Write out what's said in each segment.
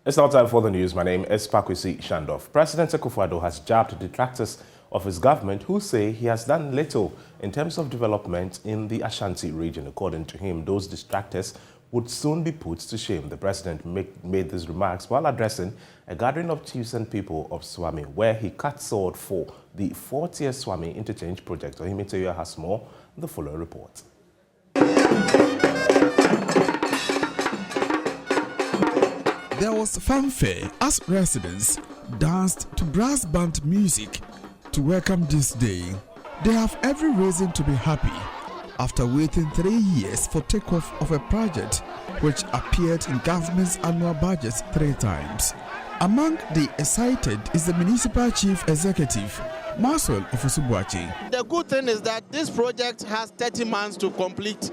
It's now time for the news. My name is Pakwisi Shandoff. President Akakpo has jabbed detractors of his government who say he has done little in terms of development in the Ashanti region. According to him, those distractors would soon be put to shame. The president made these remarks while addressing a gathering of chiefs and people of Swami, where he cut sword for the 4th Swami interchange project. Ohimiteyo has more. The following report. There was fanfare as residents danced to brass band music to welcome this day. They have every reason to be happy after waiting 3 years for takeoff of a project which appeared in government's annual budget 3 times. Among the excited is the municipal chief executive, Marcel Ofusubuachi. The good thing is that this project has 30 months to complete,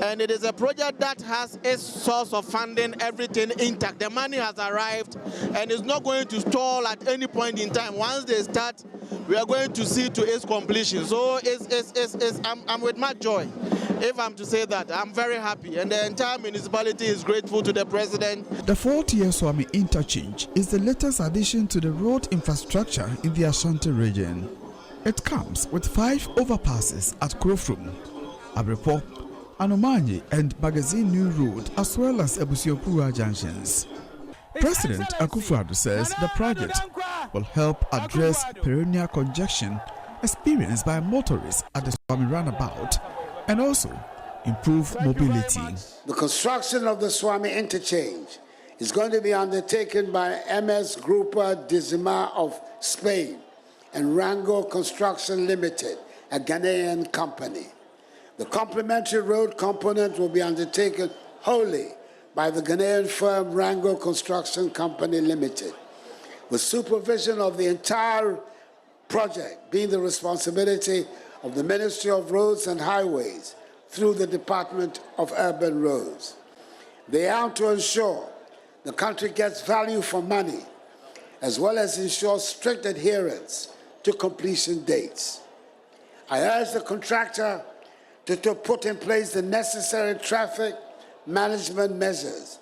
and it is a project that has its source of funding, everything intact. The money has arrived and is not going to stall at any point in time. Once they start, we are going to see to its completion. So I'm with much joy. If I'm to say that, I'm very happy, and the entire municipality is grateful to the president. The 4th Swami interchange is the latest addition to the road infrastructure in the Ashanti region. It comes with 5 overpasses at Krofrum, Abrepo, Anomanyi and Magazine New Road, as well as Ebusiopura junctions. President Akakpo says the project will help address perennial congestion experienced by motorists at the Swami roundabout and also improve mobility. The construction of the Swami interchange is going to be undertaken by MS Grupa Dizima of Spain and Rango Construction Limited, a Ghanaian company. The complementary road component will be undertaken wholly by the Ghanaian firm Rango Construction Company Limited, with supervision of the entire project being the responsibility of the Ministry of Roads and Highways through the Department of Urban Roads. They are to ensure the country gets value for money, as well as ensure strict adherence to completion dates. I urge the contractor to put in place the necessary traffic management measures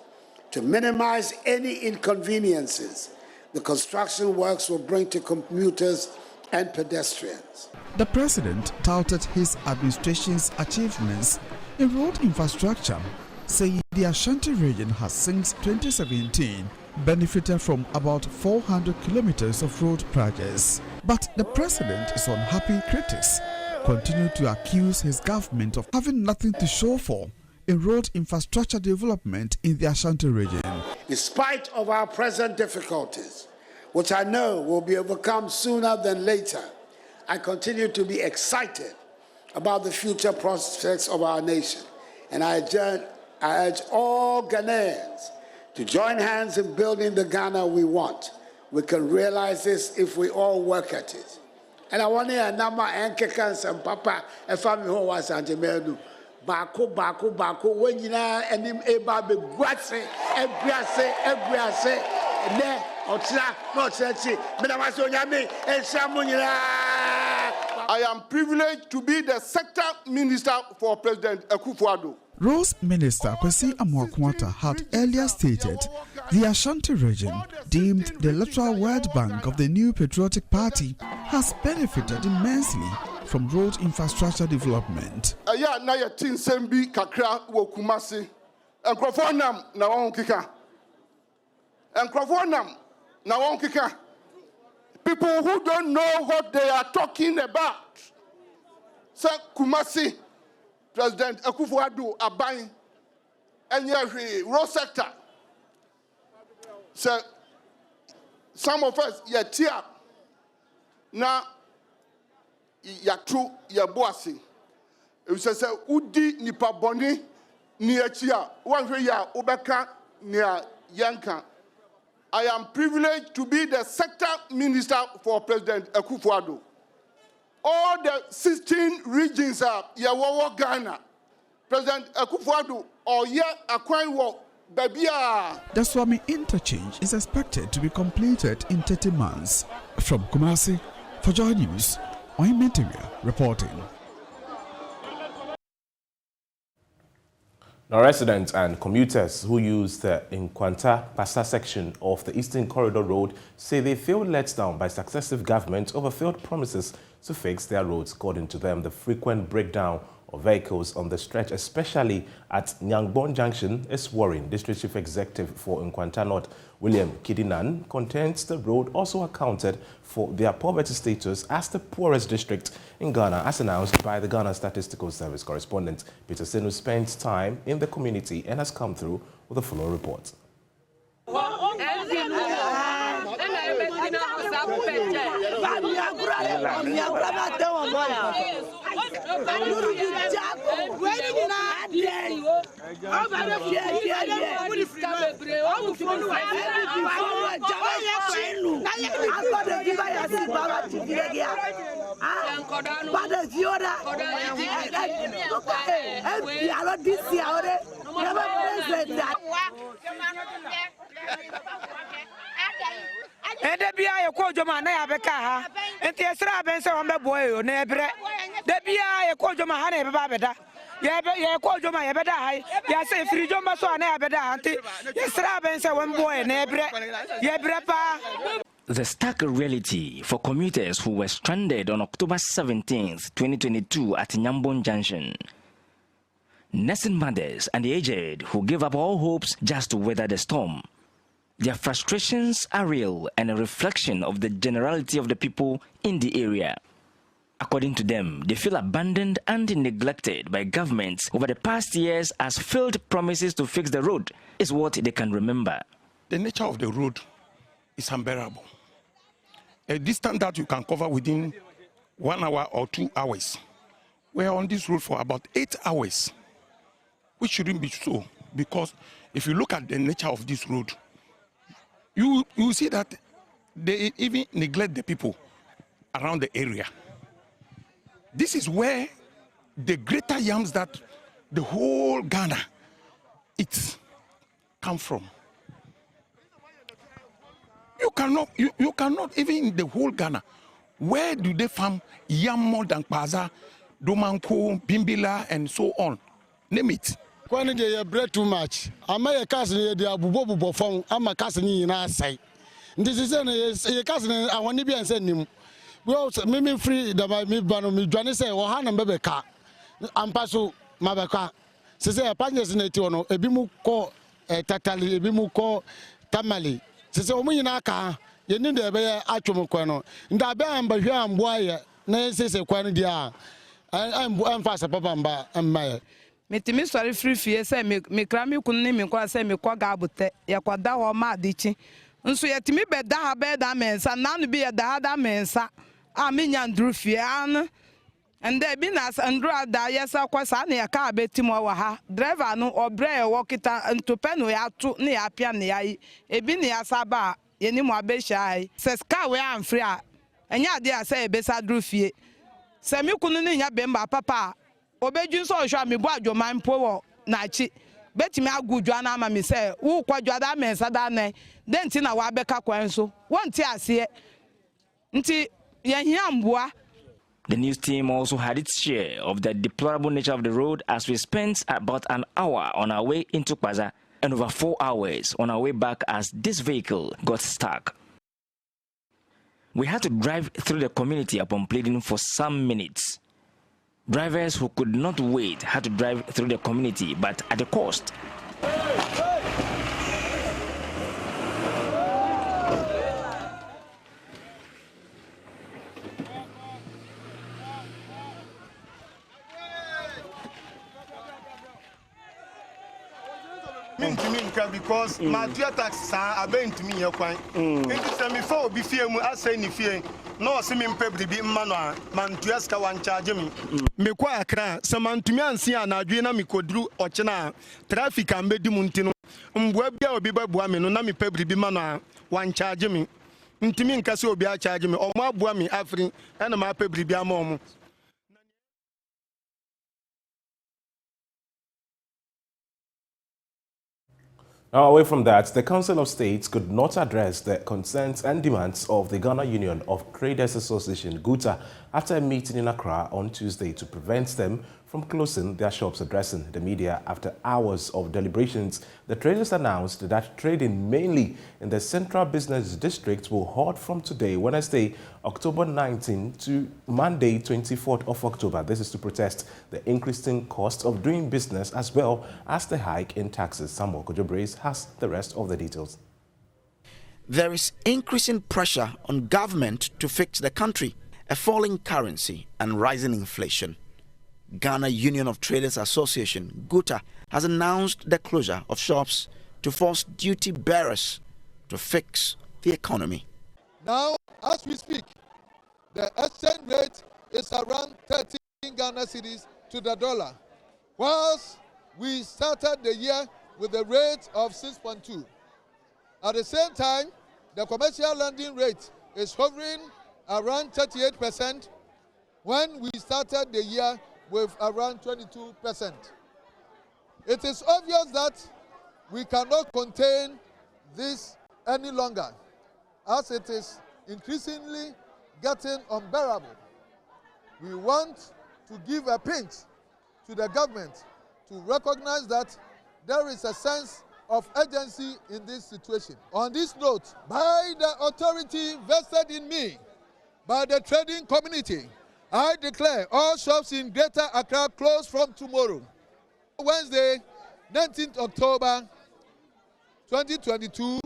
to minimize any inconveniences the construction works will bring to commuters and pedestrians. The president touted his administration's achievements in road infrastructure, saying the Ashanti region has since 2017 benefited from about 400 kilometers of road projects. But the president is unhappy critics continue to accuse his government of having nothing to show for in road infrastructure development in the Ashanti region. In spite of our present difficulties, which I know will be overcome sooner than later, I continue to be excited about the future prospects of our nation. And I urge all Ghanaians to join hands in building the Ghana we want. We can realize this if we all work at it. And I want to number Ankekans and Papa, a family who was Anjemenu. Bako, when you know, and him eba be guase, ebriase, ne, otra, no churchy, Medamazonyame, and Samunira. I am privileged to be the sector minister for President Akakpo. Roads Minister Kwesi Amoakwata had earlier stated the Ashanti region, deemed the electoral World Bank of the new patriotic party, has benefited immensely from road infrastructure development. Aya na ye tin sembi kakra wo Kumasi. Enkrofo nam na won kika. Enkrofo nam na won kika. People who don't know what they are talking about. Say Kumasi, President Akakpo aban enye road sector. So some of us ye tia na yatu ya boasi. It says udi nipa boni ni achia wanhwe ya ubeka ni yanka. I am privileged to be the sector minister for President Akakpo. All the 16 regions are Yawawa Ghana. President Akakpo or ye akwanwo babia. The Swami interchange is expected to be completed in 30 months. From Kumasi, for JoyNews, Ohimiteyo reporting. Now, residents and commuters who use the Nkwanta-Pasa section of the Eastern Corridor Road say they feel let down by successive governments over failed promises to fix their roads. According to them, the frequent breakdown of vehicles on the stretch, especially at Nyangbon Junction, is worrying. District Chief Executive for Nkwanta North, William Kidinan, contends the road also accounted for their poverty status as the poorest district in Ghana, as announced by the Ghana Statistical Service correspondent. Peter Senu spent time in the community and has come through with the following report. Debia ye ko joma na ya beka ha enti esra ben se won be boy na ebre debia ye ko joma ha na be ba beda ye ko joma ye beda ha ya se firi joma so na ya beda ha enti esra ben se won boy na ebre ye bre pa. The stark reality for commuters who were stranded on October 17th, 2022 at Nyambon Junction. Nursing mothers and the aged who gave up all hopes just to weather the storm. Their frustrations are real and a reflection of the generality of the people in the area. According to them, they feel abandoned and neglected by governments over the past years as failed promises to fix the road is what they can remember. The nature of the road is unbearable. A distance that you can cover within 1 hour or 2 hours. We are on this road for about 8 hours, which shouldn't be so, because if you look at the nature of this road, you see that they even neglect the people around the area. This is where the greater yams that the whole Ghana eats come from. You cannot even in the whole Ghana, where do they farm yam more than Paza, Domanko, Bimbila, and so on? Name it. When they bread too much, I may a cousin they are bubo phone, I'm a cousin in our side. This is a cousin, I want to be and send him. We also me free that my me ban me Johnny say, or Hannah baby car. I'm passo Mabaka. Say a panjas in a tiono, a bimu call tatali, a bimu call tamali. Say, oh, me in a car, you need a bear atomoquano. And I bear and by here and boy, nay says a quanidia. I'm fast a papa and my. Metimi sorry free fie say me krami kunni me kwa say me kwa gabute ya kwa da ho ma adichi nso yetimi beda ha beda mensa na no bi ya da da mensa a me nya ndru fie an and there be na ndru ada yesa kwa sa na ya ka betimo wa ha driver no obre e wokita ntope no ya to na ya pia na ya ebi na ya saba ye ni mo abehia se ska we am free a enya ade a say ebesa ndru fie se me kunu ni nya bemba papa obejun so hwa me bo adwoman po wo na chi betimi agudwa na ama me say wo kwadwa da mensa da nan denti na wa beka kwan so wonti ase nti ye hia mboa. The news team also had its share of the deplorable nature of the road as we spent about an hour on our way into Kwaza and over 4 hours on our way back as this vehicle got stuck. We had to drive through the community upon pleading for some minutes. Drivers who could not wait had to drive through the community, but at a cost. Because my dear taxes are going to me. Me for be fear, I say, ni fear. No, see me pay be man, Tuesca one charge me. Me qua cra, some Antumian see an Adriana me could do or chena, traffic and be dimuntino. Webia be buami, no nami pay be man, one charge me. Intimin Casso be a charge me, or my buami afrin, and my pay be a mom. Now, away from that, the Council of States could not address the concerns and demands of the Ghana Union of Traders Association, GUTA, after a meeting in Accra on Tuesday to prevent them from from closing their shops. Addressing the media after hours of deliberations, the traders announced that trading mainly in the Central Business District will halt from today, Wednesday, October 19 to Monday, 24th of October. This is to protest the increasing cost of doing business as well as the hike in taxes. Samuel Kojobrace has the rest of the details. There is increasing pressure on government to fix the country, a falling currency and rising inflation. Ghana Union of Traders Association, GUTA, has announced the closure of shops to force duty bearers to fix the economy. Now, as we speak, the exchange rate is around 13 Ghana cedis to the dollar, whilst we started the year with a rate of 6.2. At the same time, the commercial lending rate is hovering around 38% when we started the year with around 22%. It is obvious that we cannot contain this any longer, as it is increasingly getting unbearable. We want to give a pinch to the government to recognize that there is a sense of urgency in this situation. On this note, by the authority vested in me, by the trading community, I declare all shops in Greater Accra closed from tomorrow, Wednesday, 19th October 2022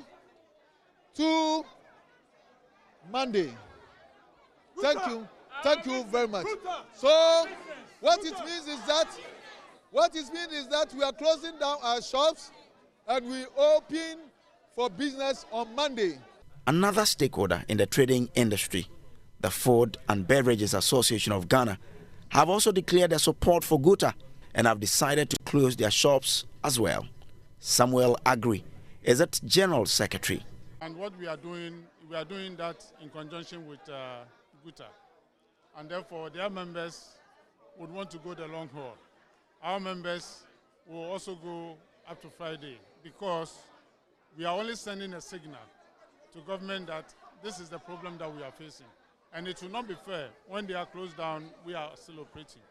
to Monday. Thank you very much. So what it means is that we are closing down our shops and we open for business on Monday. Another stakeholder in the trading industry, the Food and Beverages Association of Ghana, have also declared their support for GUTA and have decided to close their shops as well. Samuel Agri is its General Secretary. And what we are doing that in conjunction with GUTA. And therefore, their members would want to go the long haul. Our members will also go up to Friday because we are only sending a signal to government that this is the problem that we are facing. And it will not be fair. When they are closed down, we are still operating.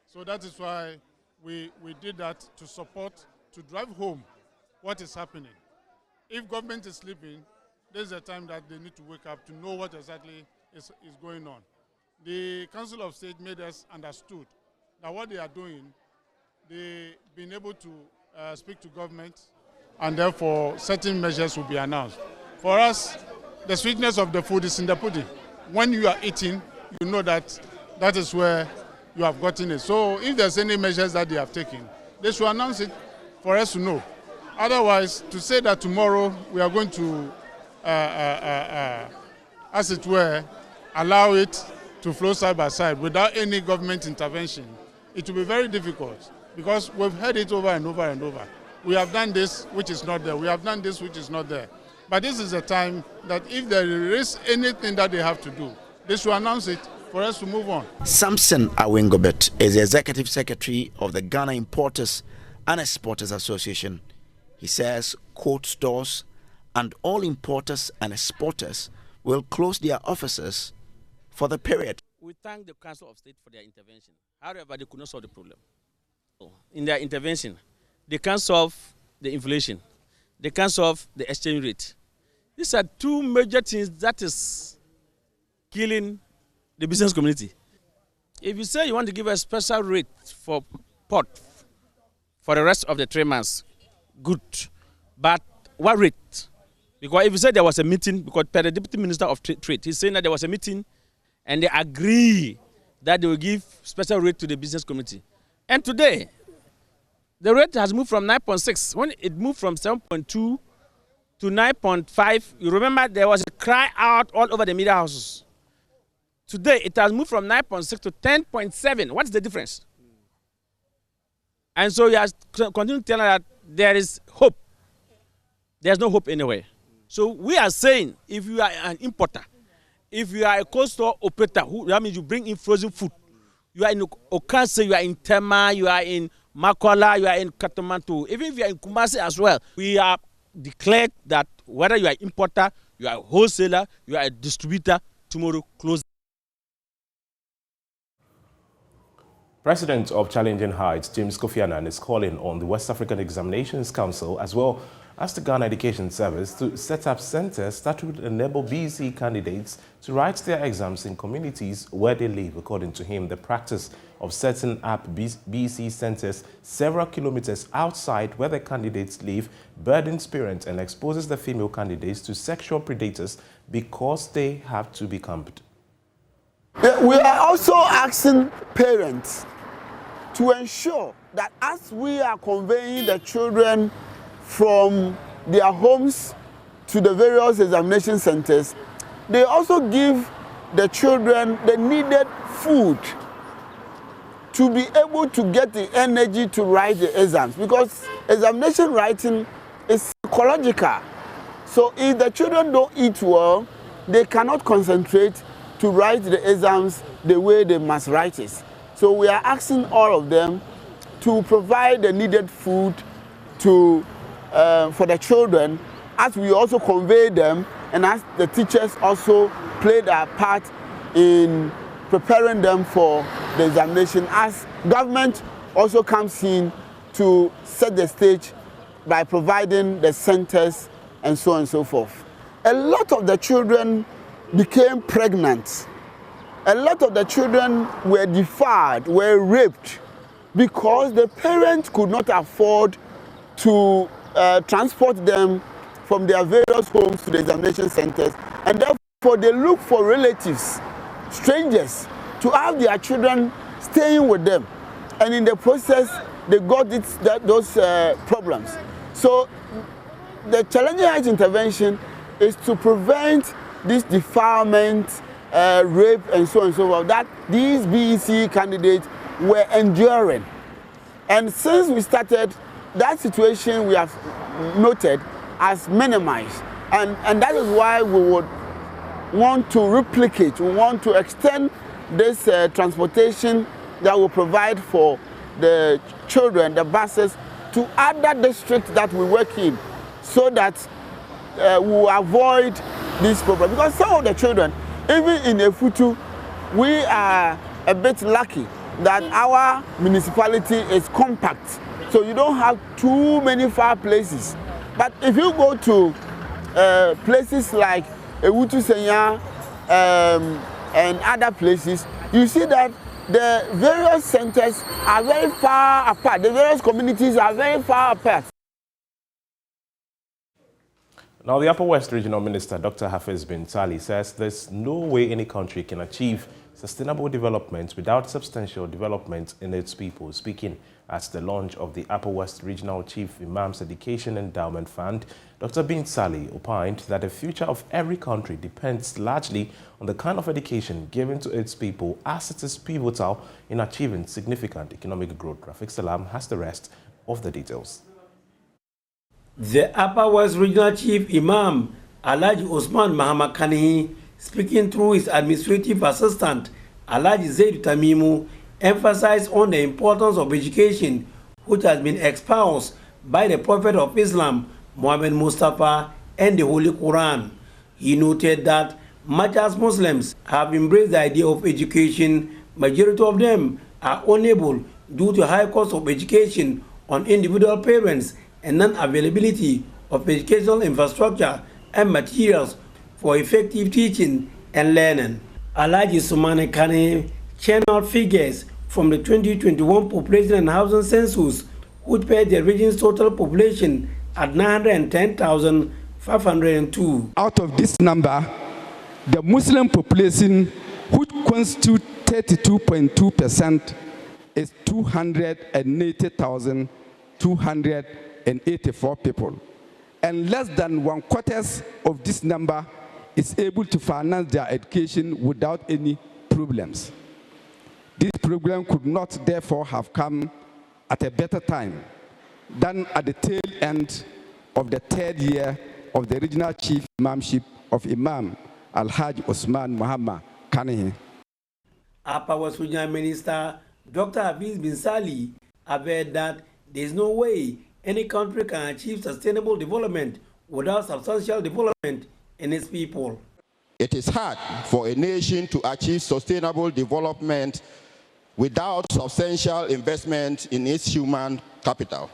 So that is why we did that to support, to drive home what is happening. If government is sleeping, this is a time that they need to wake up to know what exactly is going on. The Council of State made us understood that what they are doing, they've been able to speak to government, and therefore certain measures will be announced. For us, the sweetness of the food is in the pudding. When you are eating, you know that that is where you have gotten it. So if there's any measures that they have taken, they should announce it for us to know. Otherwise, to say that tomorrow we are going to, as it were, allow it to flow side by side without any government intervention, it will be very difficult because we've heard it over and over and over. We have done this, which is not there. We have done this, which is not there. But this is a time that if there is anything that they have to do, they should announce it for us to move on. Samson Awingobet is the Executive Secretary of the Ghana Importers and Exporters Association. He says cold stores and all importers and exporters will close their offices for the period. We thank the Council of State for their intervention. However, they could not solve the problem. In their intervention, they can't solve the inflation. They can't solve the exchange rate. These are two major things that is killing the business community. If you say you want to give a special rate for pot for the rest of the 3 months, good. But what rate? Because if you say there was a meeting, because per the Deputy Minister of Trade, he's saying that there was a meeting and they agree that they will give special rate to the business community. And today, the rate has moved from 9.6. When it moved from 7.2 to 9.5, you remember there was a cry out all over the media houses. Today, it has moved from 9.6 to 10.7. What's the difference? And so you have continued telling that there is hope. There's no hope anywhere. So we are saying, if you are an importer, if you are a cold store operator, that means you bring in frozen food. You are in Okase, you are in Tema, you are in Makola, you are in Katamanto, even if you are in Kumasi as well. We are declared that whether you are importer, you are a wholesaler, you are a distributor, tomorrow close. President of Challenging Heights, James Kofi Annan, is calling on the West African Examinations Council as well as the Ghana Education Service to set up centers that would enable BEC candidates to write their exams in communities where they live. According to him, the practice of setting up BEC centers several kilometers outside where the candidates live burdens parents and exposes the female candidates to sexual predators because they have to be camped. We are also asking parents to ensure that as we are conveying the children from their homes to the various examination centers, they also give the children the needed food to be able to get the energy to write the exams, because examination writing is psychological. So if the children don't eat well, they cannot concentrate to write the exams the way they must write it. So we are asking all of them to provide the needed food to for the children, as we also convey them and as the teachers also play their part in preparing them for the examination, as government also comes in to set the stage by providing the centers and so on and so forth. A lot of the children became pregnant. A lot of the children were defiled, were raped, because the parents could not afford to transport them from their various homes to the examination centers, and therefore they look for relatives, strangers, to have their children staying with them, and in the process they got those problems. So the Challenging Heights intervention is to prevent this defilement, rape and so on and so forth that these BEC candidates were enduring. And since we started, that situation we have noted as minimized, and that is why we would want to replicate, we want to extend this transportation that will provide for the children, the buses, to other districts that we work in, so that we will avoid this problem. Because some of the children, even in Efutu, we are a bit lucky that our municipality is compact, so you don't have too many far places. But if you go to places like Ewutu Senya and other places, you see that the various centers are very far apart. The various communities are very far apart. Now, the Upper West Regional Minister, Dr. Hafiz bin Sali, says there's no way any country can achieve sustainable development without substantial development in its people. Speaking at the launch of the Upper West Regional Chief Imam's Education Endowment Fund, Dr. bin Sali opined that the future of every country depends largely on the kind of education given to its people, as it is pivotal in achieving significant economic growth. Rafik Salam has the rest of the details. The Upper West Regional Chief Imam, Alhaji Osman Muhammad Kanihi, speaking through his administrative assistant, Alhaji Zaid Tamimu, emphasized on the importance of education, which has been espoused by the Prophet of Islam, Muhammad Mustafa, and the Holy Quran. He noted that much as Muslims have embraced the idea of education, majority of them are unable due to high cost of education on individual parents and non-availability of educational infrastructure and materials for effective teaching and learning. Alhaji Sumane Kane channeled figures from the 2021 population and housing census, which paired the region's total population at 910,502. Out of this number, the Muslim population, which constitutes 32.2%, is 280,284 people. And less than 1/4 of this number is able to finance their education without any problems. This program could not therefore have come at a better time than at the tail end of the 3rd year of the regional chief imamship of Imam Alhaji Osman Muhammad Kanihi. Upper West Regional Minister Dr. Hafiz bin Sali averred that there is no way any country can achieve sustainable development without substantial development in its people. It is hard for a nation to achieve sustainable development without substantial investment in its human capital.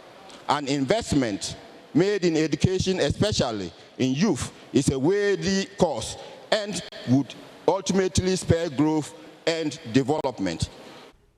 An investment made in education, especially in youth, is a worthy cause and would ultimately spur growth and development.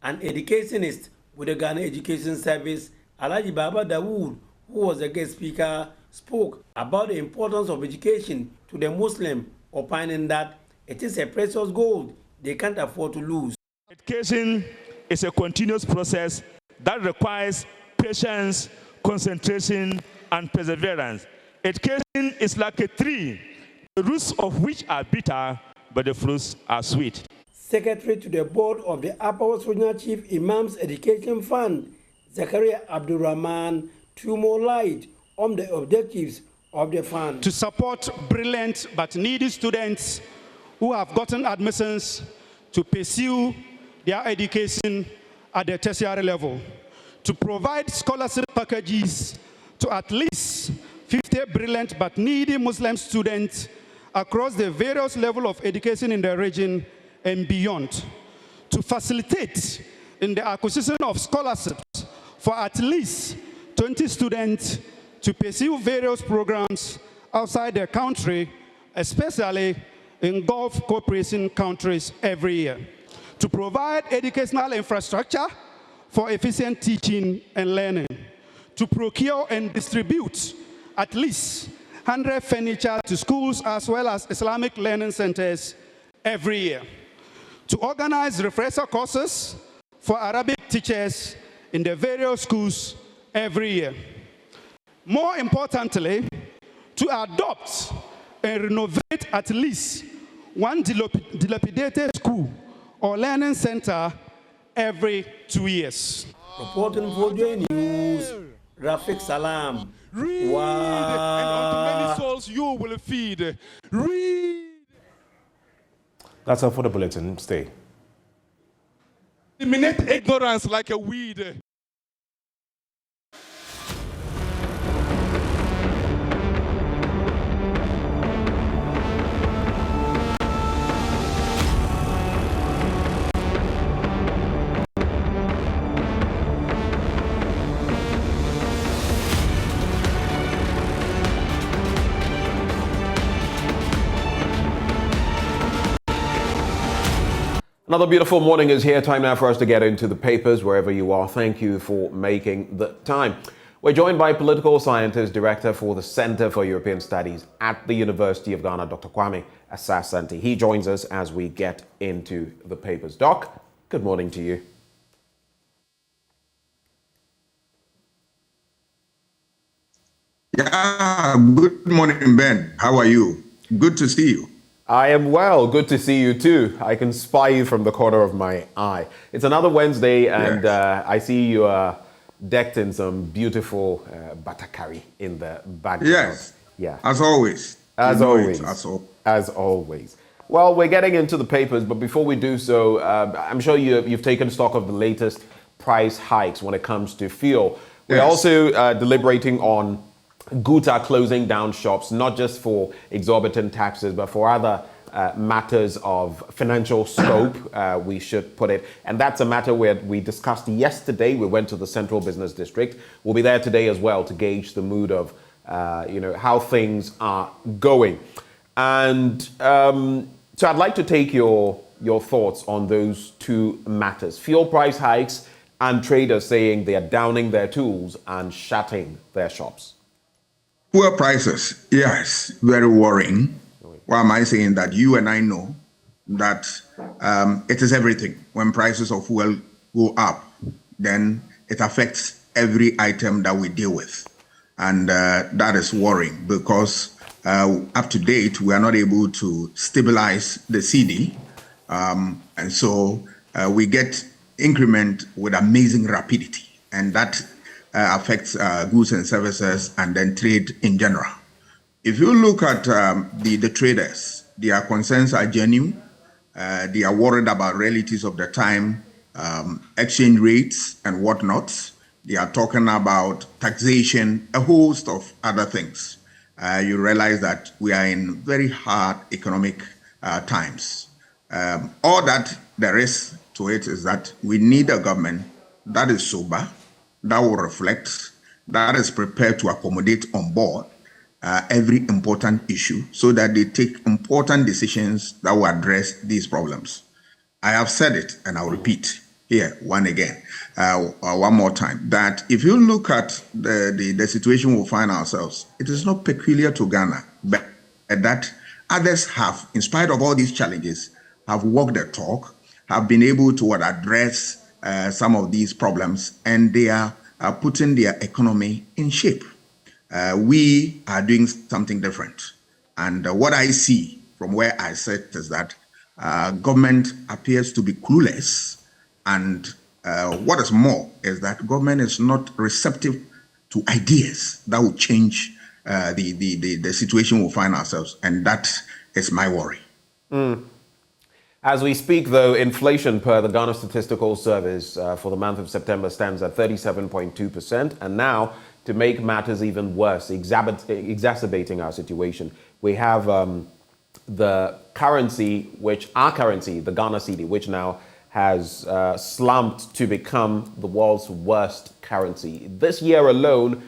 An educationist with the Ghana Education Service, Alhaji Baba Dawood, who was a guest speaker, spoke about the importance of education to the Muslim, opining that it is a precious gold they can't afford to lose. Education is a continuous process that requires patience, concentration, and perseverance. Education is like a tree, the roots of which are bitter, but the fruits are sweet. Secretary to the board of the Upper West Regional Chief Imams Education Fund, Zakaria Abdurrahman, threw more light on the objectives of the fund. To support brilliant but needy students who have gotten admissions to pursue their education at the tertiary level. To provide scholarship packages to at least 50 brilliant but needy Muslim students across the various levels of education in the region and beyond. To facilitate in the acquisition of scholarships for at least 20 students to pursue various programs outside the country, especially in Gulf cooperation countries every year. To provide educational infrastructure for efficient teaching and learning. To procure and distribute at least 100 furniture to schools as well as Islamic learning centers every year. To organize refresher courses for Arabic teachers in the various schools every year. More importantly, to adopt and renovate at least one dilapidated school or learning center every 2 years. Reporting for JoyNews, Rafik Salam. Read, and unto many souls you will feed. Read. That's all for the bulletin. Stay. Eliminate ignorance like a weed. Another beautiful morning is here. Time now for us to get into the papers wherever you are. Thank you for making the time. We're joined by political scientist, director for the Center for European Studies at the University of Ghana, Dr. Kwame Asah-Asante. He joins us as we get into the papers. Doc, good morning to you. Yeah, good morning, Ben. How are you? Good to see you. I am well. Good to see you too. I can spy you from the corner of my eye. It's another Wednesday, and yes. I see you are decked in some beautiful butter curry in the background. Yes. Yeah. As always. As always. As always. Well, we're getting into the papers, but before we do so, I'm sure you've taken stock of the latest price hikes when it comes to fuel. We're also deliberating on Guta closing down shops, not just for exorbitant taxes, but for other matters of financial scope, we should put it. And that's a matter where we discussed yesterday. We went to the Central Business District. We'll be there today as well to gauge the mood of, how things are going. And so I'd like to take your thoughts on those two matters. Fuel price hikes and traders saying they are downing their tools and shutting their shops. Fuel prices, yes, very worrying. Why am I saying that? You and I know that it is everything. When prices of fuel go up, then it affects every item that we deal with. And that is worrying because up to date, we are not able to stabilize the CD. And so we get increment with amazing rapidity. And that affects goods and services and then trade in general. If you look at the traders, their concerns are genuine. They are worried about realities of the time, exchange rates and whatnot. They are talking about taxation, a host of other things. You realize that we are in very hard economic times. All that there is to it is that we need a government that is sober, that will reflect, that is prepared to accommodate on board every important issue so that they take important decisions that will address these problems. I have said it and I'll repeat here one more time, that if you look at the situation we find ourselves, it is not peculiar to Ghana, but that others have, in spite of all these challenges, have walked the talk, have been able to address some of these problems, and they are putting their economy in shape. We are doing something different. And what I see from where I sit is that government appears to be clueless. And what is more is that government is not receptive to ideas that will change the situation we find ourselves. And that is my worry. As we speak, though, inflation per the Ghana Statistical Service for the month of September stands at 37.2%. And now, to make matters even worse, exacerbating our situation, we have the currency, our currency, the Ghana cedi, which now has slumped to become the world's worst currency. This year alone,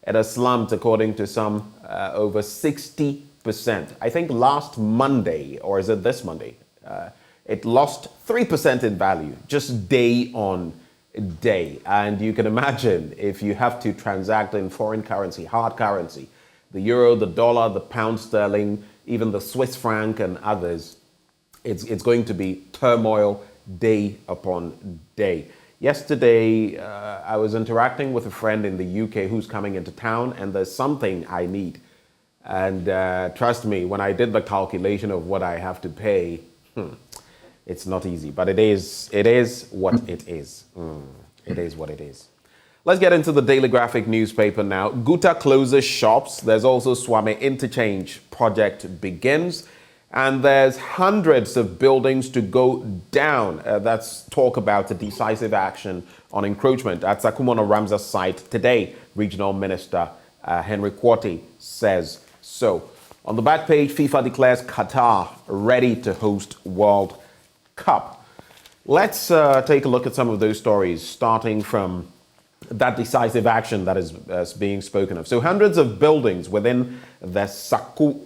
it has slumped, according to some, over 60%. I think last Monday, or is it this Monday, it lost 3% in value, just day on day. And you can imagine if you have to transact in foreign currency, hard currency, the euro, the dollar, the pound sterling, even the Swiss franc and others, it's going to be turmoil day upon day. Yesterday, I was interacting with a friend in the UK who's coming into town, and there's something I need. And trust me, when I did the calculation of what I have to pay, it's not easy, but it is what it is. It is what it is. Let's get into the Daily Graphic newspaper now. Guta closes shops. There's also Swami interchange project begins. And there's hundreds of buildings to go down. That's talk about a decisive action on encroachment at Sakumono Ramsar site today. Regional Minister Henry Quartey says so. On the back page, FIFA declares Qatar ready to host World Cup. Let's take a look at some of those stories, starting from that decisive action that is being spoken of. So hundreds of buildings within the Sakumono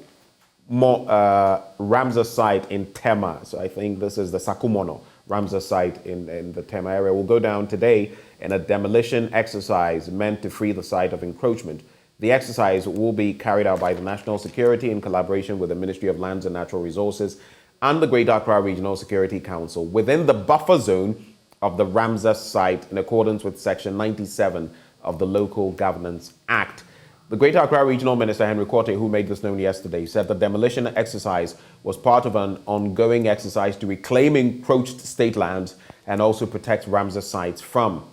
Ramsar site in Tema. So I think this is the Sakumono Ramsar site in the Tema area will go down today in a demolition exercise meant to free the site of encroachment. The exercise will be carried out by the National Security in collaboration with the Ministry of Lands and Natural Resources and the Greater Accra Regional Security Council within the buffer zone of the Ramsar site in accordance with Section 97 of the Local Governance Act. The Greater Accra Regional Minister Henry Quartey, who made this known yesterday, said the demolition exercise was part of an ongoing exercise to reclaim encroached state lands and also protect Ramsar sites from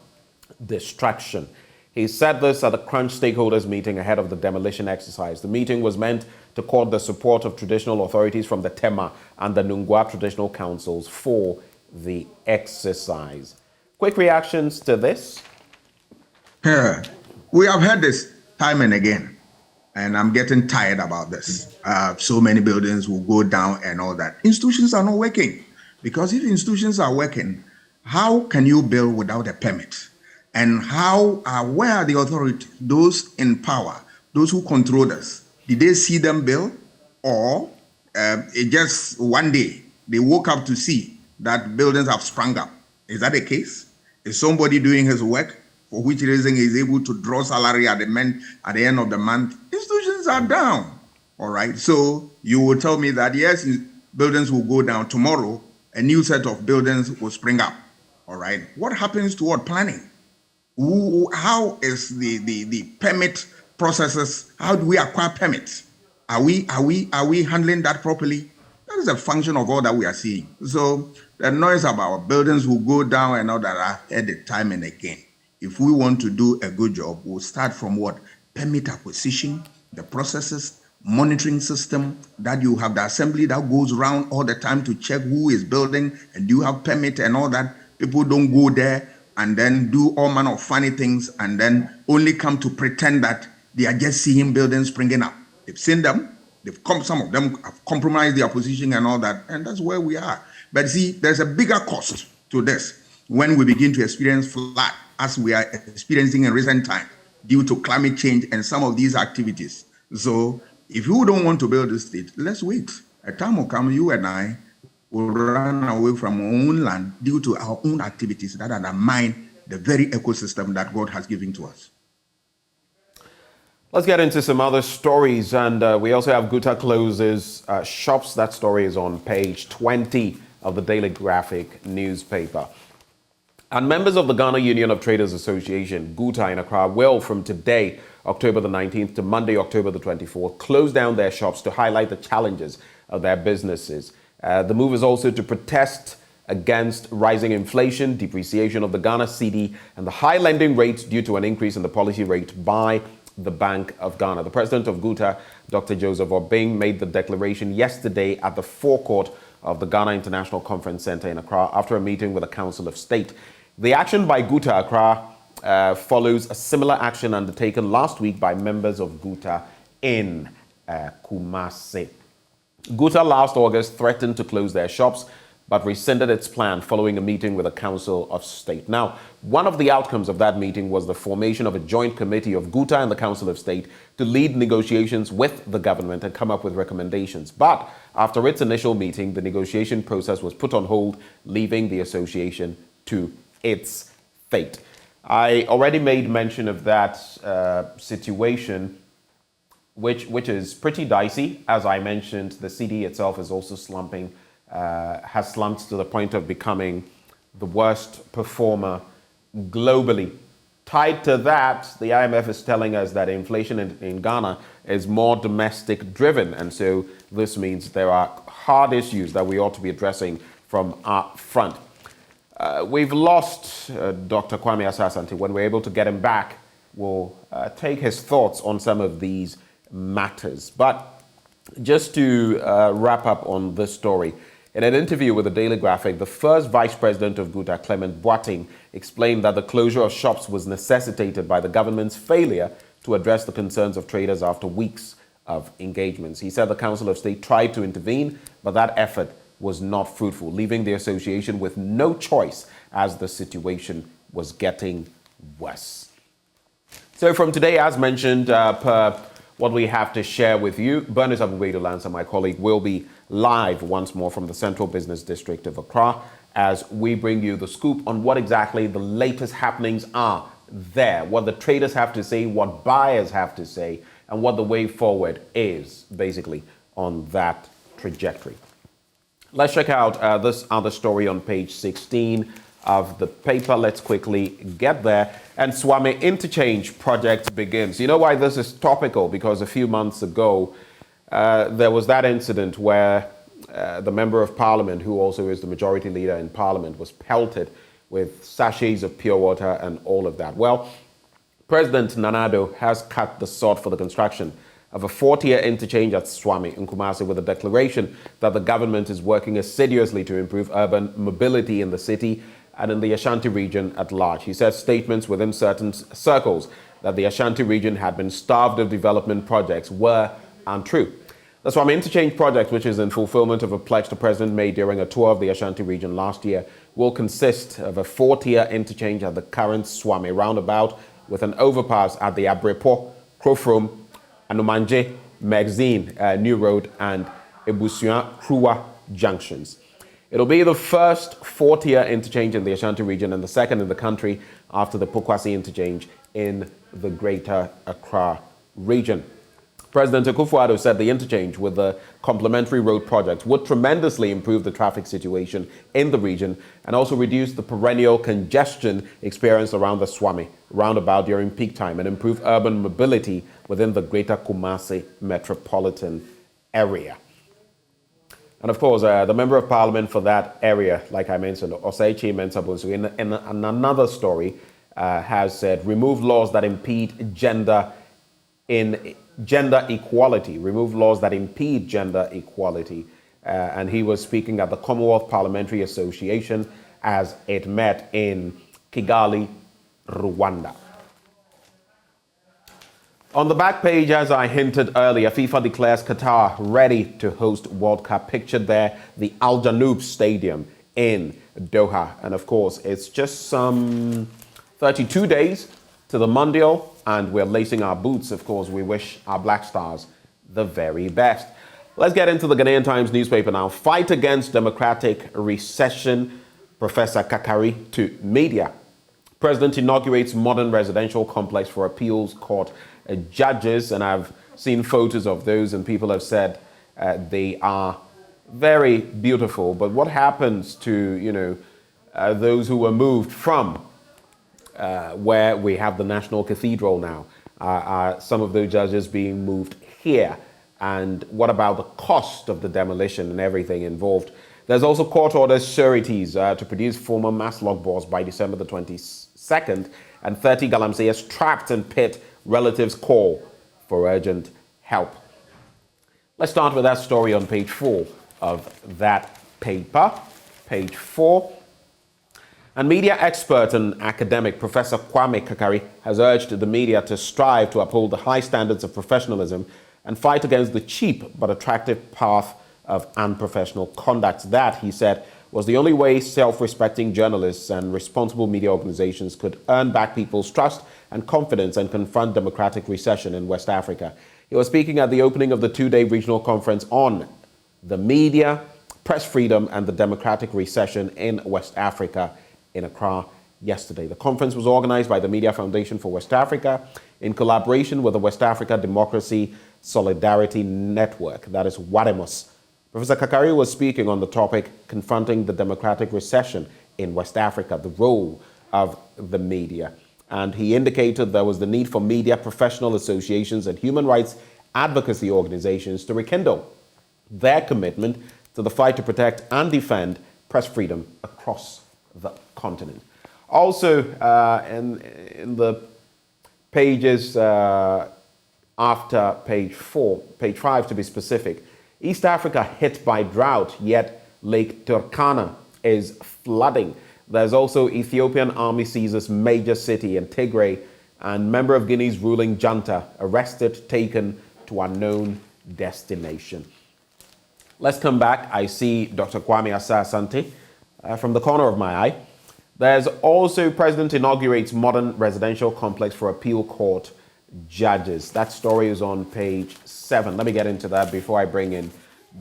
destruction. He said this at the Crunch stakeholders meeting ahead of the demolition exercise. The meeting was meant to court the support of traditional authorities from the Tema and the Nungwa traditional councils for the exercise. Quick reactions to this? We have heard this time and again, and I'm getting tired about this. So many buildings will go down and all that. Institutions are not working, because if institutions are working, how can you build without a permit? And where are the authorities, those in power, those who control us? Did they see them build? Or it just one day they woke up to see that buildings have sprung up? Is that the case? Is somebody doing his work, for which reason he is able to draw salary at the end of the month? Institutions are down. All right. So you will tell me that, yes, buildings will go down. Tomorrow, a new set of buildings will spring up. All right. What happens to what planning? How is the permit processes? How do we acquire permits? Are we handling that properly? That is a function of all that we are seeing. So the noise about buildings will go down and all that, I heard it time and again. If we want to do a good job, we'll start from what? Permit acquisition, the processes, monitoring system, that you have the assembly that goes around all the time to check who is building and do you have permit and all that. People don't go there and then do all manner of funny things and then only come to pretend that they are just seeing buildings springing up. They've seen them, some of them have compromised their position and all that, and that's where we are. But see, there's a bigger cost to this when we begin to experience flood, as we are experiencing in recent times, due to climate change and some of these activities. So if you don't want to build this state, let's wait. A time will come, you and I will run away from our own land due to our own activities that undermine the very ecosystem that God has given to us. Let's get into some other stories, and we also have Guta closes shops. That story is on page 20 of the Daily Graphic newspaper. And members of the Ghana Union of Traders Association, Guta in Accra, will from today, October the 19th to Monday, October the 24th, close down their shops to highlight the challenges of their businesses. The move is also to protest against rising inflation, depreciation of the Ghana cedi, and the high lending rates due to an increase in the policy rate by the Bank of Ghana. The president of Guta, Dr. Joseph Obeng, made the declaration yesterday at the forecourt of the Ghana International Conference Center in Accra after a meeting with the Council of State. The action by Guta Accra follows a similar action undertaken last week by members of Guta in Kumasi. Guta last August threatened to close their shops, but rescinded its plan following a meeting with the Council of State. Now, one of the outcomes of that meeting was the formation of a joint committee of Guta and the Council of State to lead negotiations with the government and come up with recommendations. But after its initial meeting, the negotiation process was put on hold, leaving the association to its fate. I already made mention of that situation, which is pretty dicey. As I mentioned, the cedi itself is also slumping, has slumped to the point of becoming the worst performer globally. Tied to that, the IMF is telling us that inflation in Ghana is more domestic driven. And so this means there are hard issues that we ought to be addressing from our front. We've lost Dr. Kwame Asasante. When we're able to get him back, we'll take his thoughts on some of these matters. But just to wrap up on this story, in an interview with the Daily Graphic, the first vice president of Guta, Clement Boateng, explained that the closure of shops was necessitated by the government's failure to address the concerns of traders after weeks of engagements. He said the Council of State tried to intervene, but that effort was not fruitful, leaving the association with no choice as the situation was getting worse. So from today, as mentioned, per what we have to share with you, Bernice Abubedu-Lansa, my colleague, will be live once more from the Central Business District of Accra as we bring you the scoop on what exactly the latest happenings are there, what the traders have to say, what buyers have to say, and what the way forward is, basically, on that trajectory. Let's check out this other story on page 16 of the paper. Let's quickly get there. And Swami interchange project begins. You know why this is topical? Because a few months ago, there was that incident where the member of parliament, who also is the majority leader in parliament, was pelted with sachets of pure water and all of that. Well, President Nana Addo has cut the sod for the construction of a 40-year interchange at Swami in Kumasi with a declaration that the government is working assiduously to improve urban mobility in the city and in the Ashanti region at large. He said statements within certain circles that the Ashanti region had been starved of development projects were untrue. The Swami interchange project, which is in fulfillment of a pledge the president made during a tour of the Ashanti region last year, will consist of a 40-year interchange at the current Swami roundabout with an overpass at the Abrepo, Krofrom, Anumanje, Magazine, New Road, and Ebusuan Krua junctions. It'll be the first 40-year interchange in the Ashanti region and the second in the country after the Pokwasi interchange in the Greater Accra region. President Akufo Addo said the interchange with the complementary road project would tremendously improve the traffic situation in the region and also reduce the perennial congestion experienced around the Swami roundabout during peak time and improve urban mobility within the Greater Kumasi metropolitan area. And of course, the Member of Parliament for that area, like I mentioned, Oseichi Mensah-Bonsu, in another story, has said, remove laws that impede gender equality, remove laws that impede gender equality. And he was speaking at the Commonwealth Parliamentary Association as it met in Kigali, Rwanda. On the back page, as I hinted earlier, FIFA declares Qatar ready to host World Cup. Pictured there, the Al Janoub Stadium in Doha. And of course, it's just some 32 days to the Mondial, and we're lacing our boots. Of course, we wish our Black Stars the very best. Let's get into the Ghanaian Times newspaper now. Fight against democratic recession, Professor Kakari to media. President inaugurates modern residential complex for appeals court judges, and I've seen photos of those, and people have said they are very beautiful. But what happens to, those who were moved from where we have the National Cathedral now? Are some of those judges being moved here? And what about the cost of the demolition and everything involved? There's also court orders sureties to produce former mass log boards by December the 22nd, and 30 galamseyers trapped in pit. Relatives call for urgent help. Let's start with that story on page 4 of that paper. Page 4. And media expert and academic Professor Kwame Kakari has urged the media to strive to uphold the high standards of professionalism and fight against the cheap but attractive path of unprofessional conduct. That, he said, was the only way self-respecting journalists and responsible media organizations could earn back people's trust and confidence and confront democratic recession in West Africa. He was speaking at the opening of the 2-day regional conference on the media, press freedom, and the democratic recession in West Africa in Accra yesterday. The conference was organized by the Media Foundation for West Africa in collaboration with the West Africa Democracy Solidarity Network, that is WADEMOS. Professor Kakari was speaking on the topic confronting the democratic recession in West Africa, the role of the media. And he indicated there was the need for media professional associations and human rights advocacy organizations to rekindle their commitment to the fight to protect and defend press freedom across the continent. Also, in the pages after page 4, page 5 to be specific, East Africa hit by drought, yet Lake Turkana is flooding. There's also Ethiopian army seizes major city in Tigray, and member of Guinea's ruling junta arrested, taken to unknown destination. Let's come back. I see Dr. Kwame Asante from the corner of my eye. There's also President inaugurates modern residential complex for appeal court judges. That story is on page 7. Let me get into that before I bring in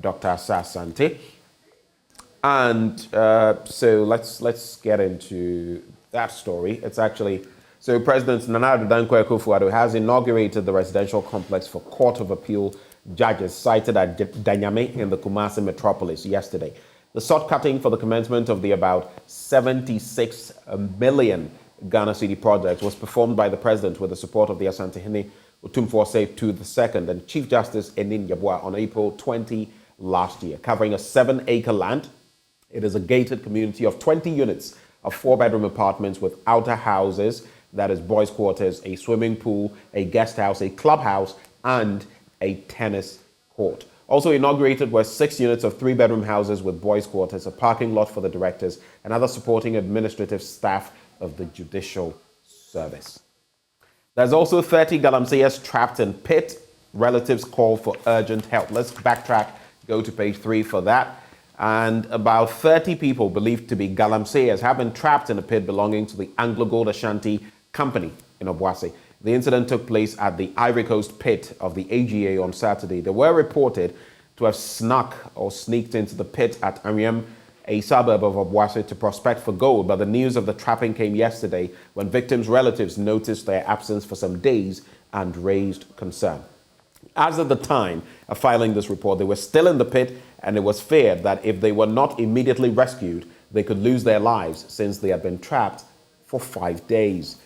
Dr. Asante. And so let's get into that story. It's actually, so President Nana Addo Dankwa Akufo-Addo has inaugurated the residential complex for Court of Appeal judges sited at Danyame in the Kumasi metropolis yesterday. The sod cutting for the commencement of the about 76 million Ghana Cedi project was performed by the President with the support of the Asantehene Otumfuose II and Chief Justice Enin Yabua on April 20 last year, covering a 7-acre land. It is a gated community of 20 units of 4-bedroom apartments with outer houses, that is boys' quarters, a swimming pool, a guest house, a clubhouse, and a tennis court. Also inaugurated were 6 units of 3-bedroom houses with boys' quarters, a parking lot for the directors, and other supporting administrative staff of the Judicial Service. There's also 30 galamseyers trapped in pit. Relatives call for urgent help. Let's backtrack, go to page 3 for that. And about 30 people believed to be galamseyers have been trapped in a pit belonging to the Anglo Gold Ashanti Company in Obuasi. The incident took place at the Ivory Coast pit of the AGA on Saturday. They were reported to have sneaked into the pit at Ariam, a suburb of Obuasi, to prospect for gold, but the news of the trapping came yesterday when victims' relatives noticed their absence for some days and raised concern. As at the time of filing this report, they were still in the pit, and it was feared that if they were not immediately rescued, they could lose their lives since they had been trapped for 5 days.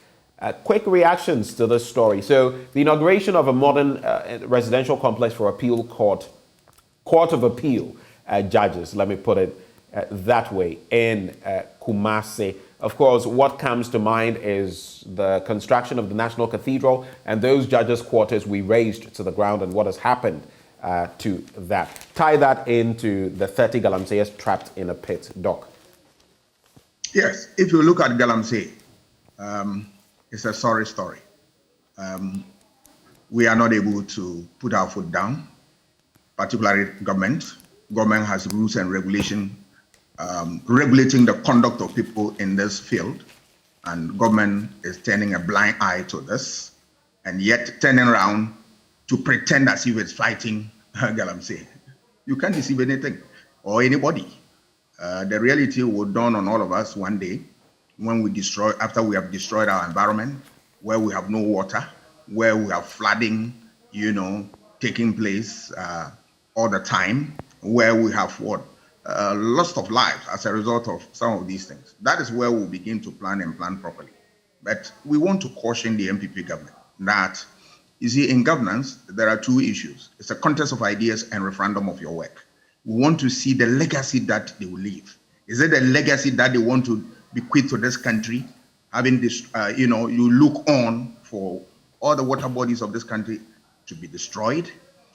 Quick reactions to this story. So the inauguration of a modern residential complex for appeal court of appeal judges, let me put it that way, in Kumasi. Of course, what comes to mind is the construction of the National Cathedral and those judges' quarters we razed to the ground and what has happened to that. Tie that into the 30 galamseyers trapped in a pit, Doc. Yes, if you look at Galamsey, it's a sorry story. We are not able to put our foot down, particularly government. Government has rules and regulations regulating the conduct of people in this field, and government is turning a blind eye to this, and yet turning around to pretend as if it's fighting Galamsey. You can't deceive anything or anybody. The reality will dawn on all of us one day when after we have destroyed our environment, where we have no water, where we have flooding, taking place all the time, where we have loss of lives as a result of some of these things. That is where we'll begin to plan and plan properly. But we want to caution the MPP government that, you see, in governance, there are two issues. It's a contest of ideas and referendum of your work. We want to see the legacy that they will leave. Is it a legacy that they want to bequeath to this country? Having this, you look on for all the water bodies of this country to be destroyed.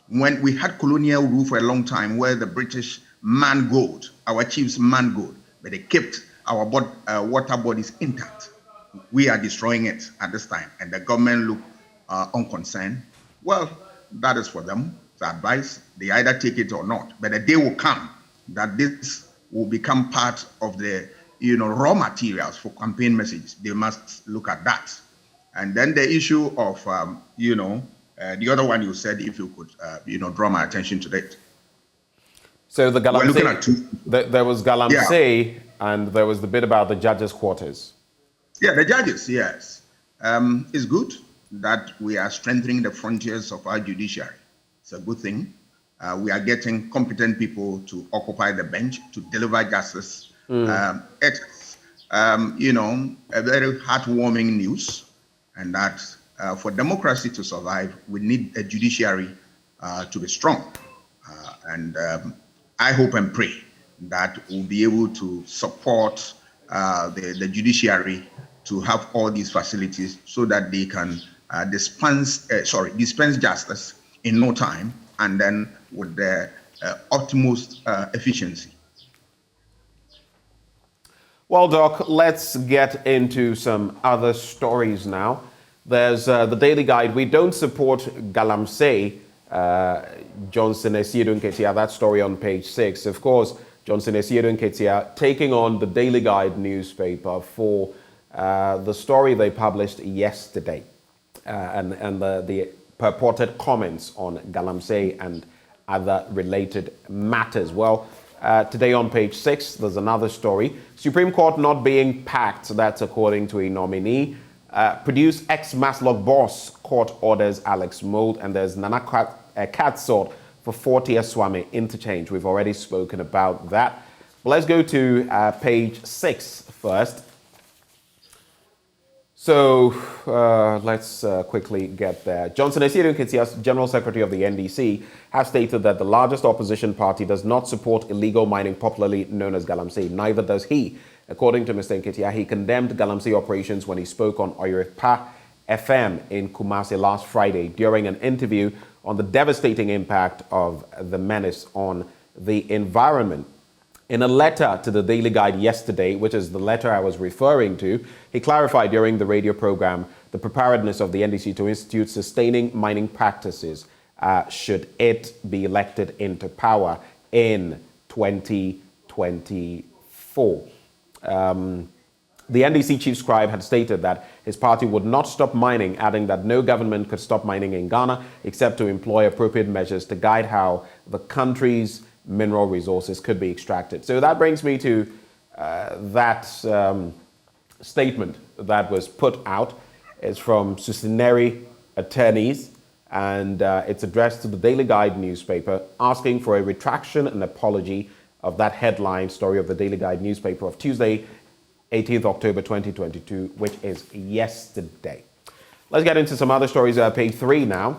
When we had colonial rule for a long time, where the British man gold, our chiefs man gold, but they kept our water bodies intact. We are destroying it at this time, and the government look unconcerned. Well, that is for them to advise. They either take it or not. But the day will come that this will become part of the raw materials for campaign messages. They must look at that. And then the issue of the other one you said, if you could draw my attention to that. So the Galamsey, there was Galamsey, and there was the bit about the judges' quarters. Yeah, the judges, yes. It's good that we are strengthening the frontiers of our judiciary. It's a good thing. We are getting competent people to occupy the bench to deliver justice. It's, a very heartwarming news, and that for democracy to survive, we need a judiciary to be strong. And I hope and pray that we'll be able to support the judiciary to have all these facilities so that they can dispense justice in no time, and then with the utmost efficiency. Well, Doc, let's get into some other stories now. There's the Daily Guide. We don't support Galamsey, Johnson Esiedu Nketia, that story on page 6. Of course, Johnson Esiedu Nketia taking on the Daily Guide newspaper for the story they published yesterday and the purported comments on Galamsey and other related matters. Well, today on page 6, there's another story. Supreme Court not being packed, that's according to a nominee. Produce ex-Maslock boss, court orders Alex Mould, and there's Nana Katsort for 40 Swami interchange. We've already spoken about that. But let's go to page 6 first. So let's quickly get there. Johnson Esiedu Nketia, General Secretary of the NDC, has stated that the largest opposition party does not support illegal mining, popularly known as Galamsey. Neither does he. According to Mr. Nketia, he condemned Galamsey operations when he spoke on Oyerepa FM in Kumasi last Friday during an interview on the devastating impact of the menace on the environment. In a letter to the Daily Guide yesterday, which is the letter I was referring to, he clarified during the radio program the preparedness of the NDC to institute sustaining mining practices should it be elected into power in 2024. The NDC chief scribe had stated that his party would not stop mining, adding that no government could stop mining in Ghana except to employ appropriate measures to guide how the country's mineral resources could be extracted. So that brings me to that statement that was put out. It's from Susineri attorneys, and it's addressed to the Daily Guide newspaper, asking for a retraction and apology of that headline story of the Daily Guide newspaper of Tuesday, 18th October 2022, which is yesterday. Let's get into some other stories at page 3 now.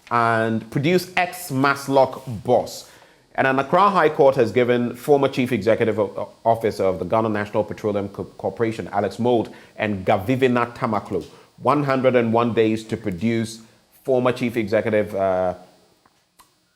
And produce ex-Maslock boss. And an Accra High Court has given former Chief Executive Officer of the Ghana National Petroleum Corporation, Alex Mould, and Gavivina Tamaklo 101 days to produce former Chief Executive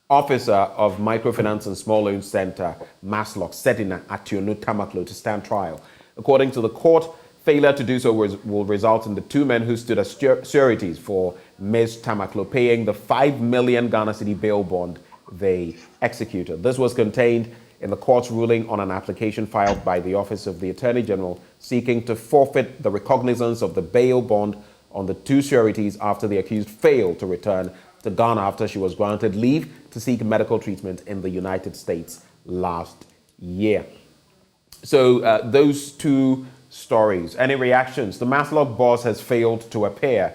Officer of Microfinance and Small Loan Center, Maslock, Sedina Ationu Tamaklo, to stand trial. According to the court, failure to do so will result in the two men who stood as sureties for Ms. Tamaklo paying the 5 million Ghana cedi bail bond they executed. This was contained in the court's ruling on an application filed by the Office of the Attorney General seeking to forfeit the recognizance of the bail bond on the two sureties after the accused failed to return to Ghana after she was granted leave to seek medical treatment in the United States last year. So those two stories. Any reactions? The Maslow boss has failed to appear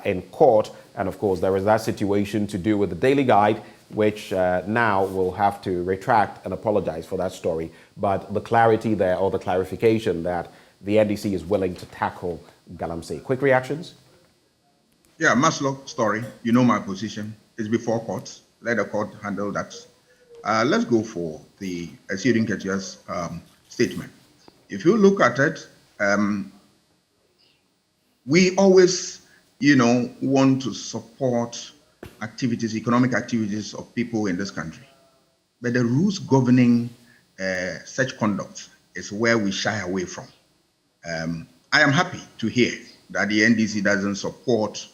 in court, and of course there is that situation to do with the Daily Guide, which now will have to retract and apologize for that story. But the clarity there, or the clarification that the NDC is willing to tackle Galamsey. Quick reactions? Yeah, Maslow story, you know my position. It's before court. Let the court handle that. Let's go for the Asirin Ketia's statement. If you look at it, we always, want to support activities, economic activities of people in this country. But the rules governing such conduct is where we shy away from. I am happy to hear that the NDC doesn't support,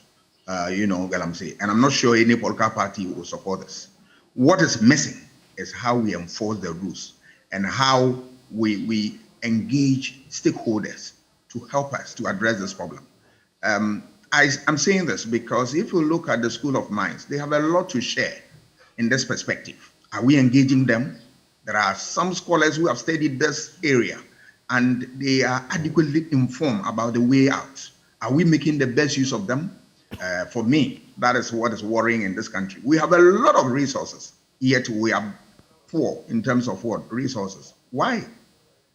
Galamsey, and I'm not sure any political party will support this. What is missing is how we enforce the rules and how we engage stakeholders to help us to address this problem. I'm saying this because if you look at the School of Mines, they have a lot to share in this perspective. Are we engaging them? There are some scholars who have studied this area and they are adequately informed about the way out. Are we making the best use of them? For me, that is what is worrying in this country. We have a lot of resources, yet we are poor in terms of what? Resources. Why?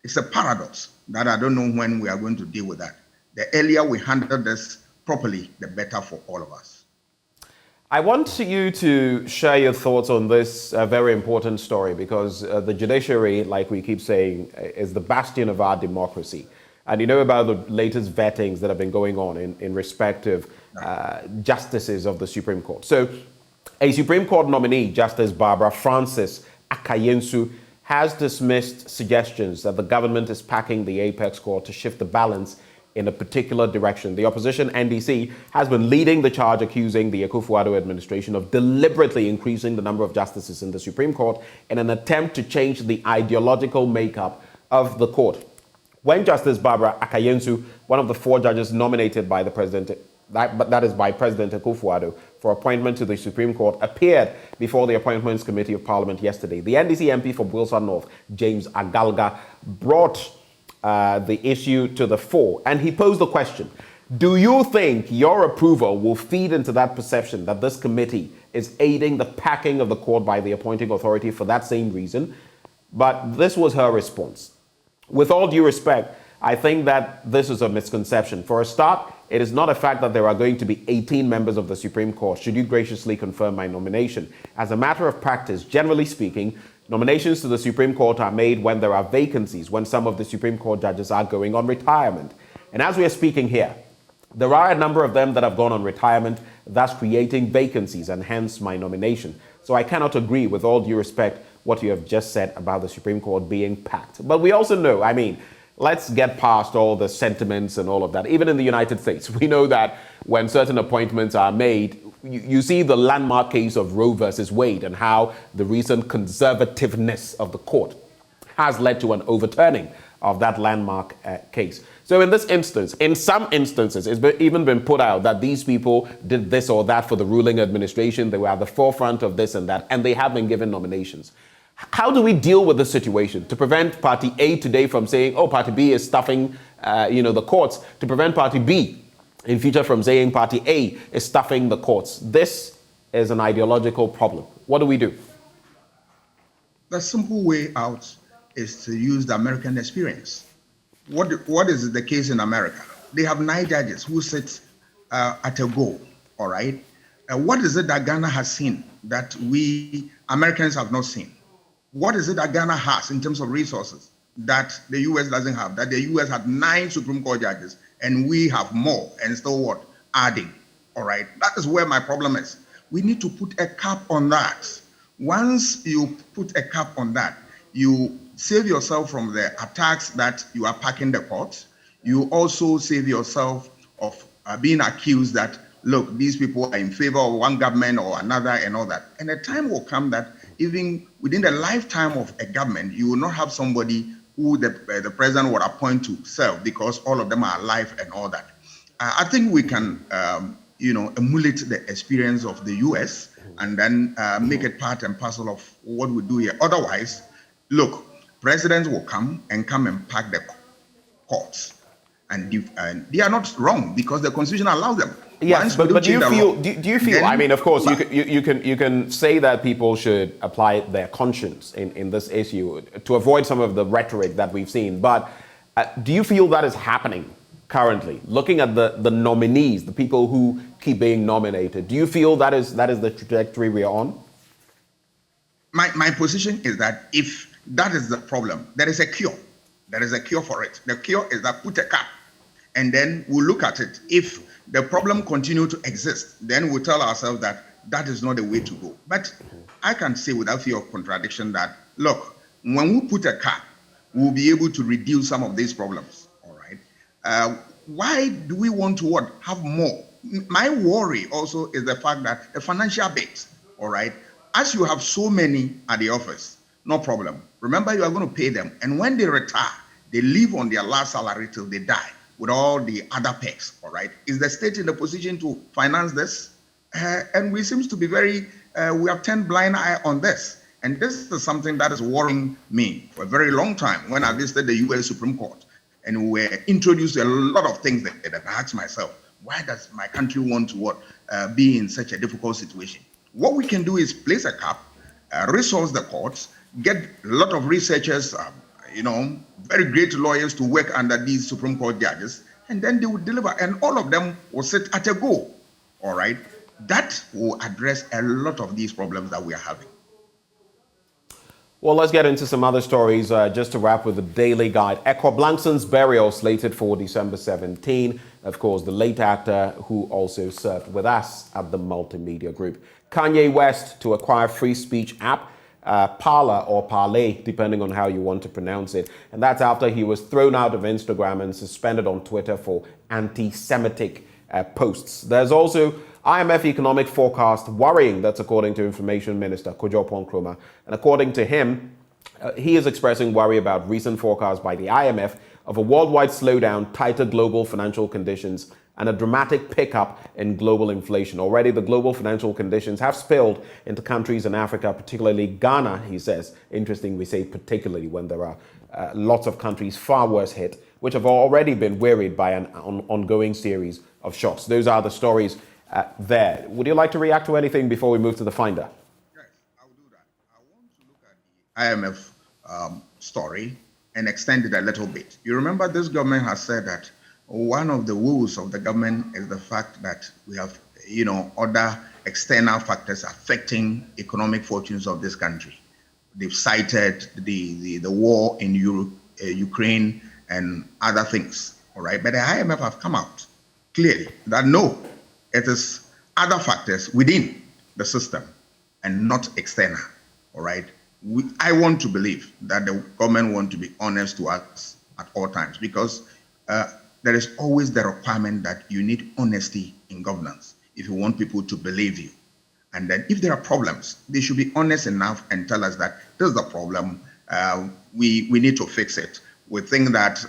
It's a paradox that I don't know when we are going to deal with that. The earlier we handle this properly, the better for all of us. I want you to share your thoughts on this very important story because the judiciary, like we keep saying, is the bastion of our democracy. And you know about the latest vettings that have been going on in respect of justices of the Supreme Court. So a Supreme Court nominee, Justice Barbara Francis Akayensu, has dismissed suggestions that the government is packing the Apex Court to shift the balance in a particular direction. The opposition, NDC, has been leading the charge accusing the Akufo-Addo administration of deliberately increasing the number of justices in the Supreme Court in an attempt to change the ideological makeup of the court. When Justice Barbara Akayensu, one of the 4 judges nominated by the president, that is by President Akufo-Addo, for appointment to the Supreme Court, appeared before the Appointments Committee of Parliament yesterday, the NDC MP for Wilson North, James Agalga, brought the issue to the fore, and he posed the question: do you think your approval will feed into that perception that this committee is aiding the packing of the court by the appointing authority for that same reason? But this was her response. With all due respect, I think that this is a misconception. For a start, it is not a fact that there are going to be 18 members of the Supreme Court should you graciously confirm my nomination. As a matter of practice, generally speaking, nominations to the Supreme Court are made when there are vacancies, when some of the Supreme Court judges are going on retirement. And as we are speaking here, there are a number of them that have gone on retirement, thus creating vacancies, and hence my nomination. So I cannot agree, with all due respect, what you have just said about the Supreme Court being packed. But we also know, let's get past all the sentiments and all of that. Even in the United States, we know that when certain appointments are made, you see the landmark case of Roe versus Wade and how the recent conservativeness of the court has led to an overturning of that landmark case. So in this instance, in some instances, it's even been put out that these people did this or that for the ruling administration. They were at the forefront of this and that, and they have been given nominations. How do we deal with this situation to prevent Party A today from saying, oh, Party B is stuffing, the courts, to prevent Party B in future from saying Party A is stuffing the courts? This is an ideological problem. What do we do? The simple way out is to use the American experience. What is the case in America? They have 9 judges who sit at a goal, all right? What is it that Ghana has seen that we Americans have not seen? What is it that Ghana has in terms of resources that the U.S. doesn't have? That the U.S. had 9 Supreme Court judges and we have more, and still what? Adding, all right? That is where my problem is. We need to put a cap on that. Once you put a cap on that, you save yourself from the attacks that you are packing the court. You also save yourself of being accused that look, these people are in favor of one government or another and all that. And a time will come that even within the lifetime of a government, you will not have somebody who the president would appoint to serve because all of them are alive and all that. I think we can, emulate the experience of the U.S. and then make it part and parcel of what we do here. Otherwise, look, presidents will come and pack the courts. And they are not wrong because the Constitution allows them. Yes, but do you feel? I mean, of course, you can say that people should apply their conscience in this issue to avoid some of the rhetoric that we've seen. But do you feel that is happening currently? Looking at the nominees, the people who keep being nominated, do you feel that is the trajectory we are on? My position is that if that is the problem, there is a cure. There is a cure for it. The cure is that put a cap, and then we'll look at it. If the problem continues to exist, then we'll tell ourselves that that is not the way to go. But I can say without fear of contradiction that, look, when we put a cap, we'll be able to reduce some of these problems, all right? Why do we want to have more? My worry also is the fact that the financial base, all right? As you have so many at the office, no problem. Remember, you are going to pay them. And when they retire, they live on their last salary till they die with all the other perks, all right? Is the state in a position to finance this? And we seem to be we have turned blind eye on this. And this is something that is worrying me for a very long time. When I visited the U.S. Supreme Court and we were introduced to a lot of things that I asked myself, why does my country want to be in such a difficult situation? What we can do is place a cap, resource the courts, get a lot of researchers, very great lawyers to work under these Supreme Court judges, and then they will deliver. And all of them will sit at a goal, all right? That will address a lot of these problems that we are having. Well, let's get into some other stories. Just to wrap with the Daily Guide. Ekwa Blangson's burial slated for December 17. Of course, the late actor who also served with us at the Multimedia Group. Kanye West to acquire free speech app. Parler or Parlay, depending on how you want to pronounce it. And that's after he was thrown out of Instagram and suspended on Twitter for anti-Semitic posts. There's also IMF economic forecast worrying. That's according to Information Minister Kojo Ponkroma. And according to him, he is expressing worry about recent forecasts by the IMF of a worldwide slowdown, tighter global financial conditions, and a dramatic pickup in global inflation. Already, the global financial conditions have spilled into countries in Africa, particularly Ghana, he says. Interesting, we say particularly when there are lots of countries far worse hit, which have already been worried by an ongoing series of shocks. Those are the stories there. Would you like to react to anything before we move to the Finder? Yes, I will do that. I want to look at the IMF story and extend it a little bit. You remember this government has said that one of the woes of the government is the fact that we have, other external factors affecting economic fortunes of this country. They've cited the war in Ukraine and other things, all right? But the IMF have come out clearly that no, it is other factors within the system and not external, all right? I want to believe that the government want to be honest to us at all times because there is always the requirement that you need honesty in governance if you want people to believe you. And then if there are problems, they should be honest enough and tell us that this is the problem, we need to fix it. We think that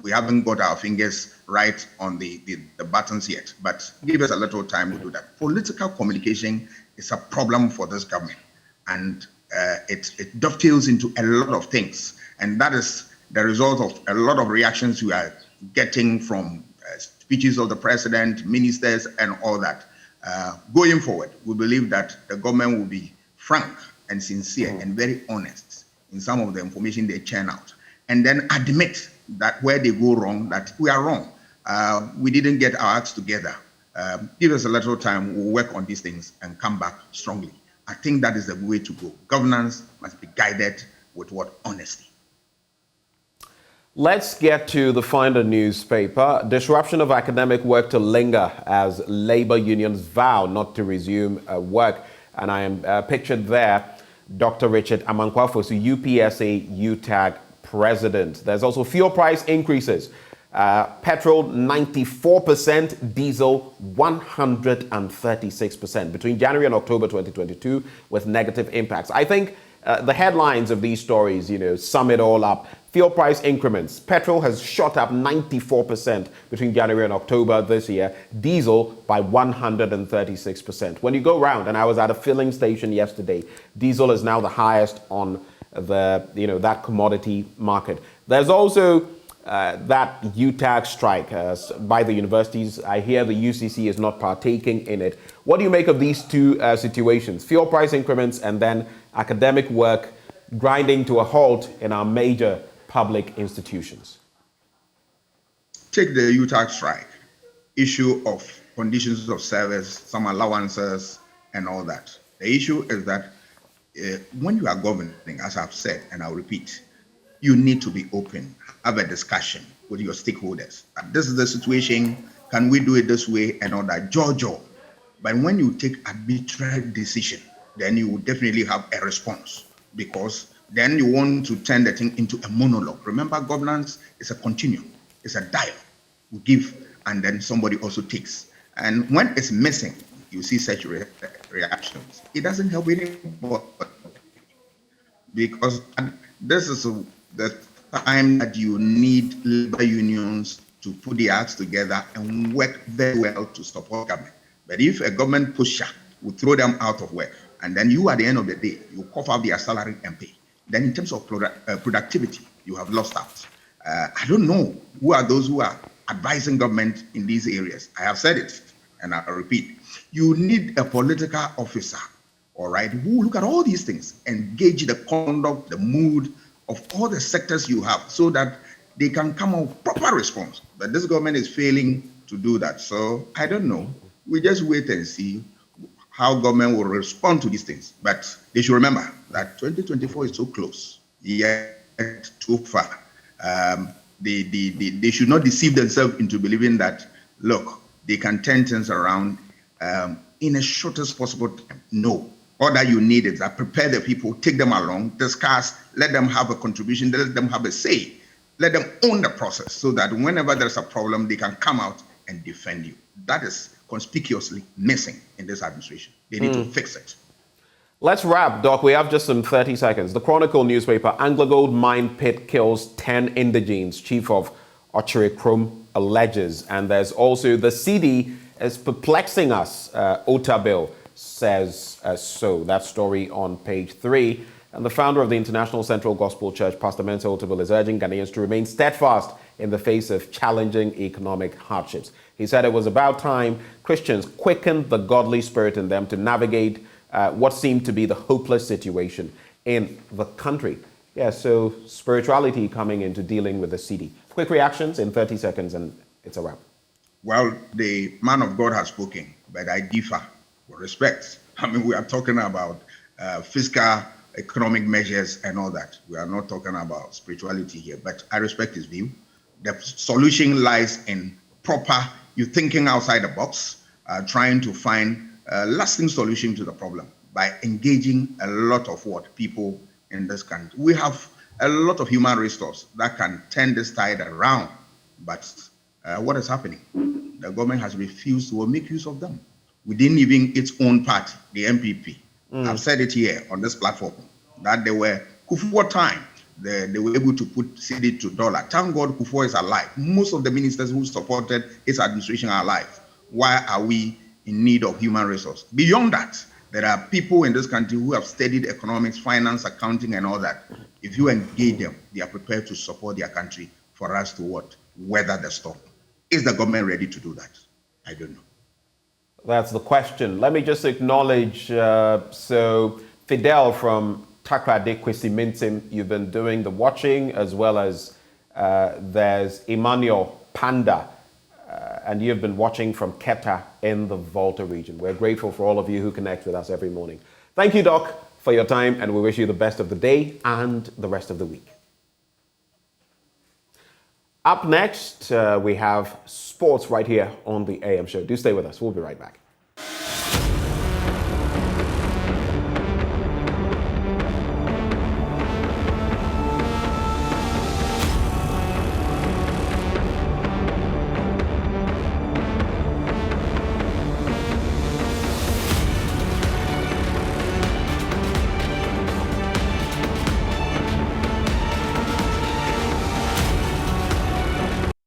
we haven't got our fingers right on the buttons yet, but give us a little time to do that. Political communication is a problem for this government, and it dovetails into a lot of things. And that is the result of a lot of reactions we are getting from speeches of the president, ministers, and all that. Going forward, we believe that the government will be frank and sincere and very honest in some of the information they churn out, and then admit that where they go wrong, that we are wrong. We didn't get our acts together. Give us a little time, we'll work on these things and come back strongly. I think that is the way to go. Governance must be guided with honesty. Let's get to the Finder newspaper. Disruption of academic work to linger as labor unions vow not to resume work. And I am pictured there, Dr. Richard Amankwafosu, UPSA UTAG president. There's also fuel price increases Petrol 94%, diesel 136% between January and October 2022 with negative impacts. I think the headlines of these stories, sum it all up. Fuel price increments. Petrol has shot up 94% between January and October this year. Diesel by 136%. When you go around, and I was at a filling station yesterday, diesel is now the highest on that commodity market. There's also that UTAG strike by the universities. I hear the UCC is not partaking in it. What do you make of these two situations? Fuel price increments and then academic work grinding to a halt in our major public institutions. Take the UTAG strike, issue of conditions of service, some allowances and all that. The issue is that when you are governing, as I've said, and I'll repeat, you need to be open, have a discussion with your stakeholders. This is the situation, can we do it this way and all that, Jojo. But when you take arbitrary decision, then you will definitely have a response, because then you want to turn the thing into a monologue. Remember, governance is a continuum, it's a dialogue. We give and then somebody also takes. And when it's missing, you see such reactions. It doesn't help anybody, because this is the time that you need labor unions to put their acts together and work very well to support government. But if a government pusher will throw them out of work, and then you, at the end of the day, you cough out their salary and pay, then in terms of productivity, you have lost out. I don't know who are those who are advising government in these areas. I have said it, and I repeat, you need a political officer, all right, who look at all these things and gauge the conduct, the mood of all the sectors you have, so that they can come up with proper response. But this government is failing to do that. So I don't know. We just wait and see how government will respond to these things. But they should remember that 2024 is so close, yet too far. They should not deceive themselves into believing that, look, they can turn things around in the shortest possible time. No. All that you need is that prepare the people, take them along, discuss, let them have a contribution, let them have a say, let them own the process, so that whenever there's a problem, they can come out and defend you. That is conspicuously missing in this administration. They need to fix it. Let's wrap, Doc. We have just some 30 seconds. The Chronicle newspaper, AngloGold mine pit kills 10 indigenes, chief of Ochirikrom alleges. And there's also the CD is perplexing us, Otabil says so. That story on page 3. And the founder of the International Central Gospel Church, Pastor Mensa Otabil, is urging Ghanaians to remain steadfast in the face of challenging economic hardships. He said it was about time Christians quickened the godly spirit in them to navigate what seemed to be the hopeless situation in the country. Yeah, so spirituality coming into dealing with the CD. Quick reactions in 30 seconds and it's a wrap. Well, the man of God has spoken, but I differ with respect. I mean, we are talking about fiscal, economic measures and all that. We are not talking about spirituality here, but I respect his view. The solution lies in proper, you thinking outside the box, trying to find a lasting solution to the problem by engaging a lot of people in this country. We have a lot of human resources that can turn this tide around, but what is happening? The government has refused to make use of them within even its own party, the MPP. I've said it here on this platform that they were Kufuor time. They were able to put CD to dollar. Thank God Kufuor is alive. Most of the ministers who supported his administration are alive. Why are we in need of human resource? Beyond that, there are people in this country who have studied economics, finance, accounting, and all that. If you engage them, they are prepared to support their country for us to weather the storm. Is the government ready to do that? I don't know. That's the question. Let me just acknowledge, so Fidel from Takrade Kwesi Mintim, you've been doing the watching, as well as there's Emmanuel Panda, and you've been watching from Keta in the Volta region. We're grateful for all of you who connect with us every morning. Thank you, Doc, for your time, and we wish you the best of the day and the rest of the week. Up next, we have sports right here on the AM show. Do stay with us. We'll be right back.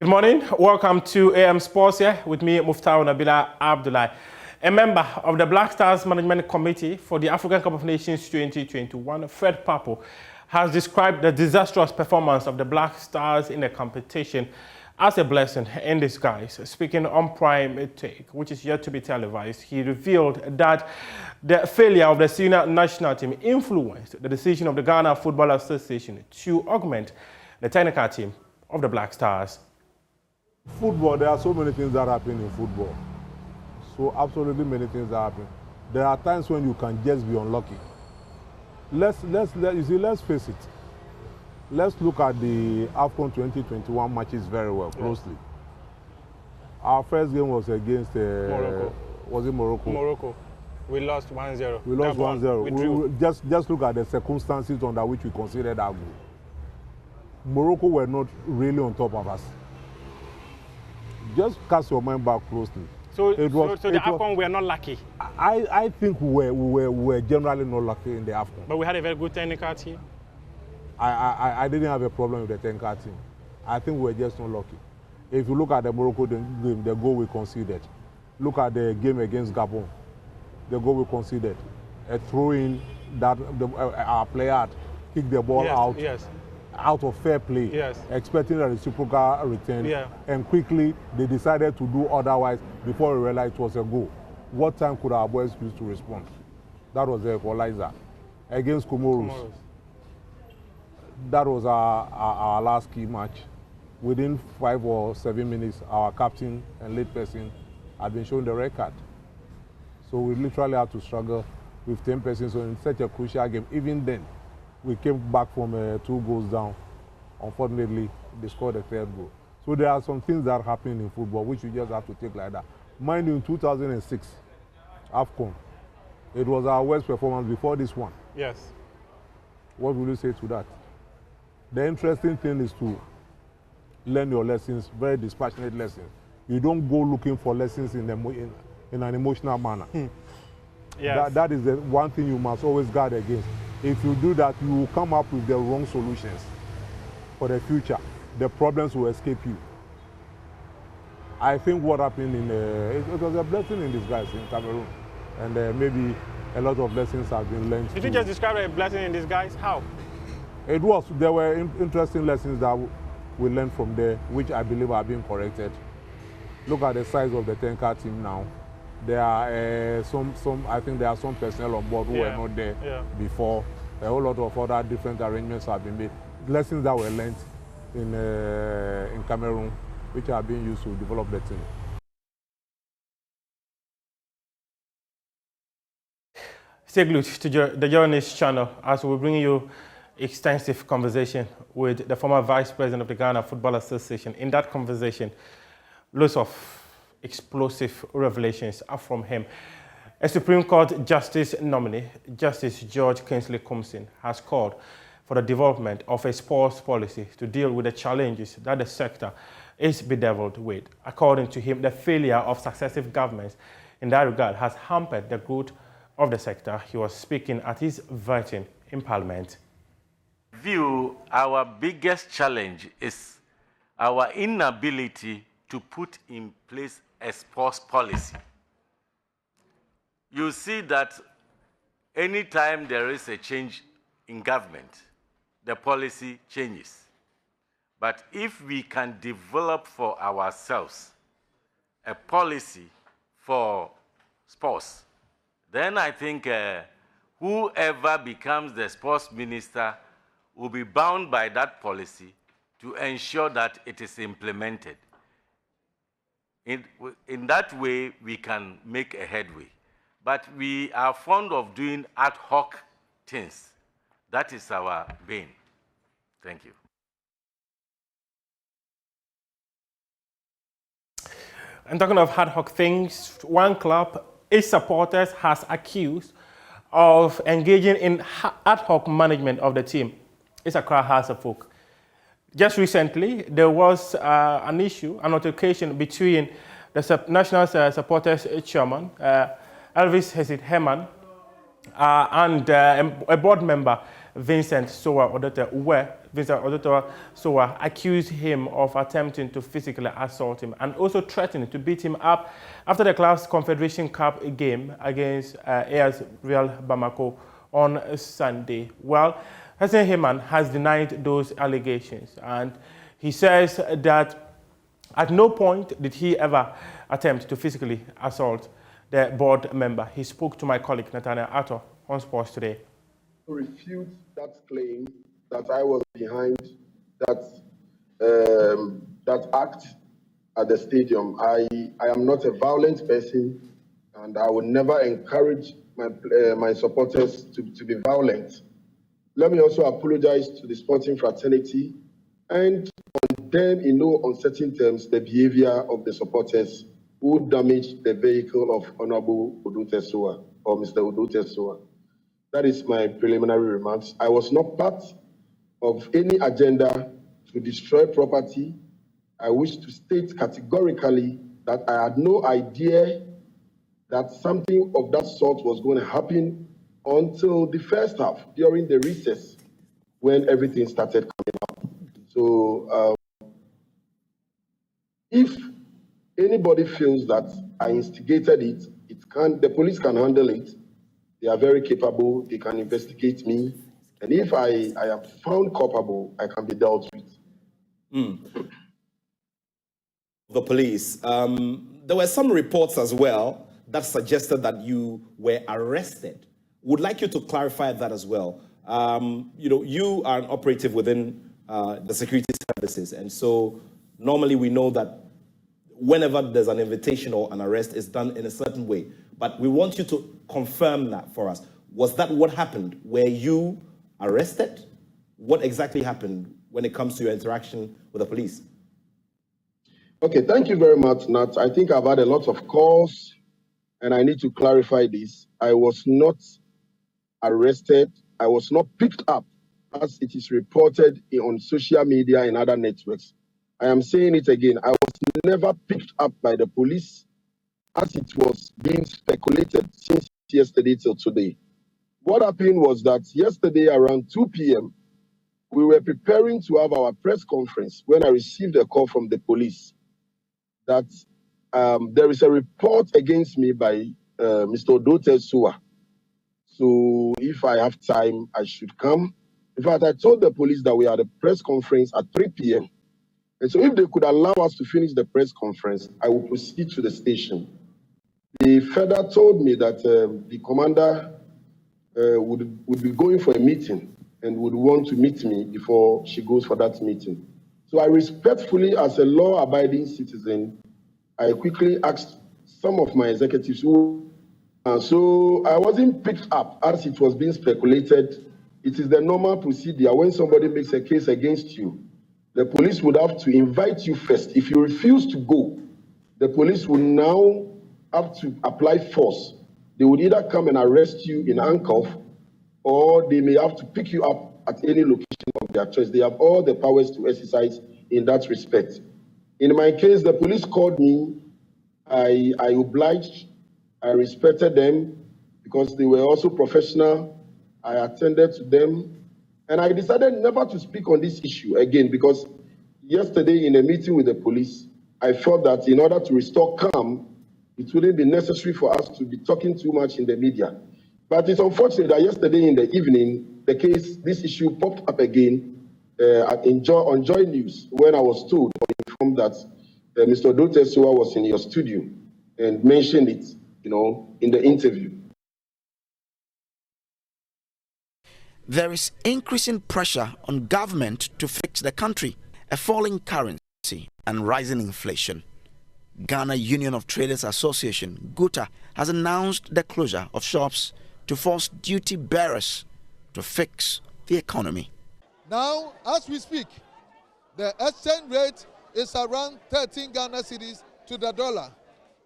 Good morning. Welcome to AM Sports here with me, Muftaw Nabila Abdullah. A member of the Black Stars Management Committee for the African Cup of Nations 2021, Fred Papo, has described the disastrous performance of the Black Stars in the competition as a blessing in disguise. Speaking on Prime Take, which is yet to be televised, he revealed that the failure of the senior national team influenced the decision of the Ghana Football Association to augment the technical team of the Black Stars. Football, there are so many things that happen in football. So absolutely many things that happen. There are times when you can just be unlucky. Let's face it. Let's look at the AFCON 2021 matches very well, closely. Our first game was against Morocco. Was it Morocco? Morocco. We lost 1-0. We lost 1-0. We drew. Just look at the circumstances under which we considered our goal. Morocco were not really on top of us. Just cast your mind back closely. So the AFCON we are not lucky. I think we were generally not lucky in the AFCON. But we had a very good technical team. I didn't have a problem with the technical team. I think we were just not lucky. If you look at the Morocco game, the goal we conceded. Look at the game against Gabon, the goal we conceded. A throw-in that our player had kicked the ball out of fair play, expecting a reciprocal return, and quickly they decided to do otherwise before we realized it was a goal. What time could our boys use to respond? That was the equalizer. Against Comoros. That was our last key match. Within 5 or 7 minutes, our captain and lead person had been shown the red card. So we literally had to struggle with 10 persons in such a crucial game. Even then, we came back from 2 goals down. Unfortunately, they scored the 3rd goal. So there are some things that happen in football which you just have to take like that. Mind you, in 2006, AFCON, it was our worst performance before this one. Yes. What will you say to that? The interesting thing is to learn your lessons, very dispassionate lessons. You don't go looking for lessons in an emotional manner. Yes. That is the one thing you must always guard against. If you do that, you will come up with the wrong solutions for the future. The problems will escape you. I think what happened it was a blessing in disguise in Cameroon. And maybe a lot of lessons have been learned. Did you just describe a blessing in disguise? How? It was. There were interesting lessons that we learned from there, which I believe are being corrected. Look at the size of the technical team now. There are I think there are some personnel on board who were not there before. A whole lot of other different arrangements have been made. Lessons that were learned in Cameroon, which are being used to develop the team. Stay glued to the JoyNews channel as we bring you extensive conversation with the former Vice President of the Ghana Football Association. In that conversation, lots of explosive revelations are from him. A Supreme Court Justice nominee, Justice George Kingsley Comson, has called for the development of a sports policy to deal with the challenges that the sector is bedeviled with. According to him, the failure of successive governments in that regard has hampered the growth of the sector. He was speaking at his vetting in Parliament. Our biggest challenge is our inability to put in place a sports policy. You see that anytime there is a change in government, the policy changes. But if we can develop for ourselves a policy for sports, then I think whoever becomes the sports minister will be bound by that policy to ensure that it is implemented. In that way, we can make a headway. But we are fond of doing ad hoc things. That is our bane. Thank you. And talking of ad hoc things, one club, its supporters, has accused of engaging in ad hoc management of the team. It's Accra House of Folk. Just recently, there was an altercation between the National Supporters Chairman, Elvis Hesid Herman, and a board member, Vincent Sowa Odete, where Mr. Odoto Sowa accused him of attempting to physically assault him and also threatened to beat him up after the Club's Confederation Cup game against AS Real Bamako on Sunday. Well, Hassan Heyman has denied those allegations, and he says that at no point did he ever attempt to physically assault the board member. He spoke to my colleague Nathaniel Atto on Sports Today. To refute that claim that I was behind that that act at the stadium. I am not a violent person, and I would never encourage my supporters to be violent. Let me also apologize to the sporting fraternity and condemn in no uncertain terms the behavior of the supporters who damaged the vehicle of Honorable Odotesoa or Mr. Odotesoa. That is my preliminary remarks. I was not part of any agenda to destroy property. I wish to state categorically that I had no idea that something of that sort was going to happen until the first half, during the recess, when everything started coming up. So if anybody feels that I instigated it, the police can handle it. They are very capable. They can investigate me. And if I am found culpable, I can be dealt with. The police. There were some reports as well that suggested that you were arrested. Would like you to clarify that as well. You are an operative within the security services, and so normally we know that whenever there's an invitation or an arrest, it's done in a certain way. But we want you to confirm that for us. Was that what happened? Were you arrested? What exactly happened when it comes to your interaction with the police? Okay, thank you very much, Nat. I think I've had a lot of calls, and I need to clarify this. I was not arrested. I was not picked up, as it is reported on social media and other networks. I am saying it again. I was never picked up by the police, as it was being speculated since yesterday till today. What happened was that yesterday around 2 p.m., we were preparing to have our press conference when I received a call from the police that there is a report against me by Mr. Odotesoa. So if I have time, I should come. In fact, I told the police that we had a press conference at 3 p.m. And so if they could allow us to finish the press conference, I will proceed to the station. They further told me that the commander would be going for a meeting and would want to meet me before she goes for that meeting. So I respectfully, as a law-abiding citizen, I quickly asked some of my executives who, so I wasn't picked up as it was being speculated. It is the normal procedure when somebody makes a case against you. The police would have to invite you first. If you refuse to go, the police will now have to apply force. They would either come and arrest you in handcuff, or they may have to pick you up at any location of their choice. They have all the powers to exercise in that respect. In my case, the police called me. I obliged. I respected them because they were also professional. I attended to them. And I decided never to speak on this issue again because yesterday in a meeting with the police, I felt that in order to restore calm, it wouldn't be necessary for us to be talking too much in the media. But it's unfortunate that yesterday in the evening, this issue popped up again on JoyNews when I was told or informed that Mr. Odotesoa was in your studio and mentioned it, in the interview. There is increasing pressure on government to fix the country, a falling currency and rising inflation. Ghana Union of Traders Association, GUTA, has announced the closure of shops to force duty bearers to fix the economy. Now, as we speak, the exchange rate is around 13 Ghana cedis to the dollar,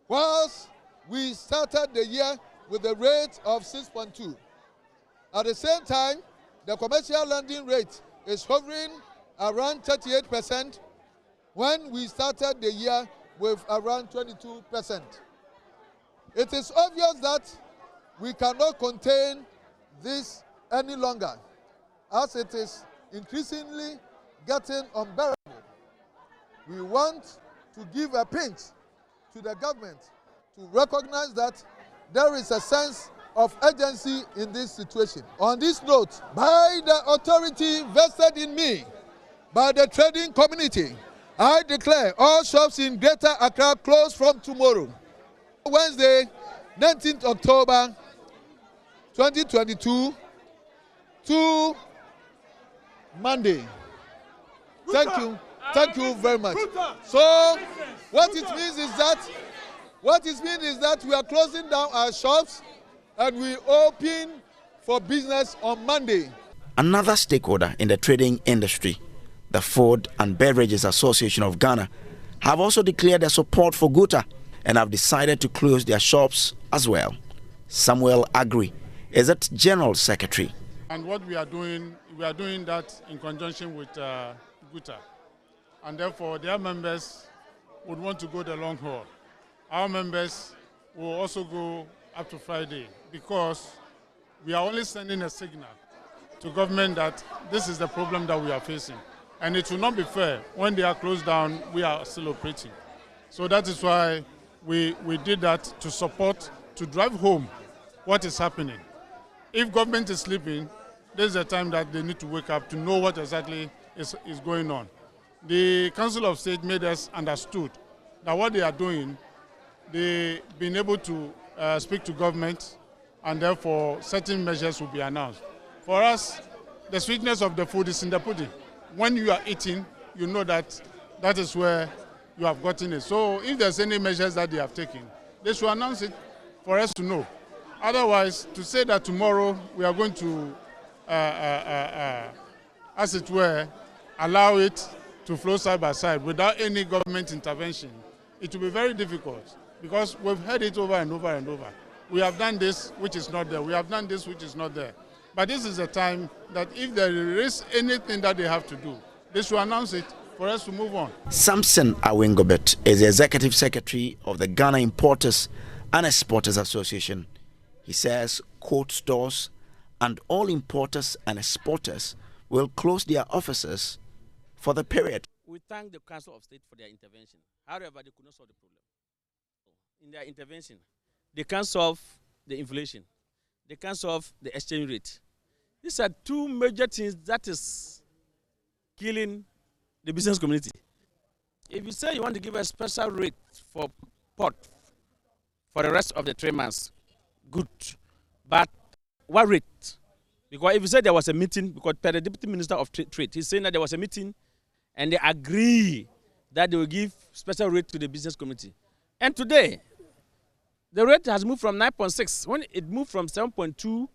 whilst we started the year with a rate of 6.2. At the same time, the commercial lending rate is hovering around 38% when we started the year with around 22%. It is obvious that we cannot contain this any longer, as it is increasingly getting unbearable. We want to give a pinch to the government to recognize that there is a sense of urgency in this situation. On this note, by the authority vested in me, by the trading community, I declare all shops in Greater Accra closed from tomorrow, Wednesday, 19th October 2022 to Monday. Thank you very much. So what it means is that we are closing down our shops and we open for business on Monday. Another stakeholder in the trading industry, the Food and Beverages Association of Ghana, have also declared their support for Guta and have decided to close their shops as well. Samuel Agri is its General Secretary. And what we are doing that in conjunction with Guta. And therefore, their members would want to go the long haul. Our members will also go up to Friday because we are only sending a signal to government that this is the problem that we are facing. And it will not be fair. When they are closed down, we are still operating. So that is why we did that to support, to drive home what is happening. If government is sleeping, this is the time that they need to wake up to know what exactly is going on. The Council of State made us understood that what they are doing, they've been able to speak to government, and therefore certain measures will be announced. For us, the sweetness of the food is in the pudding. When you are eating, you know that that is where you have gotten it. So if there's any measures that they have taken, they should announce it for us to know. Otherwise, to say that tomorrow we are going to, as it were, allow it to flow side by side without any government intervention, it will be very difficult because we've heard it over and over and over. We have done this, which is not there. We have done this, which is not there. But this is a time that if there is anything that they have to do, they should announce it for us to move on. Samson Awingobet is the Executive Secretary of the Ghana Importers and Exporters Association. He says cold stores and all importers and exporters will close their offices for the period. We thank the Council of State for their intervention. However, they could not solve the problem. In their intervention, they can't solve the inflation. They can't solve the exchange rate. These are two major things that is killing the business community. If you say you want to give a special rate for pot for the rest of the 3 months, good. But what rate? Because if you say there was a meeting, because per the Deputy Minister of Trade, he's saying that there was a meeting and they agree that they will give special rate to the business community. And today, the rate has moved from 9.6. When it moved from 7.2 to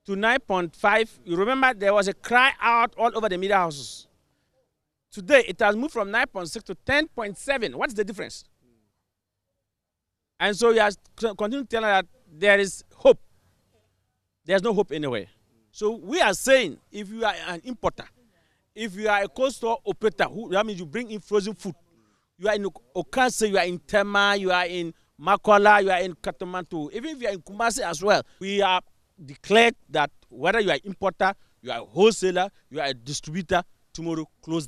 9.5, you remember there was a cry out all over the media houses. Today, it has moved from 9.6 to 10.7. What's the difference? And so you are continuing to tell us that there is hope. There's no hope anywhere. So we are saying, if you are an importer, if you are a cold store operator, that means you bring in frozen food. You are in Okase, you are in Tema, you are in Makwala, you are in Katamanto, even if you are in Kumasi as well. We are declared that whether you are an importer, you are a wholesaler, you are a distributor, tomorrow close.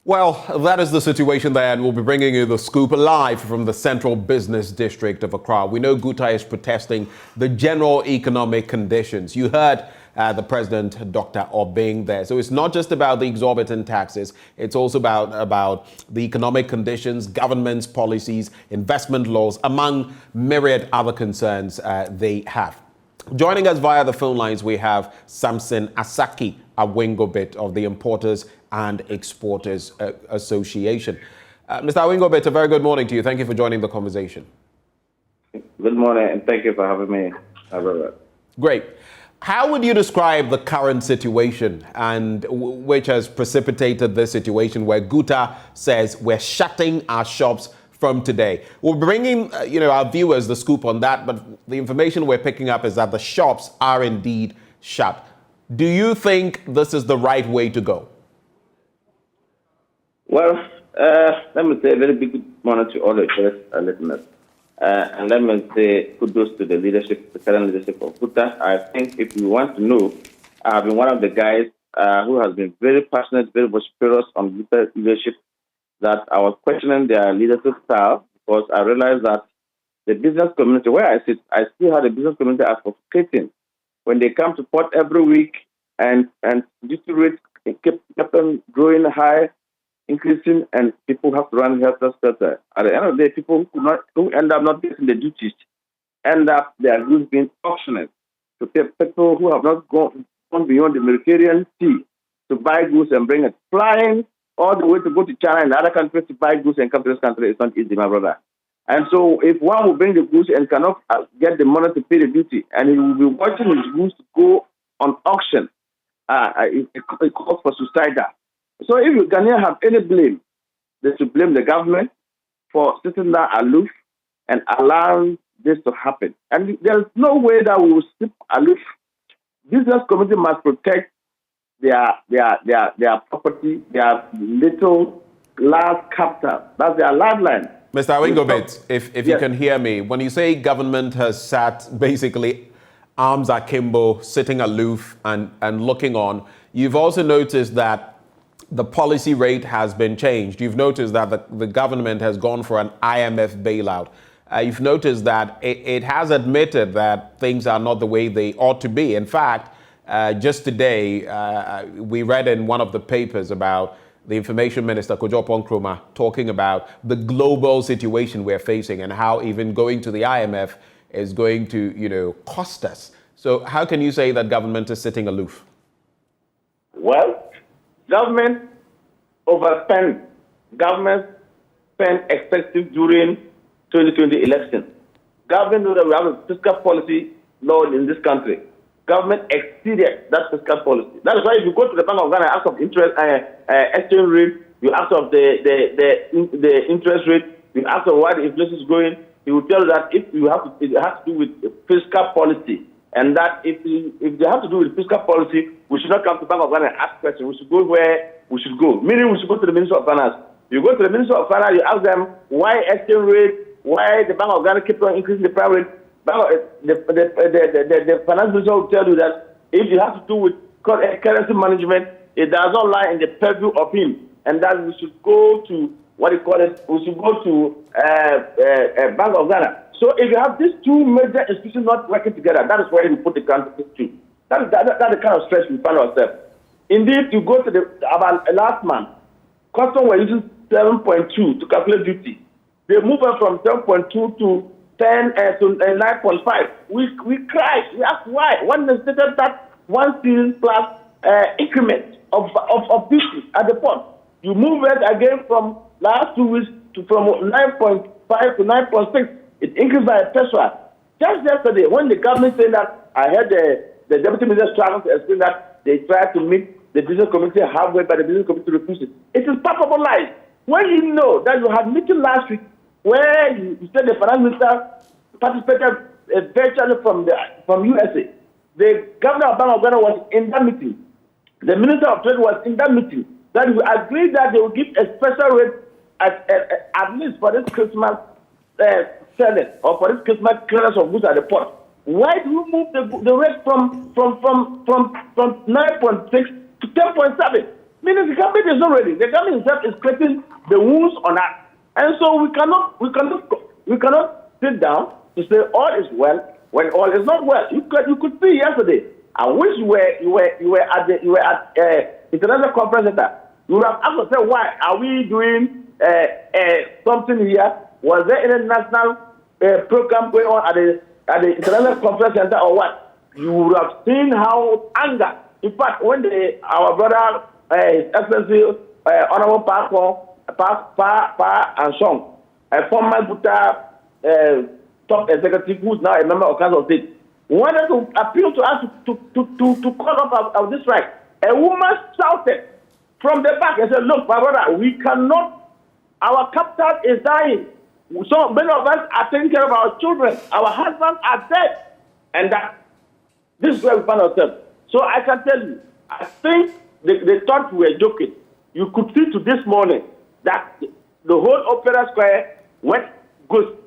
Well, that is the situation there, and we'll be bringing you the scoop live from the Central Business District of Accra. We know Guta is protesting the general economic conditions. You heard the President, Dr. Obeng, there. So it's not just about the exorbitant taxes. It's also about the economic conditions, government's policies, investment laws, among myriad other concerns they have. Joining us via the phone lines, we have Samson Asaki Awingobet of the Importers and Exporters Association. Mr. Awingobet, a very good morning to you. Thank you for joining the conversation. Good morning, and thank you for having me. Great. How would you describe the current situation and which has precipitated this situation where Guta says we're shutting our shops from today? We're bringing our viewers the scoop on that, but the information we're picking up is that the shops are indeed shut. Do you think this is the right way to go? Well, let me say a very big honor to all the listeners. And let me say kudos to the leadership, the current leadership of Guta. I think if you want to know, I've been one of the guys who has been very passionate, very prosperous on Guta leadership, that I was questioning their leadership style because I realized that the business community, where I sit, I see how the business community are frustrating. When they come to port every week and Judiciary rate kept on growing high, increasing, and people have to run helter-skelter. At the end of the day, people who end up not getting the duties end up their goods being auctioned to people who have not gone beyond the Mediterranean Sea to buy goods and bring it flying all the way to go to China and other countries to buy goods and come to this country. It's not easy, my brother. And so if one will bring the goods and cannot get the money to pay the duty, and he will be watching his goods to go on auction, it calls for suicidal. So if you can have any blame, they should blame the government for sitting there aloof and allowing this to happen. And there's no way that we will sit aloof. Business community must protect their property, their little last capital. That's their lifeline. Mr. Awingobit, if you can hear me, when you say government has sat basically arms akimbo, sitting aloof and looking on, you've also noticed that the policy rate has been changed. You've noticed that the government has gone for an IMF bailout. You've noticed that it has admitted that things are not the way they ought to be. In fact, just today, we read in one of the papers about the Information Minister, Kojo Ponkroma, talking about the global situation we're facing and how even going to the IMF is going to, cost us. So how can you say that government is sitting aloof? Well, government overspent. Government spent excessive during 2020 election. Government knows that we have a fiscal policy law in this country. Government exceeded that fiscal policy. That is why if you go to the Bank of Ghana, ask of interest exchange rate, you ask of the interest rate, you ask of why the inflation is going, he will tell you that it has to do with fiscal policy. And that if they have to do with fiscal policy, we should not come to Bank of Ghana and ask questions. We should go where we should go. Meaning we should go to the Minister of Finance. You go to the Minister of Finance, you ask them why exchange rate, why the Bank of Ghana keeps on increasing the prime rate. The finance minister will tell you that if you have to do with currency management, it does not lie in the purview of him, and that we should go to we should go to Bank of Ghana. So if you have these two major institutions not working together, that is where you put the country to. That is the kind of stress we find ourselves. Indeed, you go to about last month, customs were using 7.2 to calculate duty. They moved from 7.2 to 10 to 9.5. We cried. We asked why. One stated that one season plus increment of duty at the port. You move it again from last 2 weeks from 9.5 to 9.6. It increased by a peso. Just yesterday, when the government said that, I heard the deputy minister trying to explain that they tried to meet the business community halfway, but the business community refused it. It is palpable lies. When you know that you had meeting last week where you said the finance minister participated virtually from USA, the governor of Bank of Ghana was in that meeting. The minister of trade was in that meeting. That we agreed that they will give a special rate at least for this Christmas selling or for this Christmas clearance of goods at the port. Why do you move the rate from 9.6 to 10.7? Meaning the government is not ready. The government itself is creating the wounds on us, and so we cannot sit down to say all is well when all is not well. You could see yesterday. I wish you were at international conference center. You would have asked yourself, why are we doing something here? Was there any national program going on at the international conference center or what? You would have seen how anger. In fact, when our brother, His Excellency Honorable Pa and Song, a former Buta top executive who is now a member of Council of State, We wanted to appeal to us to call up of this right. A woman shouted from the back and said, look, my brother, we cannot, our capital is dying. So many of us are taking care of our children. Our husbands are dead. And this is where we find ourselves. So I can tell you, I think they thought we were joking. You could see to this morning that the whole Opera Square went ghost.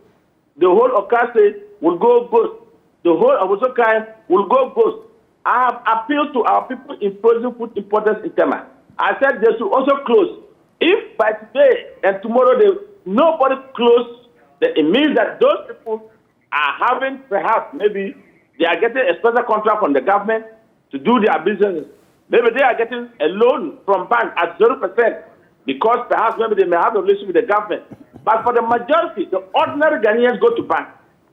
The whole Okase will go ghost. The whole Abosokai will go ghost. I have appealed to our people in frozen food importers in Tema. I said they should also close. If by today and tomorrow nobody close, then it means that those people are having, perhaps, maybe they are getting a special contract from the government to do their business. Maybe they are getting a loan from bank at 0% because perhaps maybe they may have a relationship with the government. But for the majority, the ordinary Ghanaians go to bank.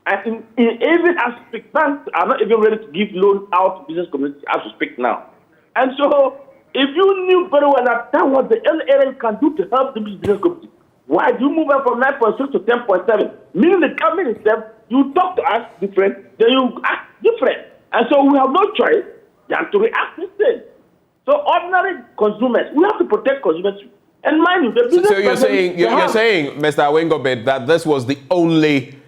And even as we speak, banks are not even ready to give loans out to business community as we speak now. And so, if you knew very well that what the LRA can do to help the business community, why do you move up from 9.6 to 10.7? Meaning the government itself, you talk to us different, then you act different. And so we have no choice than to react the same. So ordinary consumers, we have to protect consumers. And mind you, the business. So you're saying, Mr. Awengobit, that this was the only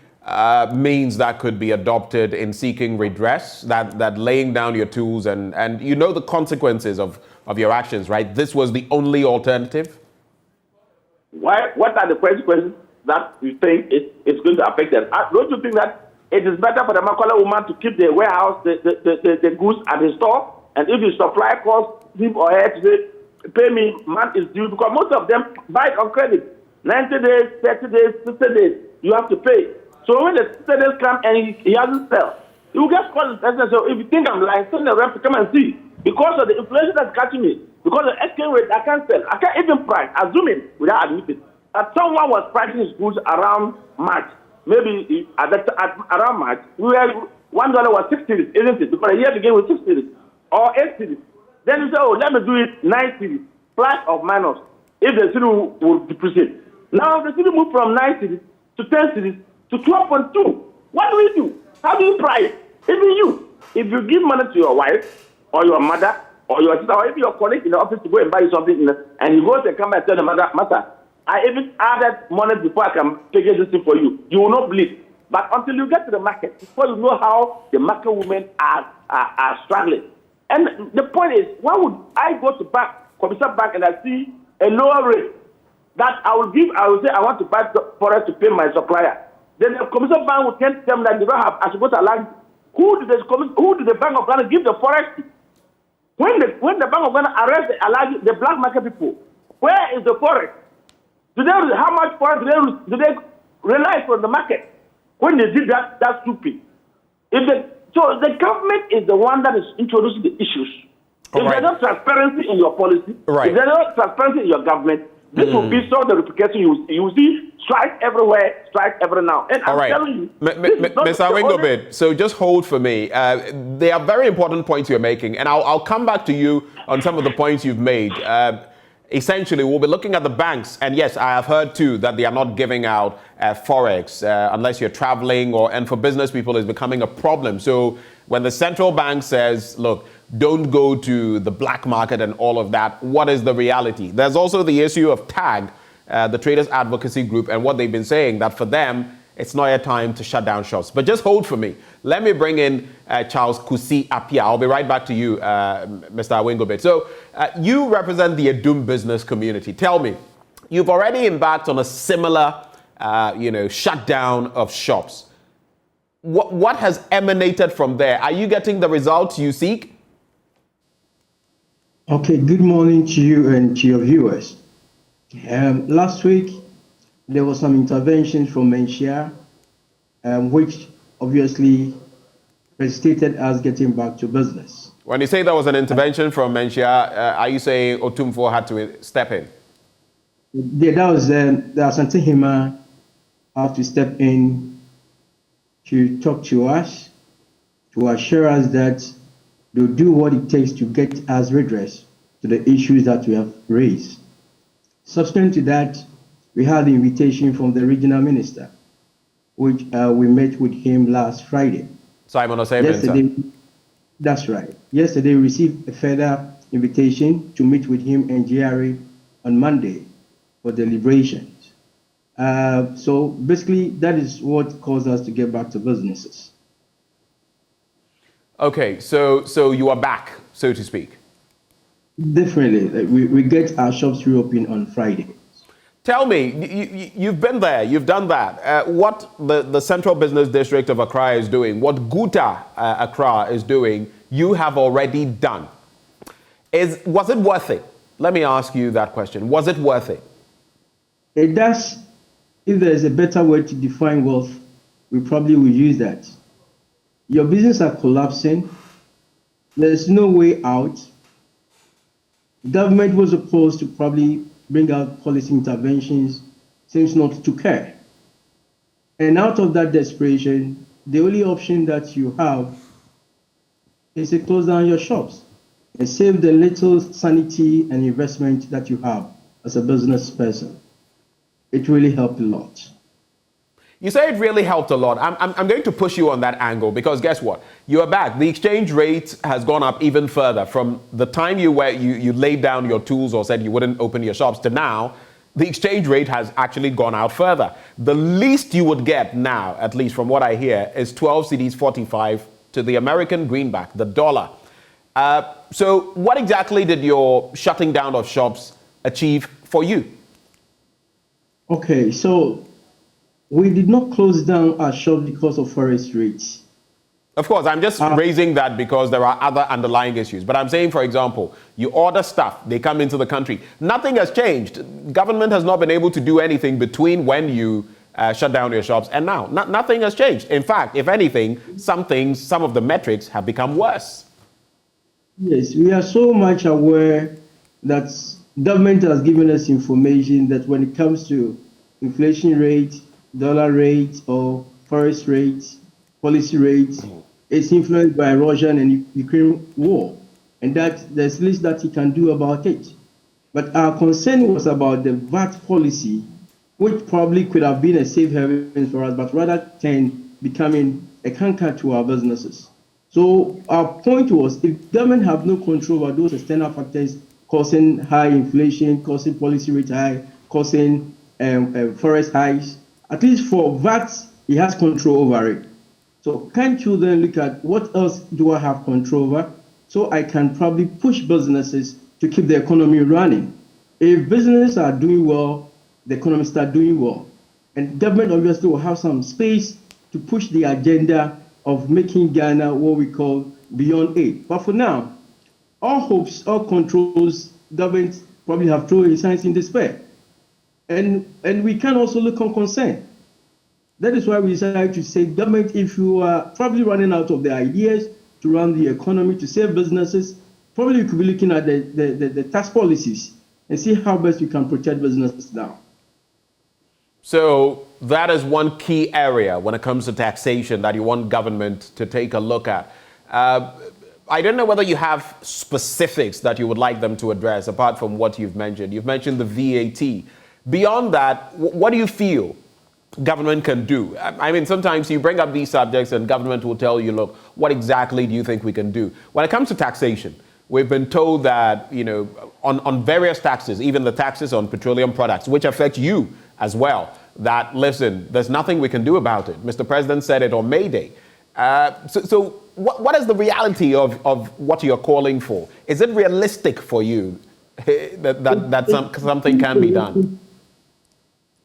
means that could be adopted in seeking redress, that laying down your tools and you know the consequences of your actions, right? This was the only alternative? What are the consequences that you think is going to affect them? Don't you think that it is better for the Makola woman to keep the warehouse, the goods at the store? And if the supply costs him or her to say, pay me, month is due, because most of them buy it on credit. 90 days, 30 days, 60 days, you have to pay. So when the 60 days come and he hasn't sell, you get called. So if you think I'm lying, send the rep to come and see. Because of the inflation that's catching me, because of the exchange rate, I can't sell. I can't even price, assuming without admitting that someone was pricing his goods around March. Maybe around March, $1 was 6 cities, isn't it? Because a year began with 6 cities or 8 cities. Then you say, oh, let me do it 9 cities, plus or minus, if the city will depreciate. Now the city moved from 9 cities to 10 cities to 12.2. What do we do? How do you price? Even you, if you give money to your wife or your mother or your sister or even your colleague in the office to go and buy you something, and you go and come back and tell the master, I even added money before I can package this thing for you. You will not believe. But until you get to the market, before you know how the market women are struggling. And the point is, why would I go to commercial bank and I see a lower rate that I will say I want to buy forest to pay my supplier. Then the commercial bank will tell them that they don't have, I suppose, allow who did the Bank of Ghana give the forest to? When the Bank of Ghana arrest the black market people, where is the forest? How much forest do they realize from the market? When they did that, that's stupid. So the government is the one that is introducing the issues. If there's no transparency in your policy, if there's no transparency in your government, this will be sort of the replication you will see strike everywhere, strike every now. And I'm telling you, Mr. Awengobit, so just hold for me. They are very important points you're making, and I'll come back to you on some of the points you've made. Essentially, we'll be looking at the banks, and yes, I have heard too that they are not giving out forex unless you're traveling, and for business people, it's becoming a problem. So when the central bank says, look, don't go to the black market and all of that, what is the reality? There's also the issue of TAG, the Traders Advocacy Group, and what they've been saying that for them, it's not a time to shut down shops. But just hold for me. Let me bring in Charles Kusi Apia. I'll be right back to you, Mr. Awengobit. So you represent the Edum business community. Tell me, you've already embarked on a similar, shutdown of shops. What has emanated from there? Are you getting the results you seek? Okay, good morning to you and to your viewers. Last week, there was some interventions from Menchia, which obviously precipitated us getting back to business. When you say there was an intervention from Menchia, are you saying Otumfo had to step in? Yeah, that was Asante have to step in to talk to us, to assure us that they'll do what it takes to get us redress to the issues that we have raised. Subsequent to that, we had the invitation from the regional minister, which we met with him last Friday. Simon Osei Yesterday, that's right. Yesterday, we received a further invitation to meet with him and Judiciary on Monday for deliberations. So basically, that is what caused us to get back to businesses. Okay, so you are back, so to speak. Definitely. We get our shops reopened on Friday. Tell me, you've been there, you've done that. What the Central Business District of Accra is doing, what Guta Accra is doing, you have already done. Was it worth it? Let me ask you that question. Was it worth it? It does. If there is a better way to define wealth, we probably will use that. Your business are collapsing. There's no way out. Government was supposed to probably bring out policy interventions, seems not to care. And out of that desperation, the only option that you have is to close down your shops and save the little sanity and investment that you have as a business person. It really helped a lot. You say it really helped a lot. I'm going to push you on that angle because guess what? You are back. The exchange rate has gone up even further from the time you laid down your tools or said you wouldn't open your shops to now. The exchange rate has actually gone out further. The least you would get now, at least from what I hear, is 12 cedis 45 to the American greenback, the dollar. So what exactly did your shutting down of shops achieve for you? Okay, so we did not close down our shop because of forest rates. Of course, I'm just raising that because there are other underlying issues. But I'm saying, for example, you order stuff, they come into the country. Nothing has changed. Government has not been able to do anything between when you shut down your shops and now. Nothing has changed. In fact, if anything, some of the metrics have become worse. Yes, we are so much aware that government has given us information that when it comes to inflation rate, dollar rate, or forest rates, policy rates, it's influenced by Russian and Ukraine war, and that there's least that he can do about it. But our concern was about the VAT policy, which probably could have been a safe haven for us, but rather becoming a canker to our businesses. So our point was, if government have no control over those external factors causing high inflation, causing policy rate high, causing forest highs, at least for VAT, he has control over it. So can't you then look at what else do I have control over so I can probably push businesses to keep the economy running? If businesses are doing well, the economy start doing well. And government obviously will have some space to push the agenda of making Ghana what we call beyond aid. But for now, all hopes, all controls, government probably have thrown his hands in despair. And we can also look on concern. That is why we decided to say, government, if you are probably running out of the ideas to run the economy, to save businesses, probably you could be looking at the tax policies and see how best we can protect businesses now. So that is one key area when it comes to taxation that you want government to take a look at. I don't know whether you have specifics that you would like them to address apart from what you've mentioned. You've mentioned the VAT. Beyond that, what do you feel government can do? I mean, sometimes you bring up these subjects and government will tell you, look, what exactly do you think we can do? When it comes to taxation, we've been told that, you know, on various taxes, even the taxes on petroleum products, which affect you as well, that, listen, there's nothing we can do about it. Mr. President said it on May Day. So what is the reality of what you're calling for? Is it realistic for you that something can be done?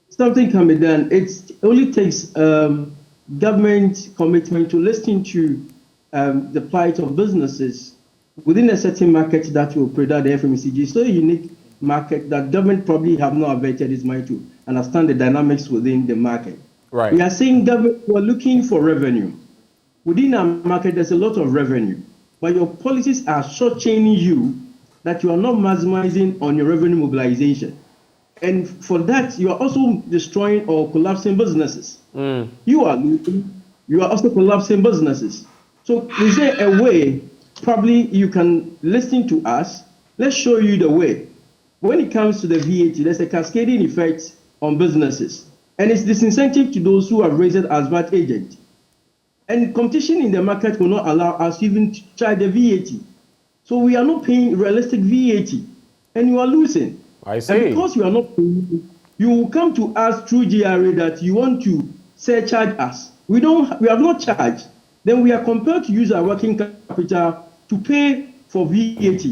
Something can be done. It only takes government commitment to listen to the plight of businesses within a certain market that will produce the FMCG. So a unique market that government probably have not averted its mind to understand the dynamics within the market. Right. We are saying government, we're looking for revenue. Within our market, there's a lot of revenue, but your policies are shortchanging you that you are not maximizing on your revenue mobilization. And for that, you are also destroying or collapsing businesses. You are losing, you are also collapsing businesses. So is there a way, probably you can listen to us, let's show you the way. When it comes to the VAT, there's a cascading effect on businesses. And it's disincentive to those who are raised as VAT agents. And competition in the market will not allow us to even charge the VAT. So we are not paying realistic VAT, and you are losing. I see. And because you are not paying, you will come to us through GRA that you want to surcharge us. We have not charged. Then we are compelled to use our working capital to pay for VAT.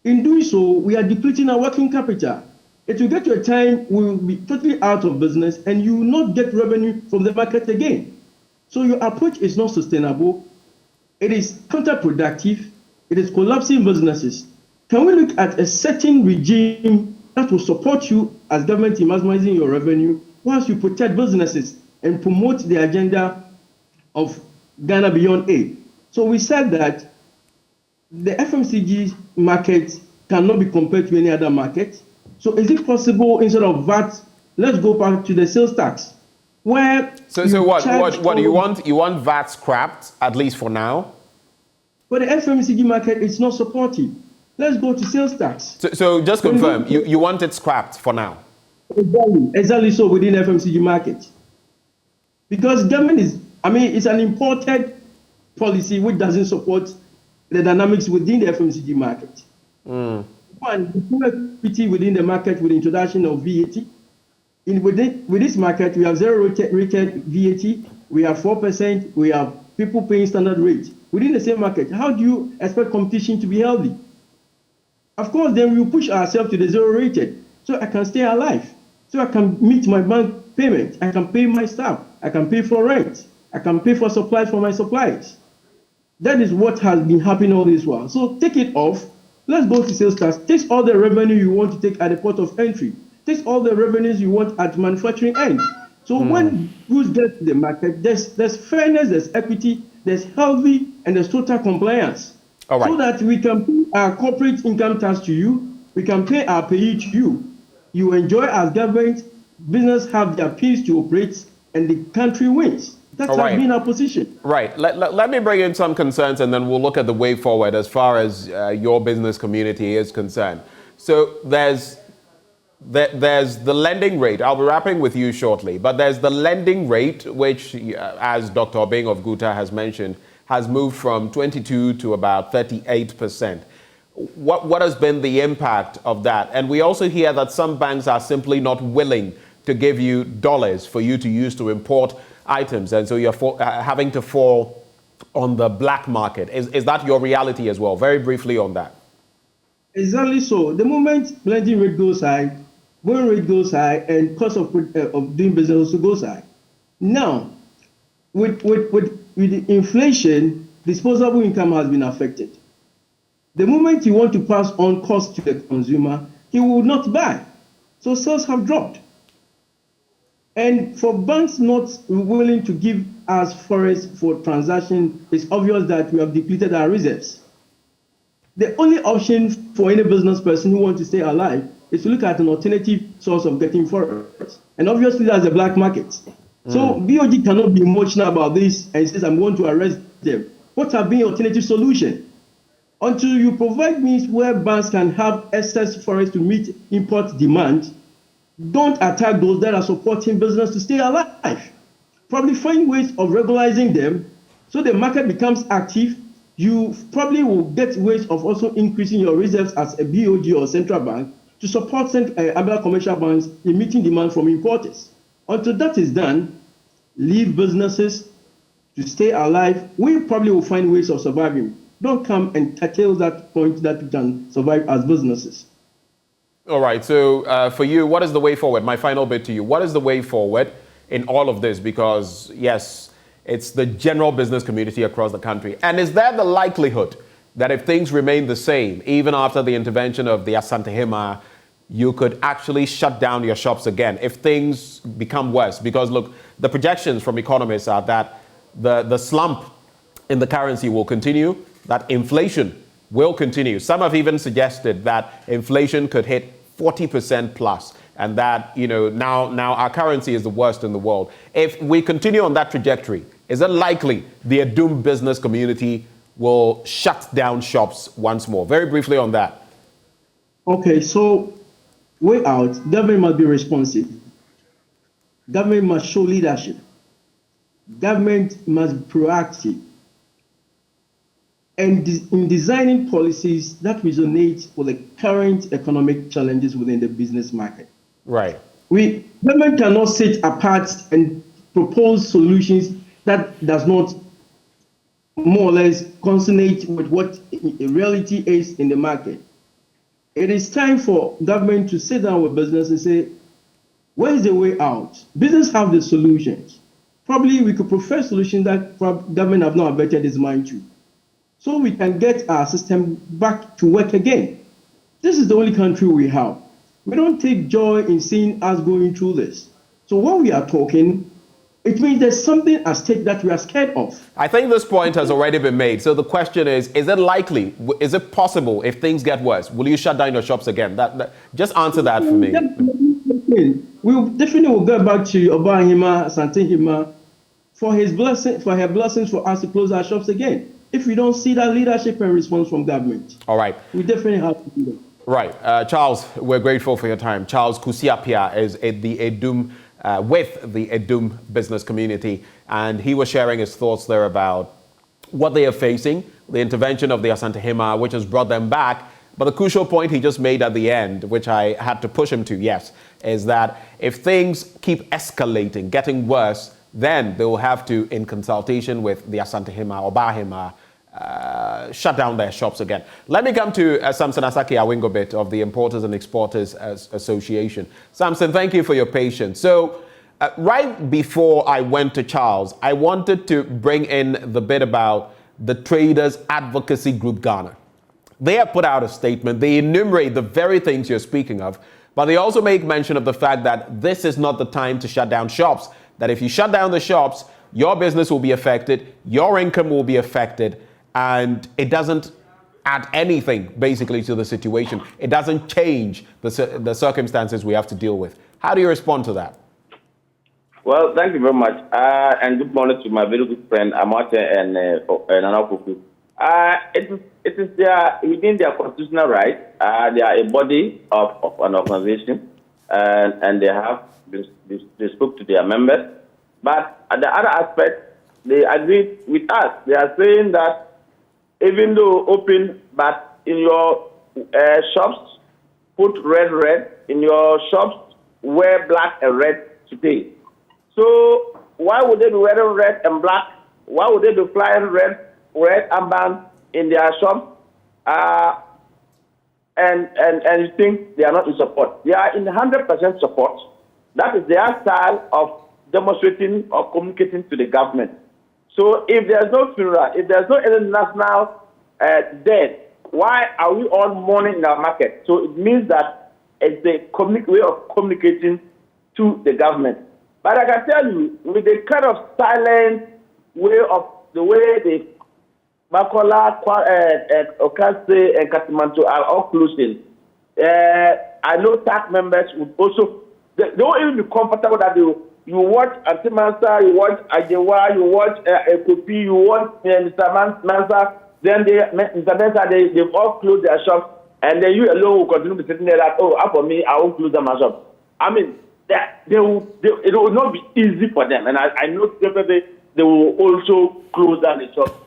In doing so, we are depleting our working capital. It will get to a time we will be totally out of business and you will not get revenue from the market again. So your approach is not sustainable. It is counterproductive. It is collapsing businesses. Can we look at a certain regime that will support you as government in maximizing your revenue whilst you protect businesses and promote the agenda of Ghana Beyond Aid? So we said that the FMCG market cannot be compared to any other market. So is it possible, instead of VAT, let's go back to the sales tax, where so what do you want? You want VAT scrapped, at least for now? But the FMCG market is not supportive. Let's go to sales tax. So just confirm, you want it scrapped for now? Exactly so within the FMCG market. Because government it's an imported policy which doesn't support the dynamics within the FMCG market. One, the full equity within the market with the introduction of VAT. With this market, we have zero rated VAT, we have 4%, we have people paying standard rate. Within the same market, how do you expect competition to be healthy? Of course, then we will push ourselves to the zero rated, so I can stay alive, so I can meet my bank payment, I can pay my staff, I can pay for rent, I can pay for supplies for my suppliers. That is what has been happening all this while. So take it off. Let's go to sales tax. Take all the revenue you want to take at the port of entry. Take all the revenues you want at manufacturing end. So when goods get to the market, there's fairness, there's equity, there's healthy, and there's total compliance. All right. So that we can pay our corporate income tax to you, we can pay our payee to you. You enjoy as government, business have their peace to operate, and the country wins. That's been our position. Right. Let me bring in some concerns and then we'll look at the way forward as far as your business community is concerned. So there's the lending rate. I'll be wrapping with you shortly, but there's the lending rate, which, as Dr. Obeng of Guta has mentioned, has moved from 22 to about 38%. What has been the impact of that? And we also hear that some banks are simply not willing to give you dollars for you to use to import items, and so you're having to fall on the black market. Is that your reality as well? Very briefly on that. Exactly so. The moment lending rate goes high, borrowing rate goes high, and cost of doing business also goes high. Now, with the inflation, disposable income has been affected. The moment you want to pass on cost to the consumer, he will not buy. So sales have dropped. And for banks not willing to give us forex for transaction, it's obvious that we have depleted our reserves. The only option for any business person who wants to stay alive is to look at an alternative source of getting forex. And obviously that's the black market. So BOG cannot be emotional about this and says, I'm going to arrest them. What have been the alternative solution? Until you provide means where banks can have excess forex to meet import demand, don't attack those that are supporting business to stay alive. Probably find ways of regularizing them so the market becomes active. You probably will get ways of also increasing your reserves as a BOG or central bank to support other commercial banks in meeting demand from importers. Until that is done, leave businesses to stay alive. We probably will find ways of surviving. Don't come and curtail that point that we can survive as businesses. All right. So for you, what is the way forward? My final bit to you. What is the way forward in all of this? Because, yes, it's the general business community across the country. And is there the likelihood that if things remain the same, even after the intervention of the Asante Hima, you could actually shut down your shops again if things become worse? Because, look, the projections from economists are that the slump in the currency will continue, that inflation will continue. Some have even suggested that inflation could hit 40% plus, and that, you know, now our currency is the worst in the world. If we continue on that trajectory, is it likely the Adum business community will shut down shops once more? Very briefly on that. Okay, so way out, government must be responsive. Government must show leadership. government must be proactive and in designing policies that resonate with the current economic challenges within the business market. Right. Government cannot sit apart and propose solutions that does not more or less consonate with what reality is in the market. It is time for government to sit down with business and say, where is the way out? Business have the solutions. Probably we could prefer solutions that government have not averted its mind to, so we can get our system back to work again. This is the only country we have. We don't take joy in seeing us going through this. So when we are talking, it means there's something at stake that we are scared of. I think this point has already been made. So the question is it likely, is it possible if things get worse, will you shut down your shops again? Just answer that for me. We definitely will go back to Obahima, Santehima, for her blessings for us to close our shops again. If we don't see that leadership and response from government. All right. We definitely have to do that. Right. Charles, we're grateful for your time. Charles Kusiapia is the Edum, with the Edum business community, and he was sharing his thoughts there about what they are facing, the intervention of the Asante Hima, which has brought them back. But the crucial point he just made at the end, which I had to push him to, yes, is that if things keep escalating, getting worse, then they will have to, in consultation with the Asante Hima or Bahima, shut down their shops again. Let me come to Samson Asaki Awingobit of the Importers and Exporters Association. Samson, thank you for your patience. So right before I went to Charles, I wanted to bring in the bit about the Traders Advocacy Group Ghana. They have put out a statement. They enumerate the very things you're speaking of, but they also make mention of the fact that this is not the time to shut down shops. That if you shut down the shops, your business will be affected, your income will be affected, and it doesn't add anything basically to the situation. It doesn't change the circumstances we have to deal with. How do you respond to that? Well, thank you very much. And good morning to my very good friend Amate and Nanakuku. It is within their constitutional right. They are a body of an organization, and they spoke to their members. But at the other aspect, they agreed with us. They are saying that even though open, but in your shops, put red. In your shops, wear black and red today. So why would they be wearing red and black? Why would they be flying red armband in their shops? And you think they are not in support? They are in 100% support. That is their style of demonstrating or communicating to the government. So if there's no funeral, if there's no international death, why are we all mourning in our market? So it means that it's a way of communicating to the government. But I can tell you, with the kind of silent way of the way the Makola, Okase, and Katimanto are all closing, I know tax members would also, they won't even be comfortable that you watch Antimansa, you watch Ajewa, you watch Kopi, you watch Mr. Mansa, then they've all closed their shops, and then you alone will continue to be sitting there that, for me, I won't close my shop. I mean, it will not be easy for them, and I know definitely they will also close down the shop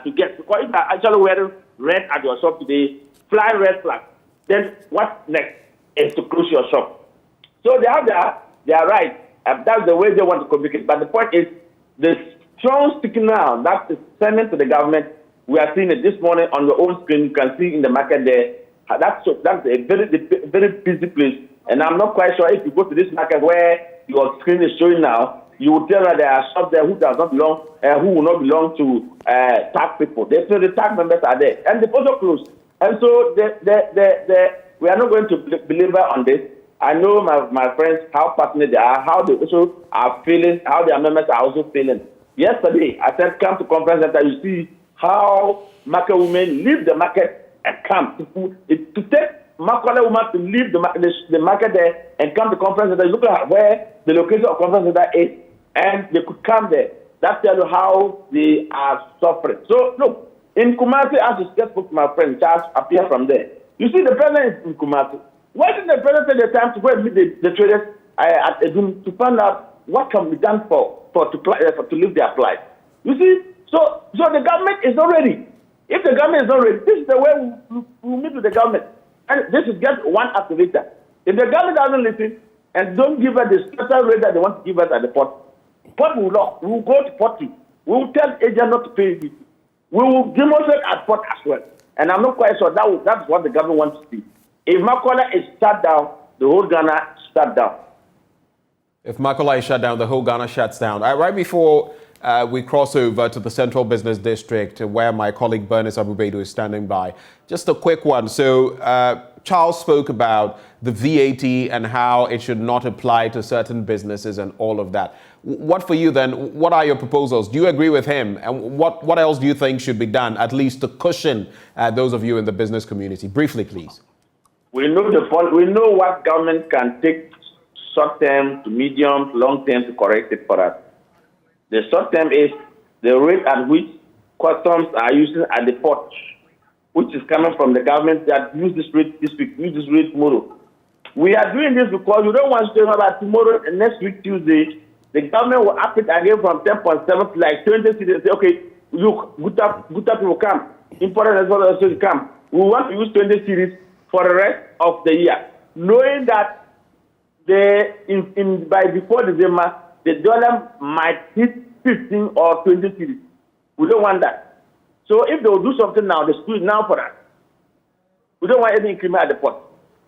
to get, because if I actually wearing red at your shop today, fly red flag, then what next is to close your shop. So they have their right. That's the way they want to communicate. But the point is, the strong signal that is sending to the government, we are seeing it this morning on your own screen. You can see in the market there. That's a very busy place. And I'm not quite sure if you go to this market where your screen is showing now, you will tell that there are shops there who does not belong, who will not belong to tax people. So the tax members are there, and they also closed. And so we are not going to belabor on this. I know my friends how passionate they are, how they also are feeling, how their members are also feeling. Yesterday, I said, come to conference center, you see how market women leave the market and come to take Makola women to leave the market there and come to conference center. Look at where the location of conference center is, and they could come there. That tells you how they are suffering. So look, in Kumasi, as you just spoke to my friend Charles, appear from there. You see, the president is in Kumasi. Why didn't the president take the time to go and meet the traders at Edum to find out what can be done to live their plight. You see, so the government is not ready. If the government is not ready, this is the way we meet with the government. And this is just one activator. If the government doesn't listen and don't give us the special rate that they want to give us at the port will not. We will go to 40. We will tell agent not to pay it. We will demonstrate at port as well. And I'm not quite sure that's what the government wants to see. If Makola is shut down, the whole Ghana shut down. If Makola is shut down, the whole Ghana shuts down. Right before we cross over to the Central Business District, where my colleague Bernice Abubedu is standing by, just a quick one. So Charles spoke about the VAT and how it should not apply to certain businesses and all of that. What for you then? What are your proposals? Do you agree with him? And what else do you think should be done, at least to cushion those of you in the business community? Briefly, please. We know we know what government can take short term to medium to long term to correct it for us. The short term is the rate at which customs are using at the port, which is coming from the government that use this rate this week, use this rate tomorrow. We are doing this because we don't want to say about tomorrow and next week Tuesday. The government will up it again from 10.7 to like 20 cities. Say, okay, look, good people come. Important as well as come. We want to use 20 cities for the rest of the year, knowing that by before December, the dollar might hit 15 or 20 cities. We don't want that. So if they will do something now, they do it now for us. We don't want any increment at the port.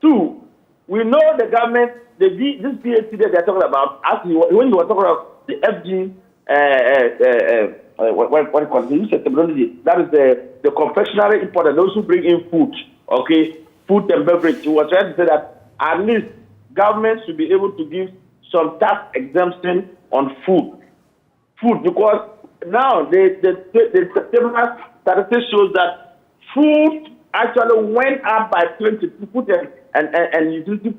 Two, we know the government, this VAT that they're talking about, when you were talking about the FG, what do you call it? That is the confectionery importer, those who bring in food, okay, food and beverage. We were trying to say that at least government should be able to give some tax exemption on food. Because now the September statistics shows that food actually went up by 22%, food and utility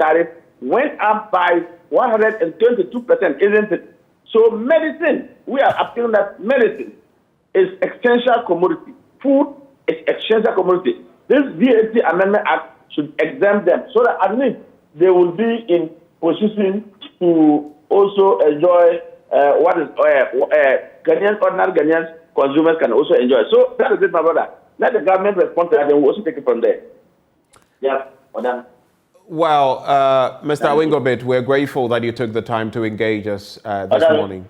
tariff went up by 122%, isn't it? So medicine, we are appealing that medicine is essential commodity. Food is essential commodity. This VAT Amendment Act should exempt them so that at least they will be in position to also enjoy what is Ghanaians, ordinary Ghanaians consumers can also enjoy. So that is it, my brother. Let the government respond to that, and we'll also take it from there. Yeah, madam. Well, Mr. Awingobit, we're grateful that you took the time to engage us this morning.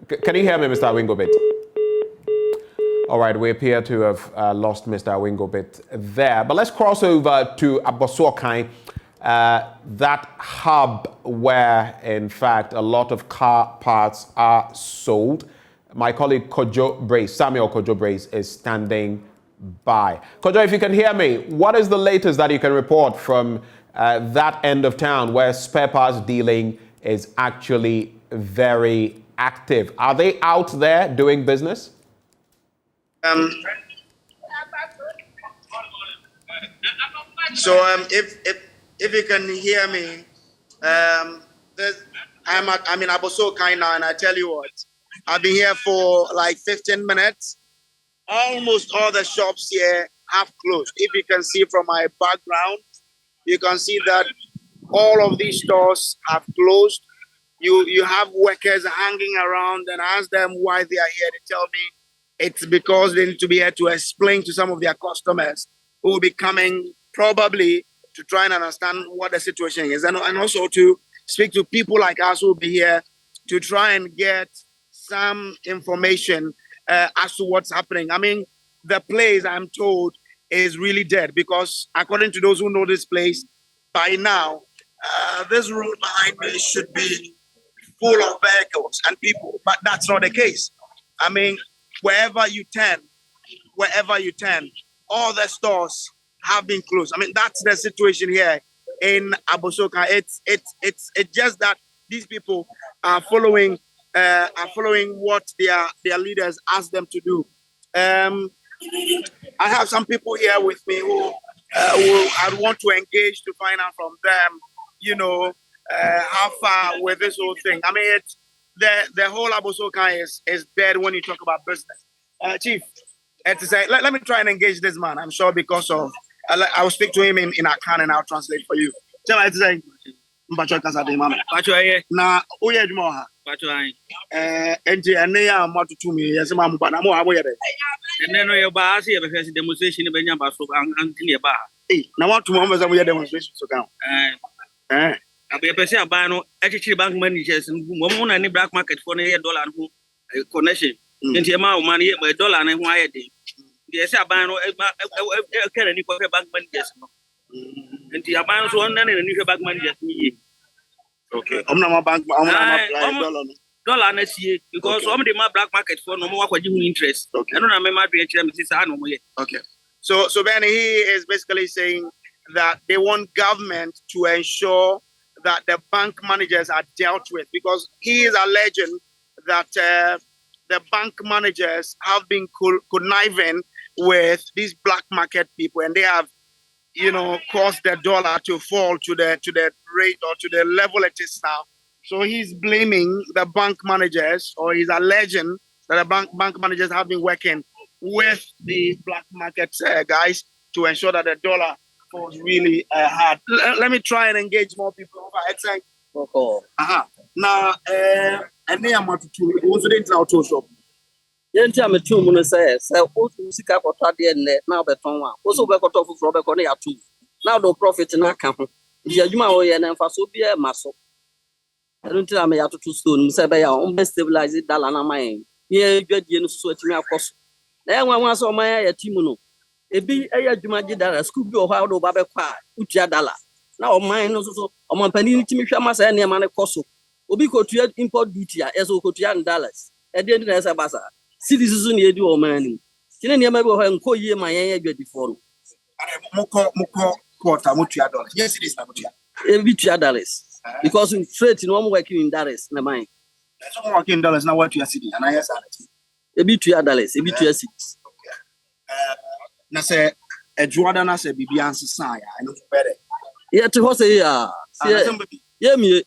Can you hear me, Mr. Awingobit? All right, we appear to have lost Mr. Awingobit there. But let's cross over to Abosokai, that hub where, in fact, a lot of car parts are sold. My colleague Samuel Kojo Brace is standing by. Kojo, if you can hear me, what is the latest that you can report from that end of town where spare parts dealing is actually very active? Are they out there doing business? If you can hear me, I'm in Abosokai now, and I tell you what, I've been here for like 15 minutes. Almost all the shops here have closed. If you can see from my background, you can see that all of these stores have closed. You have workers hanging around, and ask them why they are here. They tell me it's because they need to be here to explain to some of their customers who will be coming probably to try and understand what the situation is, and also to speak to people like us who will be here to try and get some information as to what's happening. I mean, the place, I'm told, is really dead because according to those who know this place, by now, this road behind me should be full of vehicles and people, but that's not the case. I mean, wherever you turn, all the stores have been closed. I mean, that's the situation here in Abosokai. It's just that these people are following what their leaders ask them to do. I have some people here with me who I want to engage to find out from them, how far with this whole thing. I mean, the whole Abosokai is dead when you talk about business. Chief, let me try and engage this man. I'm sure because of I will speak to him in Akan and I'll translate for you. Mpacho kasa de mama. Pacho aye. Na oye adwuma ha. Pacho aye. Enti ene ya matutu mi yesi ma mpa na mo abo ye de. Ene no ye ba ase ye be first demonstration be nya ba so antini ye ba. Na watu mo mbeza mo ye demonstration so kan. Abe pese aban no echichiri bank managers mo na ni black market for na ye dollar no connection. Enti e ma o man ye dollar na ho aye de. Yes, aban no e kere ni ko bank managers no. Enti aban so on na ni bank managers ni. Okay. Bank dollar na see because some the black market for no more interest. Okay. I don't know my okay. So Ben, he is basically saying that they want government to ensure that the bank managers are dealt with, because he is alleging that the bank managers have been conniving with these black market people, and they have, caused the dollar to fall to the rate or to the level it is now. So he's blaming the bank managers, or he's alleging that the bank managers have been working with the black market guys to ensure that the dollar falls really hard. Let me try and engage more people. Now, and they are more to also didn't know to Yenti ametu mu no say o sika kotwa de ne na obeton wa o so bekoto fufuro beko na ya tu na do profit na ka ho di adwuma o ye na mfa so bia maso erunti na me ya tutu stone mu say be ya on be stabilize dollar na man ye dwadie no so atimi akoso na enwa nwa so man ya timu no ebi eya adwuma gi dollar school bi o ha do ba be kwa utua dollar na o man no so o man pani ni timi hwa masa ne ma ne koso obi kotua import duty a eso kotua dollars e de na esa basa citizens ni edu o man ni kine ne ma bi o ha nko yie ma yen adwadifo no moko quarter mutua dollars. Yes, it is mutua. Every $2 because in freight no one working in dollars na mine. Some working in dollars now what you are seeing and I yes every $2 every 2 na say e juada na say bibi ansesa ya I know better. Yeah to ho say ya. Yeah me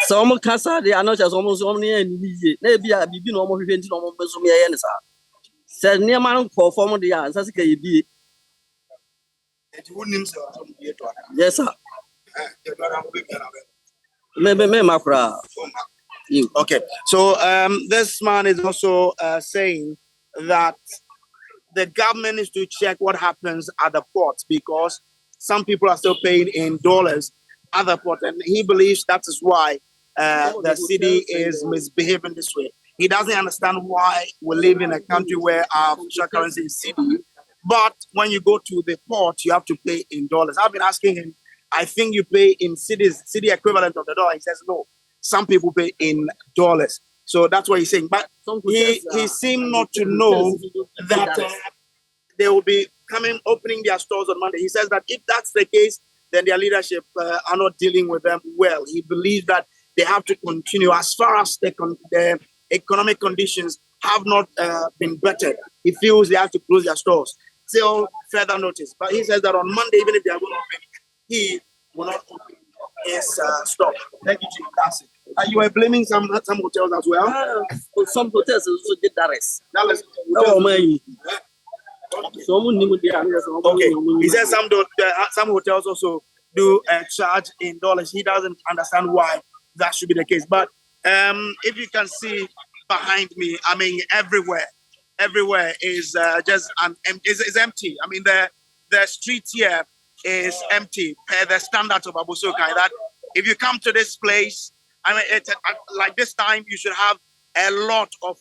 so mo kasa de anocha so mo so ne ani ye na bia bibi no mo hwehwe nti no mo beso me ye ne sa. Se ne ma nko form de ya ansa sika ye bi. Yes, sir. Okay, so this man is also saying that the government is to check what happens at the ports, because some people are still paying in dollars at the port, and he believes that is why the city is misbehaving this way. He doesn't understand why we live in a country where our official currency is cedi, but when you go to the port, you have to pay in dollars. I've been asking him, I think you pay in cedi equivalent of the dollar. He says no. Some people pay in dollars. So that's what he's saying. But he seemed not to know that they will be opening their stores on Monday. He says that if that's the case, then their leadership are not dealing with them well. He believes that they have to continue as far as the economic conditions have not been bettered. He feels they have to close their stores till further notice. But he says that on Monday, even if they are going to open, he will not open his store. Thank you, Chief. That's it. You were blaming some hotels as well? Some hotels also did Dallas. Okay. He says some hotels also do charge in dollars. He doesn't understand why that should be the case. But if you can see behind me, I mean, everywhere is just is empty. I mean, the street here is empty per the standards of Abusokai. That if you come to this place, I mean, like this time, you should have a lot of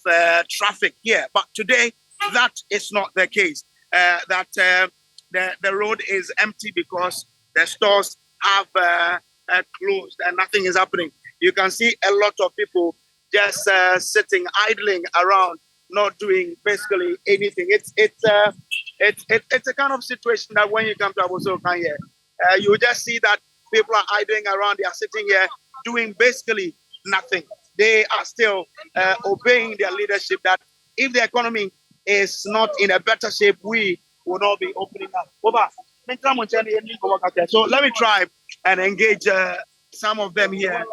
traffic here. But today, that is not the case. The road is empty because the stores have closed and nothing is happening. You can see a lot of people just sitting, idling around, not doing basically anything. It's a kind of situation that when you come to Abusokan here, you just see that people are idling around. They are sitting here doing basically nothing. They are still obeying their leadership that if the economy is not in a better shape, we will not be opening up. So let me try and engage some of them here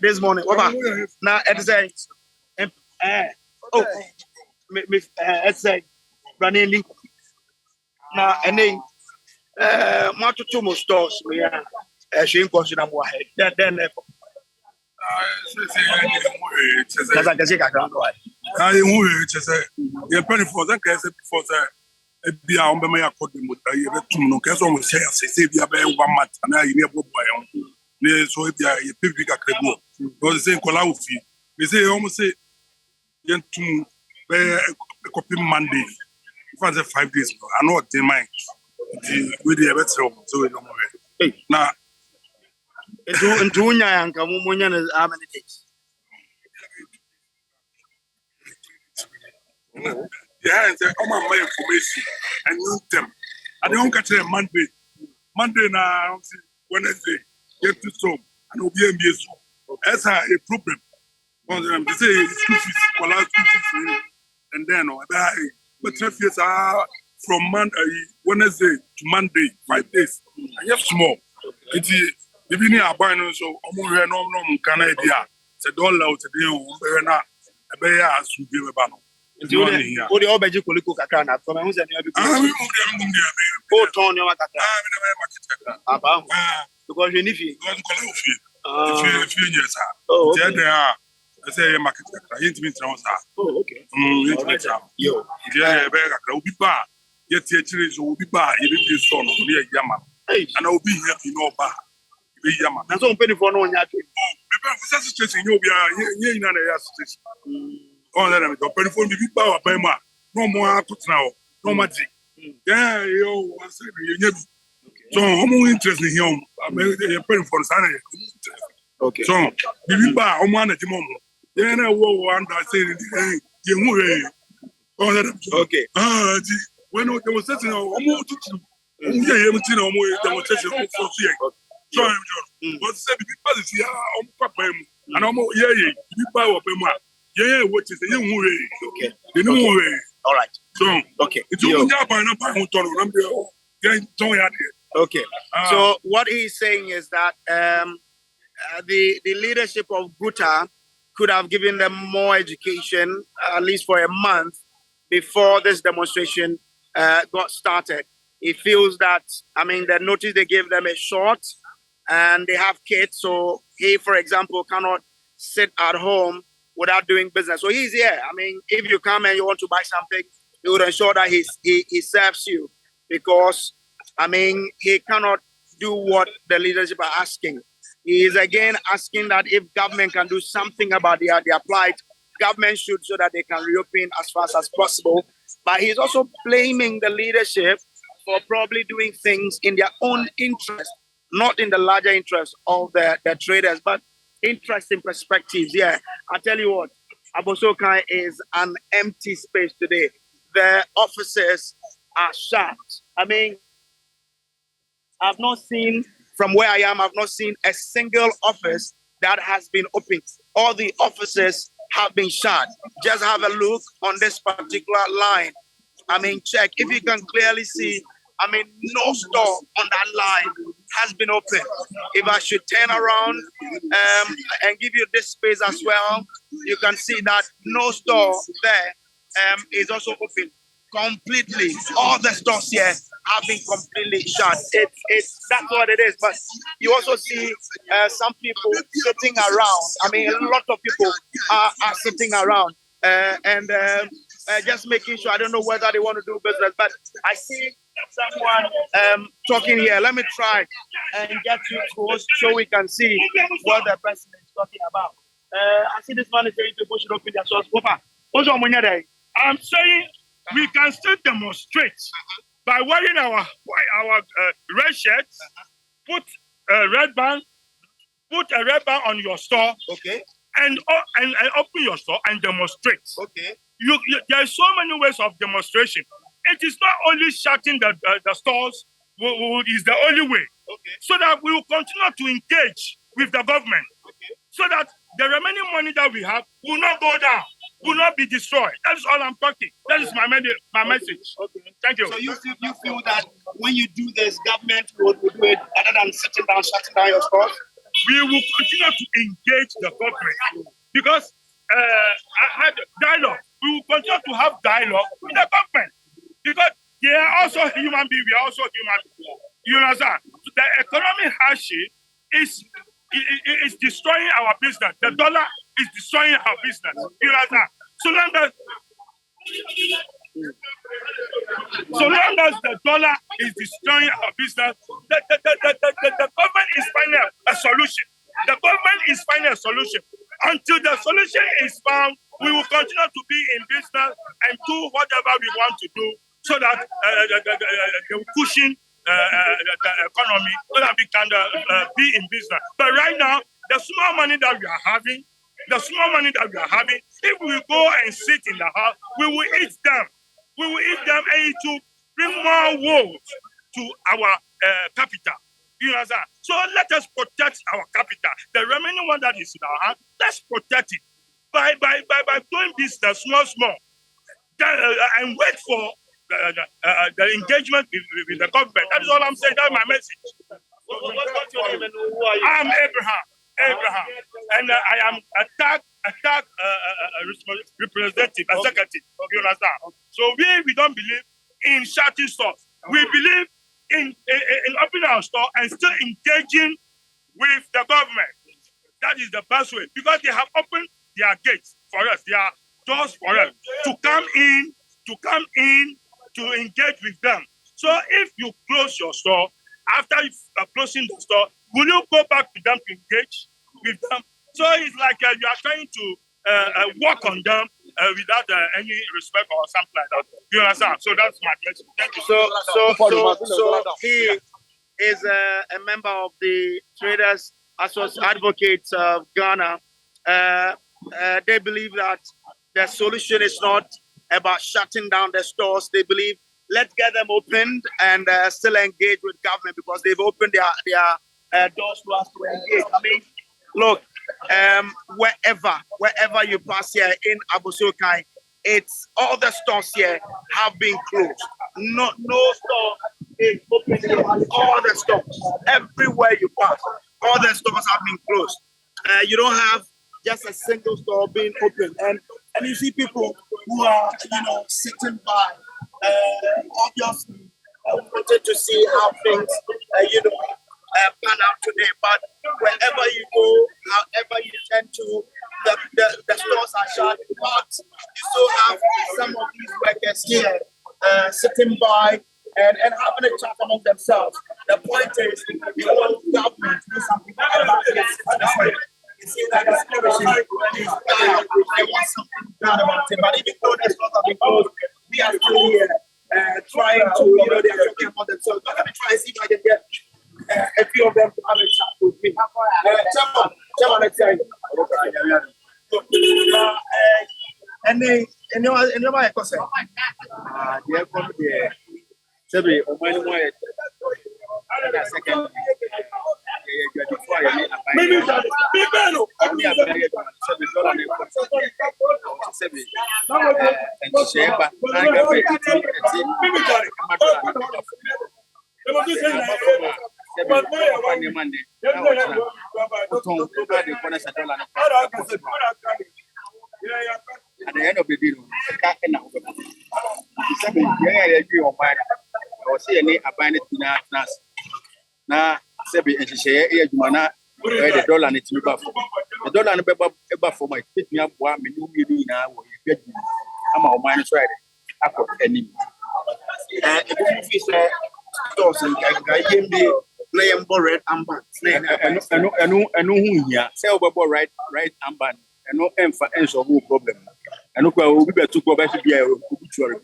this morning. Now, it's a running now, and then Matutumo stores. Shane Koshina Moahead. Then, I before that, be our member according with a no case on say, one month, and I near boy. So if you are a big credible, because the same Colaufi, they say almost say, to a copy Monday for the 5 days. I know what they mind with the better, so we don't know. Now, it's in Tunya and Kamunya is how many days? Yeah, they come on my information and use them. I don't catch them Monday now, Wednesday, get to some and will be MBS. That's a problem. They say school fees for last 2 fees, and then but 12 years are from Wednesday to Monday, 5 days. And you have small. It's the beginning of buying so almost no Canada. It's $1 today, a bear as you give a banner. What the Obeji Kuliko Kakana from who's any because you need a few years. Oh, I say market. Oh, okay. Yo, yeah, will be bad. Yet, will be bad. You didn't be son of a Yaman. And I will be here in no bar. Yaman. That's all penny for no one. Oh, situation you are in an situation. Oh, then I'm going to be power by my no more now, no magic. Yeah, you are saying so I'm more interested in him. I'm paying for Sunday. Okay. So, the bar on one at the moment. Then I will want to say, you okay. When there was such a more to demonstration for so but said the people is here on Papa and I'm power by my. Yeah, what is the young way? Okay. The new way. All right. So, okay. It's your job by okay. So, what he's saying is that the leadership of Guta could have given them more education, at least for a month, before this demonstration got started. He feels that, the notice they gave them is short and they have kids. So, he, for example, cannot sit at home without doing business. So he's here. If you come and you want to buy something, he would ensure that he serves you because, he cannot do what the leadership are asking. He is again asking that if government can do something about their plight, government should so that they can reopen as fast as possible. But he's also blaming the leadership for probably doing things in their own interest, not in the larger interest of the traders, but interesting perspectives. Yeah, I tell you what, Abosokai is an empty space today. The offices are shut. I've not seen, from where I am, I've not seen a single office that has been opened. All the offices have been shut. Just have a look on this particular line. Check. If you can clearly see, no store on that line has been open. If I should turn around and give you this space as well, you can see that no store there is also open completely. All the stores here have been completely shut. That's what it is. But you also see some people sitting around. A lot of people are sitting around and just making sure. I don't know whether they want to do business, but I see someone talking here. Let me try and get you close so we can see what the president is talking about. I see this man is saying people should open their source. I'm saying we can still demonstrate by wearing our red shirts, put a red band on your store, okay, and open your store and demonstrate. Okay. There are so many ways of demonstration. It is not only shutting the stores is the only way. Okay. So that we will continue to engage with the government. Okay. So that the remaining money that we have will not go down, will not be destroyed. That is all I'm talking. That is my message. Okay. Thank you. So you feel that when you do this, government will do it other than shutting down your stores? We will continue to engage the government because I had dialogue. We will continue to have dialogue with the government because they are also human beings. We are also human beings. You understand? The economic hardship is destroying our business. The dollar is destroying our business. You understand? So long as the dollar is destroying our business, the government is finding a solution. The government is finding a solution. Until the solution is found, we will continue to be in business and do whatever we want to do so that the cushion the economy so that we can be in business. But right now, the small money that we are having, if we go and sit in the house, we will eat them. We will eat them, and it will bring more woes to our capital. You understand? So let us protect our capital. The remaining one that is in our hand, let's protect it by doing business small, and wait for the engagement with the government. That is all I'm saying. That's my message. What's your name and who are you? I'm Abraham, and I am attack representative, executive. You understand? So we don't believe in shutting stores. We believe in opening our store and still engaging with the government. That is the best way, because they have opened their gates for us, their doors for us to come in, to engage with them. So if you close your store, after closing the store, will you go back to them to engage with them? So it's like you are trying to work on them without any respect or something like that. You understand? So that's my question. Thank you. So he is a member of the Traders Advocates of Ghana. They believe that the solution is not about shutting down the stores. They believe let's get them opened and still engage with government, because they've opened their doors to us to engage. I mean, look, wherever you pass here in Abosokai, it's all the stores here have been closed. No store is open here. All the stores, everywhere you pass, all the stores have been closed. You don't have just a single store being open, and you see people who are sitting by, obviously wanted to see how things pan out today. But wherever you go, however you tend to, the stores are shut. But you still have some of these workers here sitting by and having a chat among themselves. The point is, you want government to do something about this. You see that the situation is bad. They want something done about it. But even though the stores have been closed, we are still here trying to, they're talking about themselves. But let me try and see if I can get a few of them to have a chat with me. Chairman, let's say. And my question. At the end of the day, now, Sebi and Shea, Jumana, the dollar and it's the dollar and a for my pick me up 1 million now. I'm a minus right. I got any. And the stores and play red and back. I know who here. Sell right and ban. And no emphasis of no problem. And look, we better to go back to be a obituary.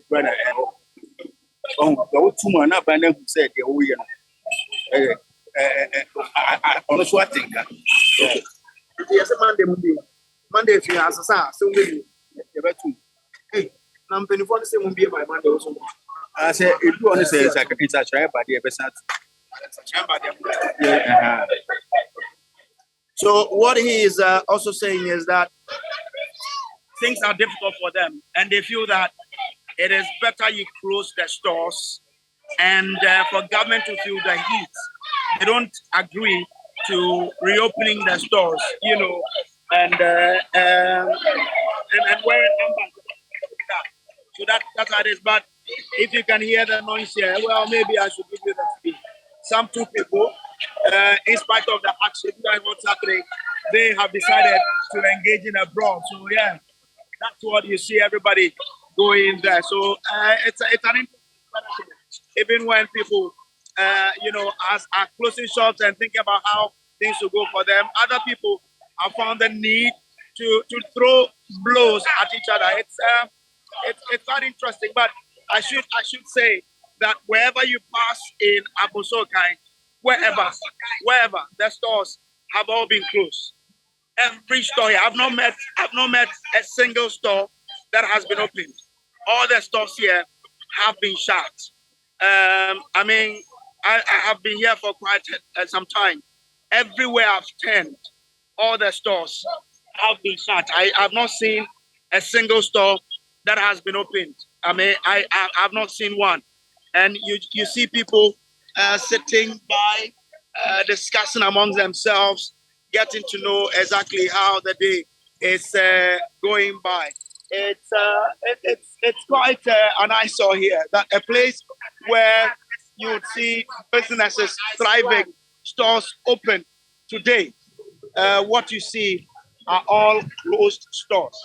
Oh, the 2 man up and then who said, oh, yeah. Honestly, I think that. Yes, Monday, if you ask us, so maybe. Hey, I'm 24 the same will be by Monday also. I said, if you want to say it's like a try by the episode. Yeah. So what he is also saying is that things are difficult for them, and they feel that it is better you close the stores and for government to feel the heat. They don't agree to reopening the stores, and wearing armbands. So that's how it is. But if you can hear the noise here, well, maybe I should give you the speed. Some 2 people in spite of the hardship and what's happening, they have decided to engage in a brawl. So yeah, that's what you see everybody going there. So it's an interesting partnership. Even when people, are closing shops and thinking about how things will go for them, other people have found the need to throw blows at each other. It's quite interesting. But I should say that wherever you pass in Abosokai, wherever the stores have all been closed. Every store here, I've not met a single store that has been opened. All the stores here have been shut. I have been here for quite some time. Everywhere I've turned, all the stores have been shut. I have not seen a single store that has been opened. I have not seen one. And you see people sitting by, discussing among themselves, getting to know exactly how the day is going by. It's quite an eyesore here. That a place where you would see businesses thriving, stores open today. What you see are all closed stores.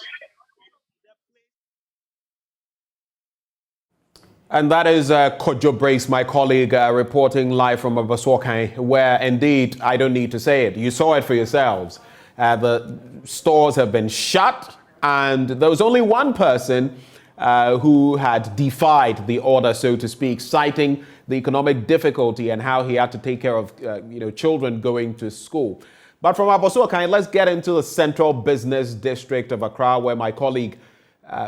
And that is Kojo Brace, my colleague, reporting live from Abaswokai, where indeed, I don't need to say it, you saw it for yourselves. The stores have been shut, and there was only one person who had defied the order, so to speak, citing the economic difficulty and how he had to take care of children going to school. But from Abaswokai, let's get into the central business district of Accra, where my colleague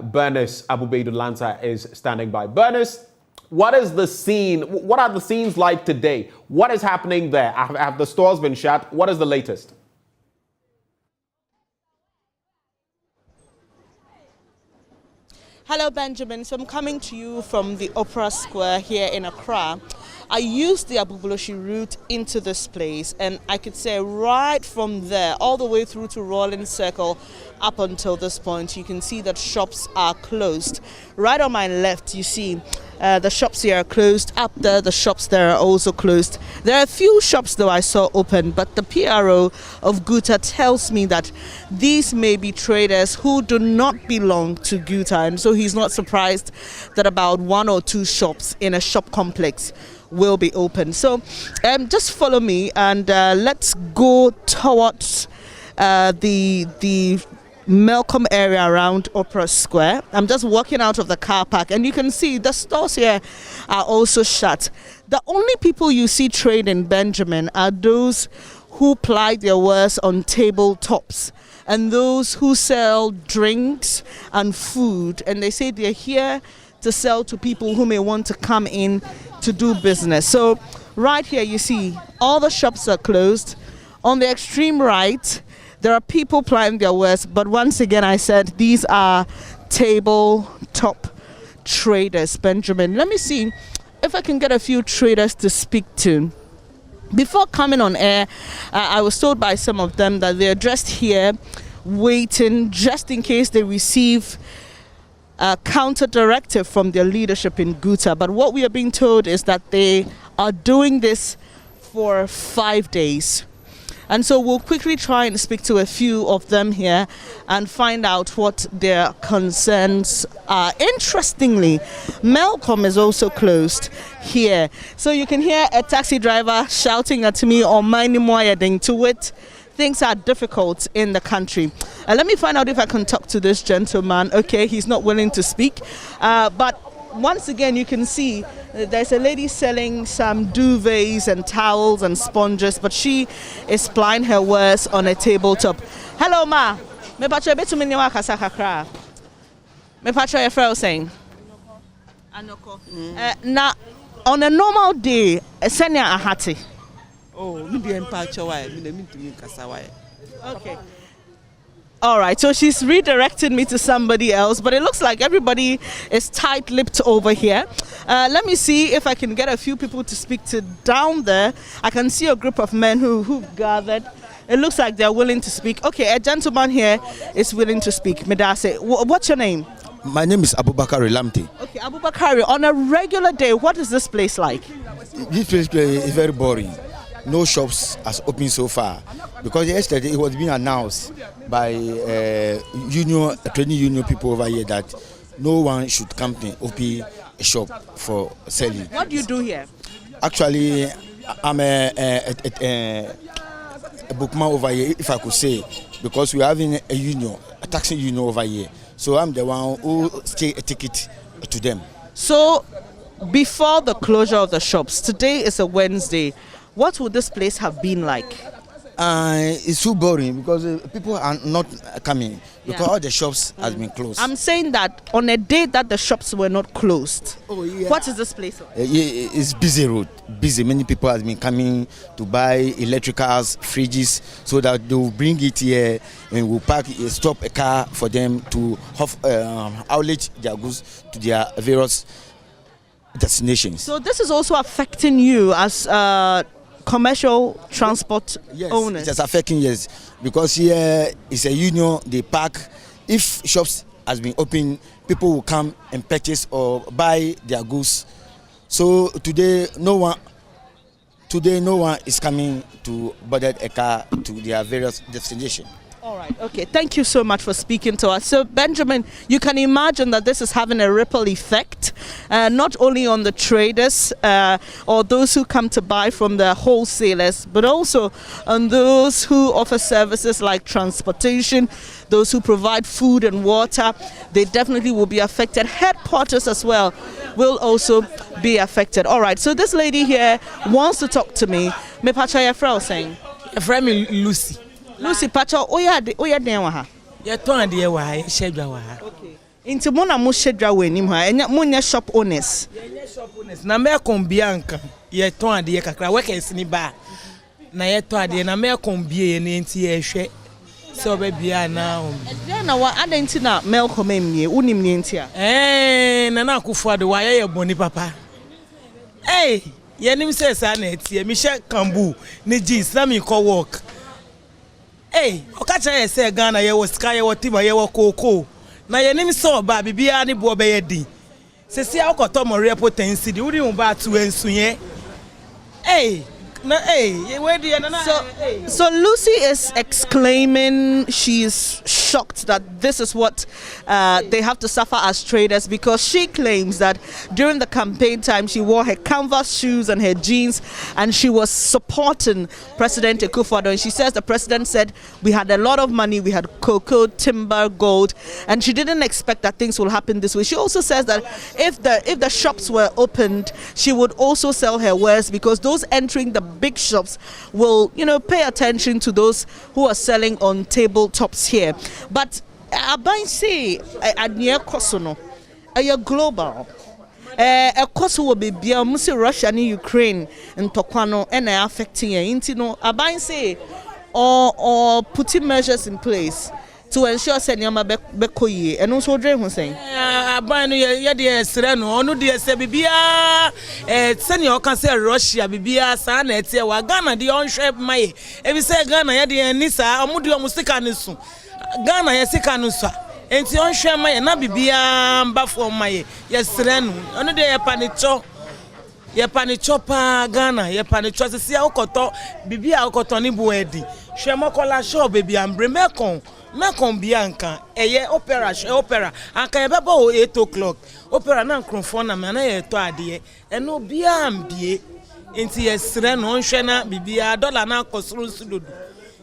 Bernice Abubeidu Lanza is standing by. Bernice, what is the scene? What are the scenes like today? What is happening there? Have the stores been shut? What is the latest? Hello, Benjamin. So I'm coming to you from the Opera Square here in Accra. I used the Abuboloshi route into this place, and I could say right from there all the way through to Rawlins Circle up until this point, you can see that shops are closed. Right on my left, you see the shops here are closed. Up there, the shops there are also closed. There are a few shops, though, I saw open, but the PRO of Guta tells me that these may be traders who do not belong to Guta, and so he's not surprised that about 1 or 2 shops in a shop complex will be open. So just follow me and let's go towards the Melcombe area around Opera Square. I'm just walking out of the car park, and you can see the stores here are also shut. The only people you see trading, Benjamin, are those who ply their wares on tabletops and those who sell drinks and food, and they say they're here to sell to people who may want to come in to do business. So right here you see all the shops are closed. On the extreme right, there are people plying their wares, but once again I said these are tabletop traders. Benjamin, let me see if I can get a few traders to speak to. Before coming on air, I was told by some of them that they're just here waiting just in case they receive a counter directive from their leadership in Guta. But what we are being told is that they are doing this for 5 days. And so we'll quickly try and speak to a few of them here and find out what their concerns are. Interestingly, Melcombe is also closed here. So you can hear a taxi driver shouting at me or minding moyading to it. Things are difficult in the country. Let me find out if I can talk to this gentleman. Okay, he's not willing to speak. But once again, you can see there's a lady selling some duvets and towels and sponges, but she is plying her wares on a tabletop. Hello, ma. Me pacho betu me niwa kasa kakra. Me pacho your friend saying. Anoko. Now, on a normal day, senya ahati. Oh, me be pacho why? Me de mintu me kasa why? Okay. All right, so she's redirected me to somebody else, but it looks like everybody is tight-lipped over here. Let me see if I can get a few people to speak to down there. I can see a group of men who've gathered. It looks like they're willing to speak. Okay, a gentleman here is willing to speak. Medase, what's your name? My name is Abubakar Lamti. Okay, Abubakar, on a regular day, what is this place like? This place is very boring. no shops has opened so far, because yesterday it was being announced by training union people over here that no one should come to open a shop for selling. What do you do here? Actually, I'm a bookman over here, if I could say, because we're having a union, a taxi union over here. So I'm the one who stay a ticket to them. So, before the closure of the shops, today is a Wednesday. What would this place have been like? It's too boring because people are not coming because all the shops has been closed. I'm saying that on a day that the shops were not closed. Oh, yeah. What is this place like? It's busy road. Busy. Many people have been coming to buy electricals, fridges, so that they will bring it here and we'll stop a car for them to outlet their goods to their various destinations. So this is also affecting you as commercial transport owners? Yes, it's affecting, yes, because here is a union, they pack. If shops has been open, people will come and purchase or buy their goods. So today no one is coming to board a car to their various destinations. All right, okay, thank you so much for speaking to us. So Benjamin, you can imagine that this is having a ripple effect, not only on the traders or those who come to buy from the wholesalers, but also on those who offer services like transportation, those who provide food and water. They definitely will be affected. Headquarters as well will also be affected. All right, so this lady here wants to talk to me. Me pacha ya frau saying? Ya frau me Lucy. Lucy pacha oya den wa ha. Ya ton de wa ha, ya shedwa wa ha. Okay. Inti mo na mo shedwa wa nim ha. Enya mo nya shop owners. Ya shop owners. Na me kombia nka. Ya ton de kakra workers ni ba. Na ya ton de na me kombia ne nti ya hwe. So be bia na o. Dia na wa adenti na Melcom emie unim ne nti a. Na na Akufo de wa ya boni papa. Ya nim se sa na etie mi hye kambu ni jeans na mi ko work. Okacha say Ghana ye was sky ye tiba ye koko. Na ye nim so ba bibia ni bo be ye din. Sesi akoto mo repotency di udi mo ba tu ensuye. So Lucy is exclaiming she's shocked that this is what they have to suffer as traders, because she claims that during the campaign time she wore her canvas shoes and her jeans and she was supporting President Akufo-Addo, and she says the president said we had a lot of money, we had cocoa, timber, gold, and she didn't expect that things will happen this way. She also says that if the shops were opened, she would also sell her wares, because those entering the big shops will, pay attention to those who are selling on tabletops here. But I say adnia kosono a global a cost will be Russia and Ukraine and Tokwano and affecting intino I say or putting measures in place to ensure Senyama Bekoye and also Dre Hussein. Abanu ya de sereno onu de se bibia senior can say Russia bibia sa na etie wa Ghana de onhwe mai e bi say Ghana ya de nisa omudu omusika nesu Ghana ya sika nusu enti onhwe mai na bibia mbafo mai ya sereno onu de ye panicho pa Ghana ye panicho sisi akoto bibia akoto ni buedi hwemokola show bibia mbremekon Bianca, opera, and can about 8 o'clock. Opera non confirm and I told ye, and no biambie into a sren on Shana, Bibia, dollar now cost.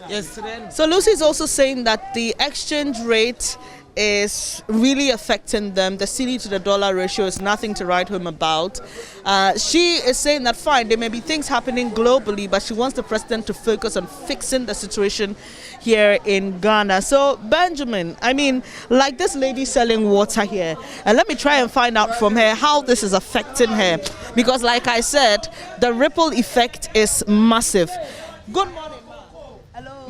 Yes, so Lucy is also saying that the exchange rate is really affecting them. The cedi to the dollar ratio is nothing to write home about. She is saying that fine, there may be things happening globally, but she wants the president to focus on fixing the situation here in Ghana. So Benjamin, I mean, like this lady selling water here, and let me try and find out from her how this is affecting her, because like I said, the ripple effect is massive. Good morning. Hello.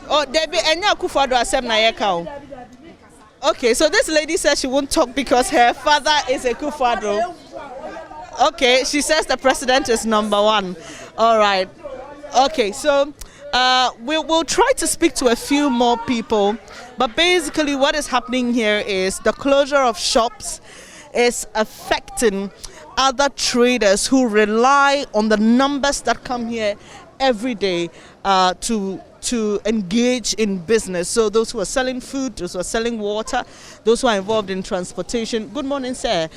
Oh, Debbie, okay, so this lady says she won't talk because her father is a Akufo-Addo. Okay, she says the president is number one. All right. Okay, so we'll try to speak to a few more people, but basically what is happening here is the closure of shops is affecting other traders who rely on the numbers that come here every day to engage in business. So those who are selling food, those who are selling water, those who are involved in transportation. Good morning, sir.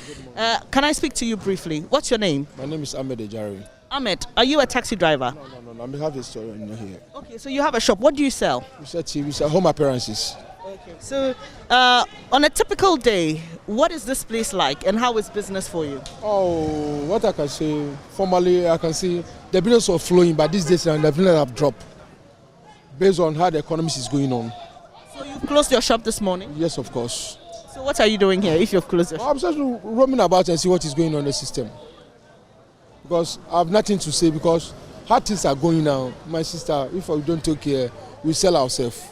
Can I speak to you briefly? What's your name? My name is Ahmed Ejari. Ahmed, are you a taxi driver? No, I have a store in here. Okay, so you have a shop. What do you sell? We sell TV, we sell home appearances. Okay. So on a typical day, what is this place like and how is business for you? Oh, what I can say, formally I can see the business was flowing, but these days the business have dropped based on how the economy is going on. So you've closed your shop this morning? Yes, of course. So what are you doing here if you've closed your shop? I'm just roaming about and see what is going on in the system. Because I have nothing to say because how things are going now. My sister, if we don't take care, we sell ourselves.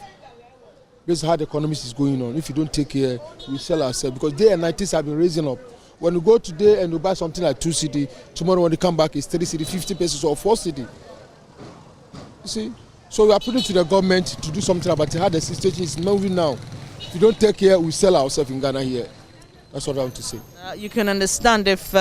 Based on how the economy is going on. If you don't take care, we sell ourselves. Because day and night things have been raising up. When you go today and you buy something like 2 cedi, tomorrow when you come back it's 3 cedi, 50 pesos or 4 cedi. You see? So we are putting to the government to do something about how the situation is moving now. If you don't take care, we sell ourselves in Ghana here. That's what I want to say. You can understand if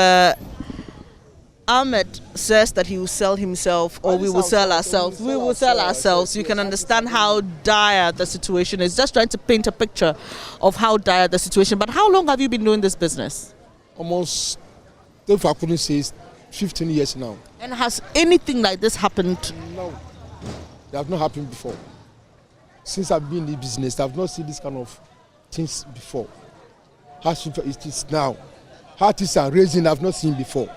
Ahmed says that he will sell himself or we will sell ourselves. We will sell ourselves. You can understand how dire the situation is. Just trying to paint a picture of how dire the situation. But how long have you been doing this business? Almost, if I couldn't say, 15 years now. And has anything like this happened? No. They have not happened before. Since I've been in the business, I've not seen this kind of things before. How it is now. How things are raising, I've not seen before.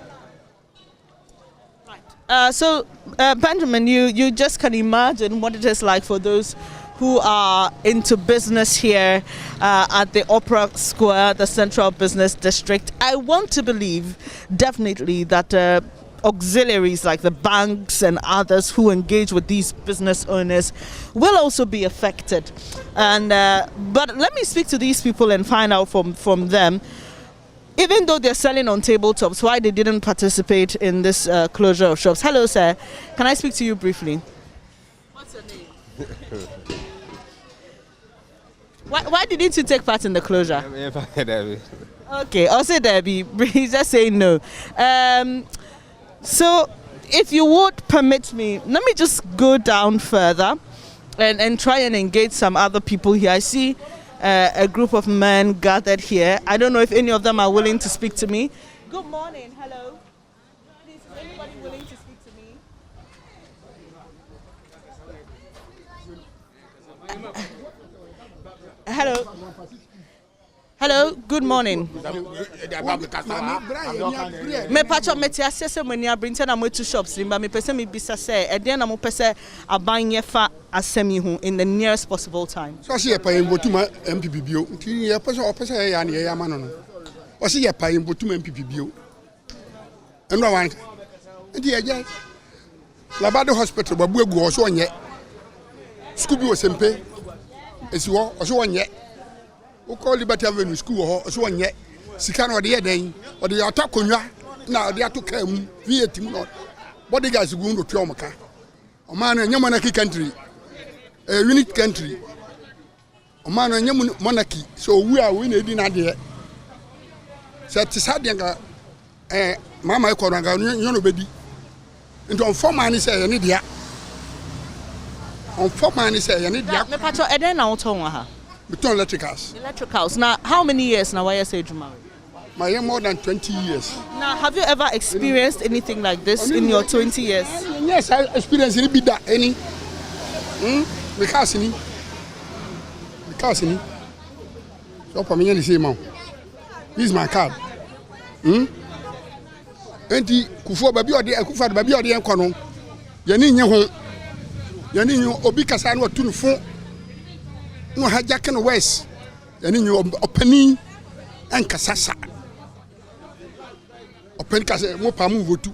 So, Benjamin, you just can imagine what it is like for those who are into business here at the Opera Square, the Central Business District. I want to believe definitely that auxiliaries like the banks and others who engage with these business owners will also be affected. And but let me speak to these people and find out from them. Even though they're selling on tabletops, why they didn't participate in this closure of shops. Hello, sir. Can I speak to you briefly? What's your name? Why didn't you take part in the closure? Okay, I'll say Debbie. He's just saying no. So, if you would permit me, let me just go down further and try and engage some other people here. I see a group of men gathered here. I don't know if any of them are willing to speak to me. Good morning. Hello. Please, is anybody willing to speak to me? Hello. Hello. Good morning. Me pacho me ti asese mo ni abrinta na mo two shops limba me pese me bisa say e den na mo pese abanye fa asemi hu in the nearest possible time. So she pa mbotuma MPP bio nti ye pese o pese ya na ye ya ma no no o se ye pa mbotuma MPP bio eno wan nti ye je Labado hospital babu egu o so onye school bi o sempe esi wo o so onye o call Liberty Avenue school ho o so onye sika na o de ye den o de ata konwa na o de atoka mu VAT mu no bodyguards gu ndo tuo mka o ma na nyama na ki country unit country o ma na nyama monarchy so wu a we na edi na de se tisade nga mama e kworo nga nyo no bedi nti on form man say ye ne dia on form man say ye ne dia me pacho eden na uton wa ha beton electricals now how many years now why say juma my more than 20 years now have you ever experienced anything like this in your 20 years yes I experienced it bida any because ni so for me ni say man this is my card enti kufuo babi ode akufa babi ode enko no ye ni nye ho ye ni nyu obi kasa na watu nfo no haja ken west ye ni nyu opani enkasasa opani kasa mo pa mu votu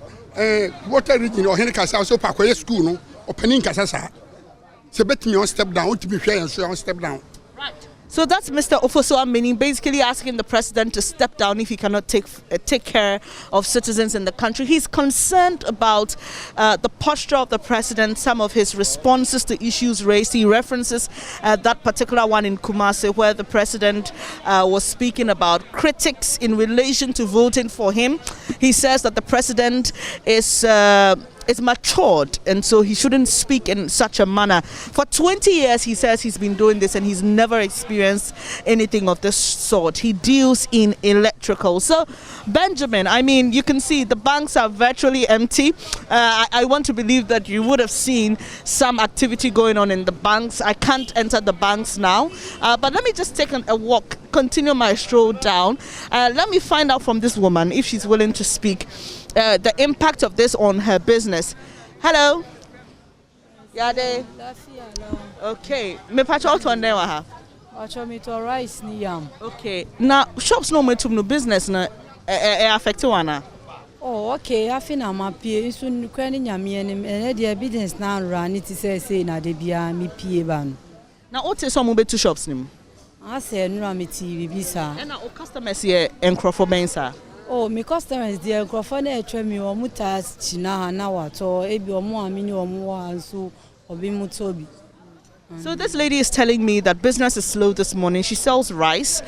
water region o hen kasa so pa koye school no opani enkasasa se betimi on step down ultimi hwe en so on step down right So that's Mr. Ofosu-Amening basically asking the president to step down if he cannot take care of citizens in the country. He's concerned about the posture of the president, some of his responses to issues raised. He references that particular one in Kumasi where the president was speaking about critics in relation to voting for him. He says that the president is matured, and so he shouldn't speak in such a manner. For 20 years, he says he's been doing this and he's never experienced anything of this sort. He deals in electrical. So, Benjamin, I mean, you can see the banks are virtually empty. I want to believe that you would have seen some activity going on in the banks. I can't enter the banks now, but let me just take a walk, continue my stroll down. Let me find out from this woman if she's willing to speak the impact of this on her business. Hello. Yade. Okay. Me pacho to ande wa ha. Pacho me to rice ni yam. Okay. Now shops no metum no business na affect wana. Oh, okay. I feel I'm happy. So kwani nyame enim the business na run it say na de bia me pie ban. Na o te so mo betu shops nim. I say no am ti bibisa. Na o customers here encrofo bensa. Oh, my customers there microphone etwa mi o mutas china na wato ebi o mo amini o mo anso obi mutobi. So this lady is telling me that business is slow this morning. She sells rice.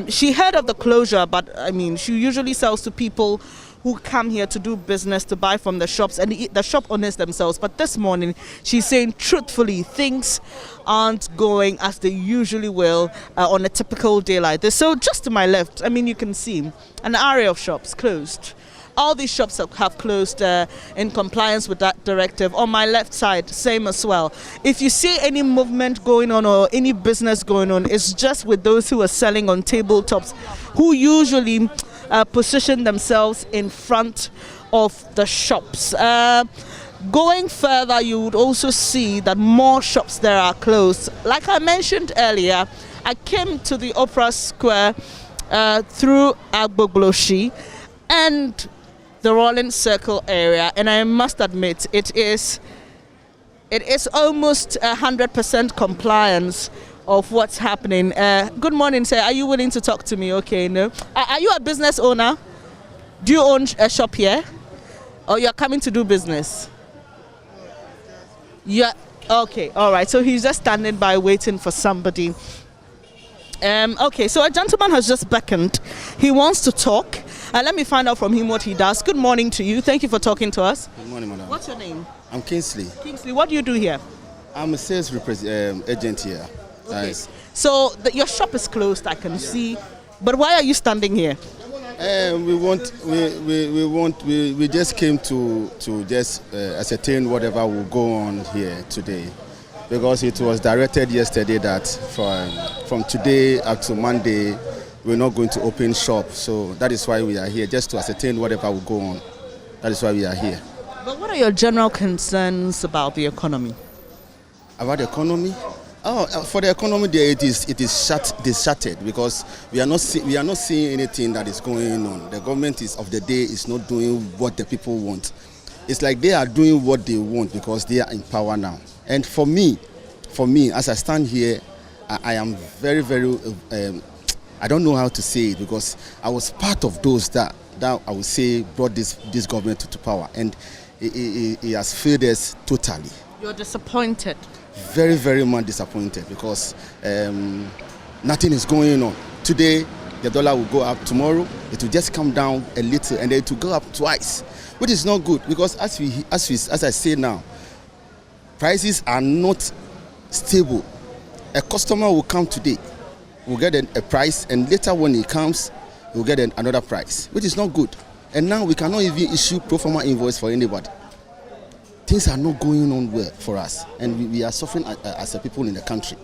She heard of the closure, but I mean, she usually sells to people who come here to do business, to buy from the shops, and the shop owners themselves. But this morning, she's saying truthfully, things aren't going as they usually will on a typical day like this. So just to my left, I mean, you can see an area of shops closed. All these shops have closed in compliance with that directive. On my left side, same as well. If you see any movement going on or any business going on, it's just with those who are selling on tabletops, who usually position themselves in front of the shops. Going further, you would also see that more shops there are closed. Like I mentioned earlier, I came to the Opera Square through Agbogloshi and the Rolling Circle area, and I must admit it is almost 100% compliance of what's happening. Good morning, sir. Are you willing to talk to me? Okay, no. Are you a business owner? Do you own a shop here? Or you're coming to do business? Yeah. Okay, all right. So he's just standing by waiting for somebody. Okay, so a gentleman has just beckoned. He wants to talk. Let me find out from him what he does. Good morning to you. Thank you for talking to us. Good morning, madam. What's your name? I'm Kingsley. Kingsley, what do you do here? I'm a sales agent here. Okay. So your shop is closed, I can see. But why are you standing here? We just came to just ascertain whatever will go on here today, because it was directed yesterday that from today up to Monday we're not going to open shop. So that is why we are here, just to ascertain whatever will go on. That is why we are here. But what are your general concerns about the economy? About the economy? Oh, for the economy, there it is shattered, because we are not seeing anything that is going on. The government of the day is not doing what the people want. It's like they are doing what they want because they are in power now. And for me, as I stand here, I am very, very. I don't know how to say it, because I was part of those that I would say brought this government to power, and it has failed us totally. You're disappointed. Very, very much disappointed, because nothing is going on. Today, the dollar will go up. Tomorrow, it will just come down a little, and then it will go up twice, which is not good, because as I say now, prices are not stable. A customer will come today, will get a price, and later when he comes, he will get another price, which is not good. And now we cannot even issue pro forma invoice for anybody. Things are not going on well for us, and we are suffering as a people in the country.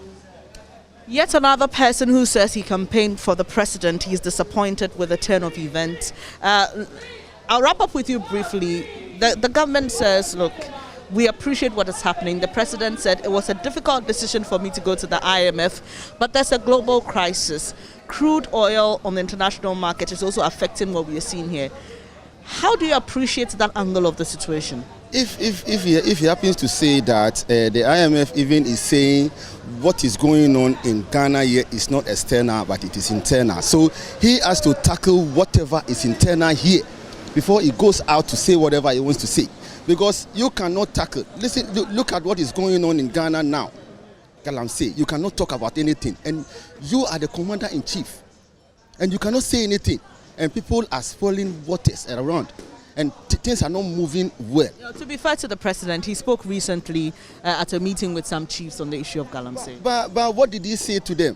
Yet another person who says he campaigned for the president. He's disappointed with the turn of events. I'll wrap up with you briefly. The government says, look, we appreciate what is happening. The president said it was a difficult decision for me to go to the IMF, but there's a global crisis. Crude oil on the international market is also affecting what we are seeing here. How do you appreciate that angle of the situation? If he happens to say that the IMF even is saying what is going on in Ghana here is not external but it is internal, so he has to tackle whatever is internal here before he goes out to say whatever he wants to say, because you cannot tackle. Listen, look at what is going on in Ghana now. Galamsey, you cannot talk about anything, and you are the commander-in-chief, and you cannot say anything, and people are spoiling waters around. And things are not moving well. To be fair to the president, he spoke recently at a meeting with some chiefs on the issue of Galamsey. But what did he say to them?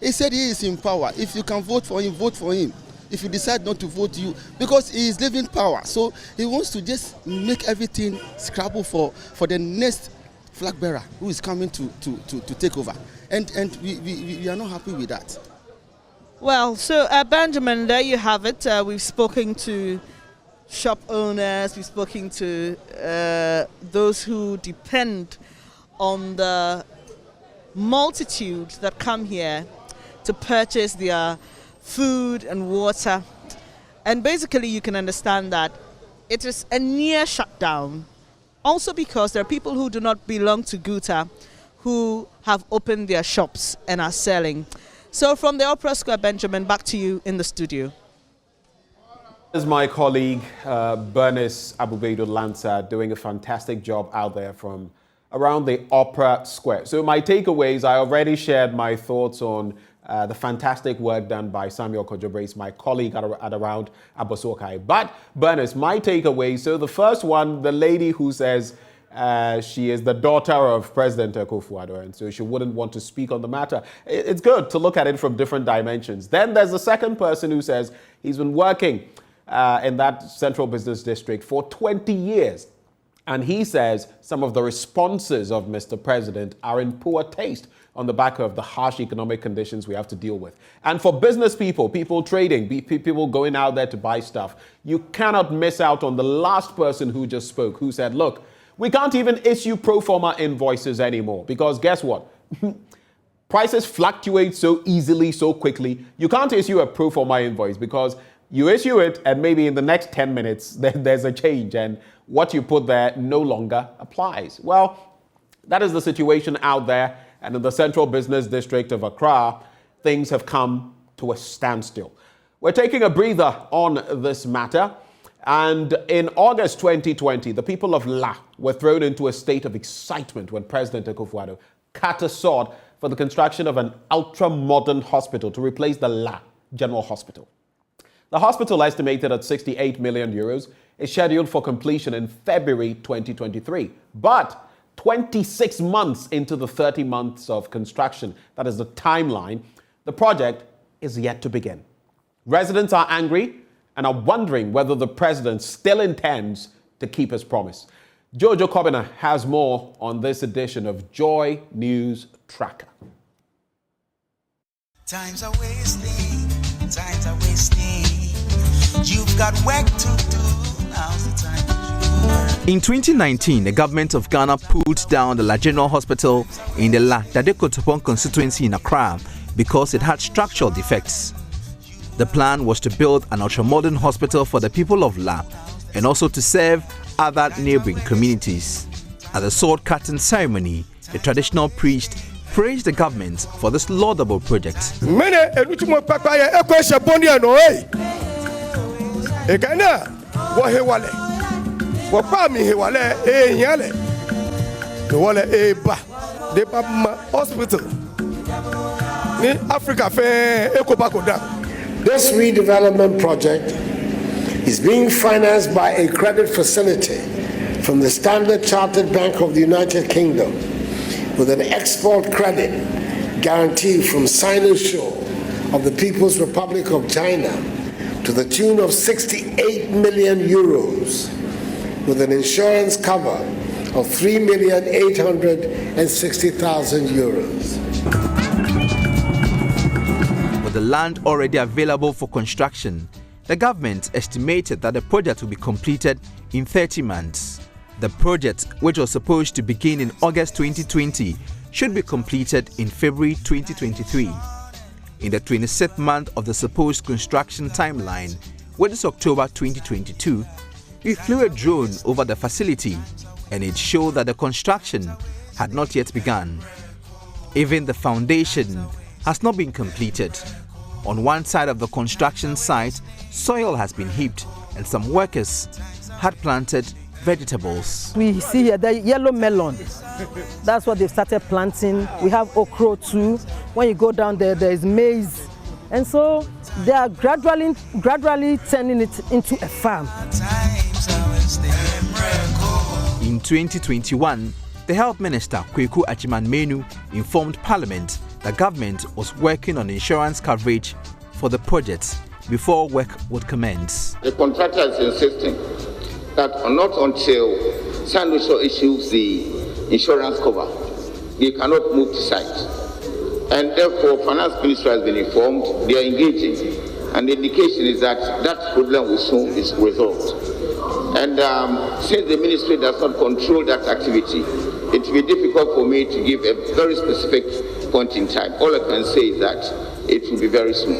He said he is in power. If you can vote for him, vote for him. If you decide not to vote, you, because he is leaving power. So he wants to just make everything scrabble for the next flag bearer who is coming to take over. And we are not happy with that. Well, so Benjamin, there you have it. We've spoken to shop owners, we've spoken to those who depend on the multitude that come here to purchase their food and water. And basically you can understand that it is a near shutdown. Also because there are people who do not belong to Guta who have opened their shops and are selling. So from the Opera Square, Benjamin, back to you in the studio. This is my colleague, Bernice Abubedo Lanza, doing a fantastic job out there from around the Opera Square. So my takeaways, I already shared my thoughts on the fantastic work done by Samuel Kojobrace, my colleague at around Abosokai. But Bernice, my takeaways, so the first one, the lady who says she is the daughter of President Akufo-Addo, and so she wouldn't want to speak on the matter. It's good to look at it from different dimensions. Then there's the second person who says he's been working in that central business district for 20 years. And he says some of the responses of Mr. President are in poor taste on the back of the harsh economic conditions we have to deal with. And for business people, people trading, people going out there to buy stuff, you cannot miss out on the last person who just spoke, who said, look, we can't even issue pro forma invoices anymore because guess what? Prices fluctuate so easily, so quickly. You can't issue a pro forma invoice because you issue it and maybe in the next 10 minutes there's a change and what you put there no longer applies. Well, that is the situation out there, and in the central business district of Accra, things have come to a standstill. We're taking a breather on this matter, and in August 2020, the people of La were thrown into a state of excitement when President Akufo-Addo cut a sword for the construction of an ultra-modern hospital to replace the La General Hospital. The hospital, estimated at 68 million euros, is scheduled for completion in February 2023. But 26 months into the 30 months of construction, that is the timeline, the project is yet to begin. Residents are angry and are wondering whether the president still intends to keep his promise. Jojo Kobina has more on this edition of Joy News Tracker. Times are wasting, times are wasting. You've got work to do, now's the time. In 2019, the government of Ghana pulled down the La General Hospital in the La Dadekotopon constituency in Accra because it had structural defects. The plan was to build an ultra-modern hospital for the people of La and also to serve other neighboring communities. At the sword-cutting ceremony, the traditional priest praised the government for this laudable project. This redevelopment project is being financed by a credit facility from the Standard Chartered Bank of the United Kingdom with an export credit guarantee from Sinosure of the People's Republic of China to the tune of 68 million euros with an insurance cover of 3,860,000 euros. With the land already available for construction, the government estimated that the project will be completed in 30 months. The project, which was supposed to begin in August 2020, should be completed in February 2023. In the 26th month of the supposed construction timeline, Well, this October 2022, he flew a drone over the facility and it showed that the construction had not yet begun. Even the foundation has not been completed. On one side of the construction site, soil has been heaped and some workers had planted vegetables. We see here the yellow melon. That's what they've started planting. We have okra too. When you go down there, there is maize. And so they are gradually turning it into a farm. In 2021, the Health Minister, Kweku Achiman-Menu, informed Parliament that government was working on insurance coverage for the project before work would commence. The contractor is insisting that not until Sanduso issues the insurance cover, they cannot move to site. And therefore, Finance Ministry has been informed, they are engaging. And the indication is that that problem will soon be resolved. And since the ministry does not control that activity, it will be difficult for me to give a very specific point in time. All I can say is that it will be very soon.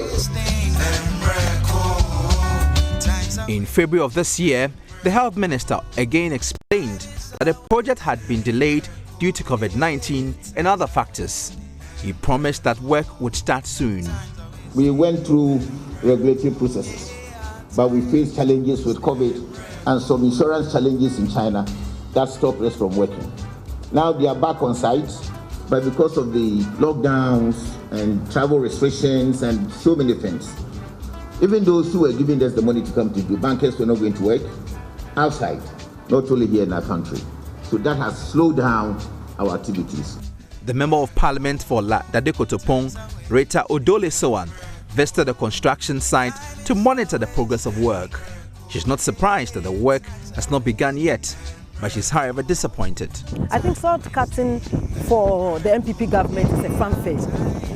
In February of this year, the Health Minister again explained that the project had been delayed due to COVID-19 and other factors. He promised that work would start soon. We went through regulatory processes, but we faced challenges with COVID and some insurance challenges in China that stopped us from working. Now they are back on site, but because of the lockdowns and travel restrictions and so many things, even those who were giving us the money to come to do, bankers were not going to work outside, not only here in our country. So that has slowed down our activities. The Member of Parliament for Dadekotopong, Rita Odole-Sowan, visited the construction site to monitor the progress of work. She's not surprised that the work has not begun yet, but she's however disappointed. I think salt cutting for the MPP government is a fun phase.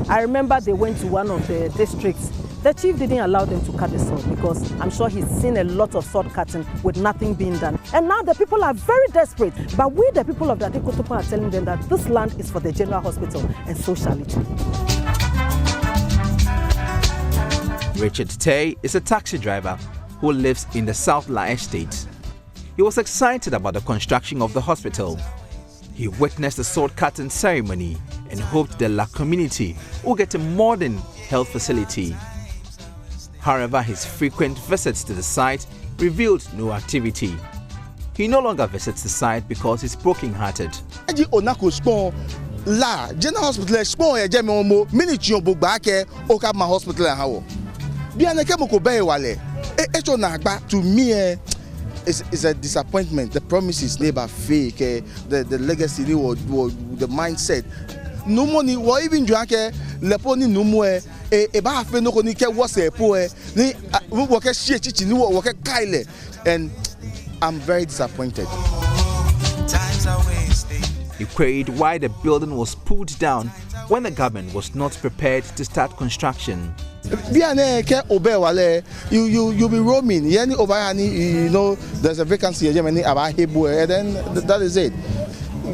I remember they went to one of the districts. The chief didn't allow them to cut the salt because I'm sure he's seen a lot of salt cutting with nothing being done. And now the people are very desperate. But we, the people of Dadekotopong, are telling them that this land is for the general hospital, and so shall it be. Richard Tay is a taxi driver who lives in the South La Estate. He was excited about the construction of the hospital. He witnessed the salt cutting ceremony and hoped the La community will get a modern health facility. However, his frequent visits to the site revealed no activity. He no longer visits the site because he's broken-hearted. La general hospital small e jeme omo minute yon bogba ke o ka ma hospital ha wo bia na ke mo ko be wale e cho na agba to me is a disappointment. The promises never fake, the legacy the mindset no money wo even jo ake leponi no mo e ba fe no ko ni ke wo se po ni wo ke shie chichi ni wo ke kaile, and I'm very disappointed. He queried why the building was pulled down when the government was not prepared to start construction. You'll be roaming. You know, there's a vacancy and then that is it.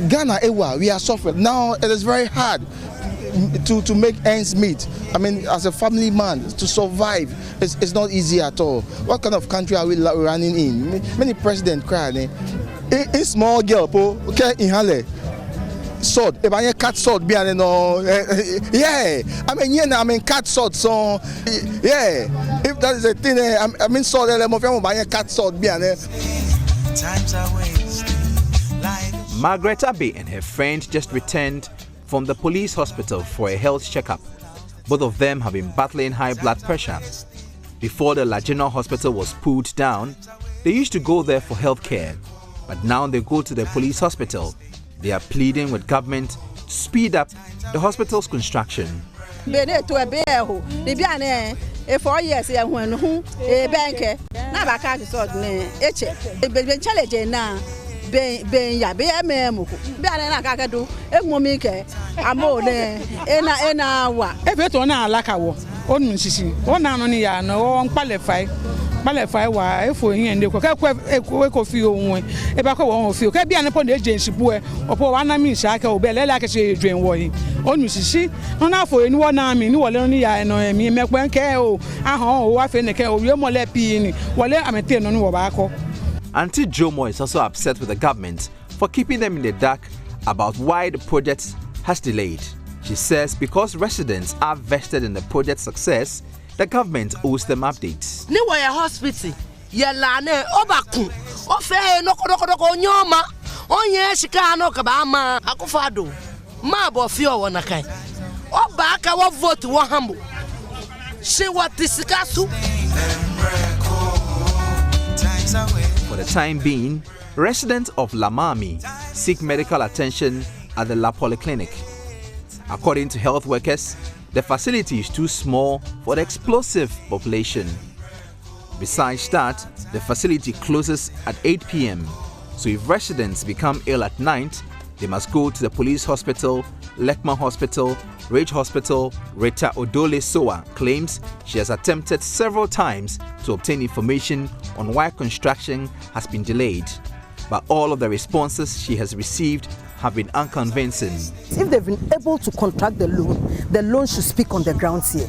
Ghana, we are suffering. Now it is very hard to make ends meet. I mean, as a family man, to survive, it's not easy at all. What kind of country are we running in? Many presidents crying. A small girl, okay, in Hale. Sword, if I cut sword, yeah. I mean, cut sword, so yeah. If that is a thing, I mean, sword, I'm cut sword, Margaret Abbey and her friend just returned from the police hospital for a health checkup. Both of them have been battling high blood pressure. Before the La General Hospital was pulled down, they used to go there for health care, but now they go to the police hospital. They are pleading with government to speed up the hospital's construction. Male fa wa e fo yin ende ko ka ko fi ohun e ba ko won fi o ka bia ne po na agency bu e opo wa na mi sha ka o be le la ka se dwen wo yin onu sisi ona fo ni wo na mi ni wo le ni ya no mi me pe nke o ahon o wa fe ne ke o we mo le pi ni wo le amete no ni wo ba ko. Auntie Jomo is also upset with the government for keeping them in the dark about why the project has delayed. She says because residents are vested in the project's success, the government owes them updates. Ni wo ya hospital ye la ne obaku o fe no kodoko nyoma onye shika no ka ba ma akufado ma bo fi o wona kan oba ka wo vote wo hambo she what disikasu. For the time being, residents of Lamami seek medical attention at the La Polyclinic. According to health workers, the facility is too small for the explosive population. Besides that, the facility closes at 8 p.m. So if residents become ill at night, they must go to the police hospital, Lekma Hospital, Rage Hospital. Rita Odole Soa claims she has attempted several times to obtain information on why construction has been delayed. But all of the responses she has received have been unconvincing. If they've been able to contract the loan should speak on the grounds here.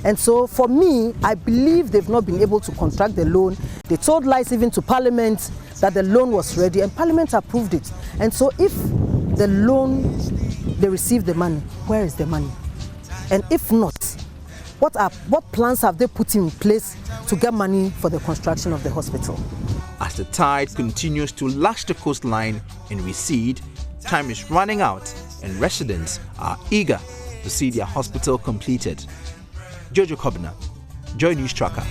And so for me, I believe they've not been able to contract the loan. They told lies even to Parliament that the loan was ready and Parliament approved it. And so if the loan, they received the money, where is the money? And if not, what plans have they put in place to get money for the construction of the hospital? As the tide continues to lash the coastline and recede, time is running out and residents are eager to see their hospital completed. Jojo Kobna, JoyNews Tracker.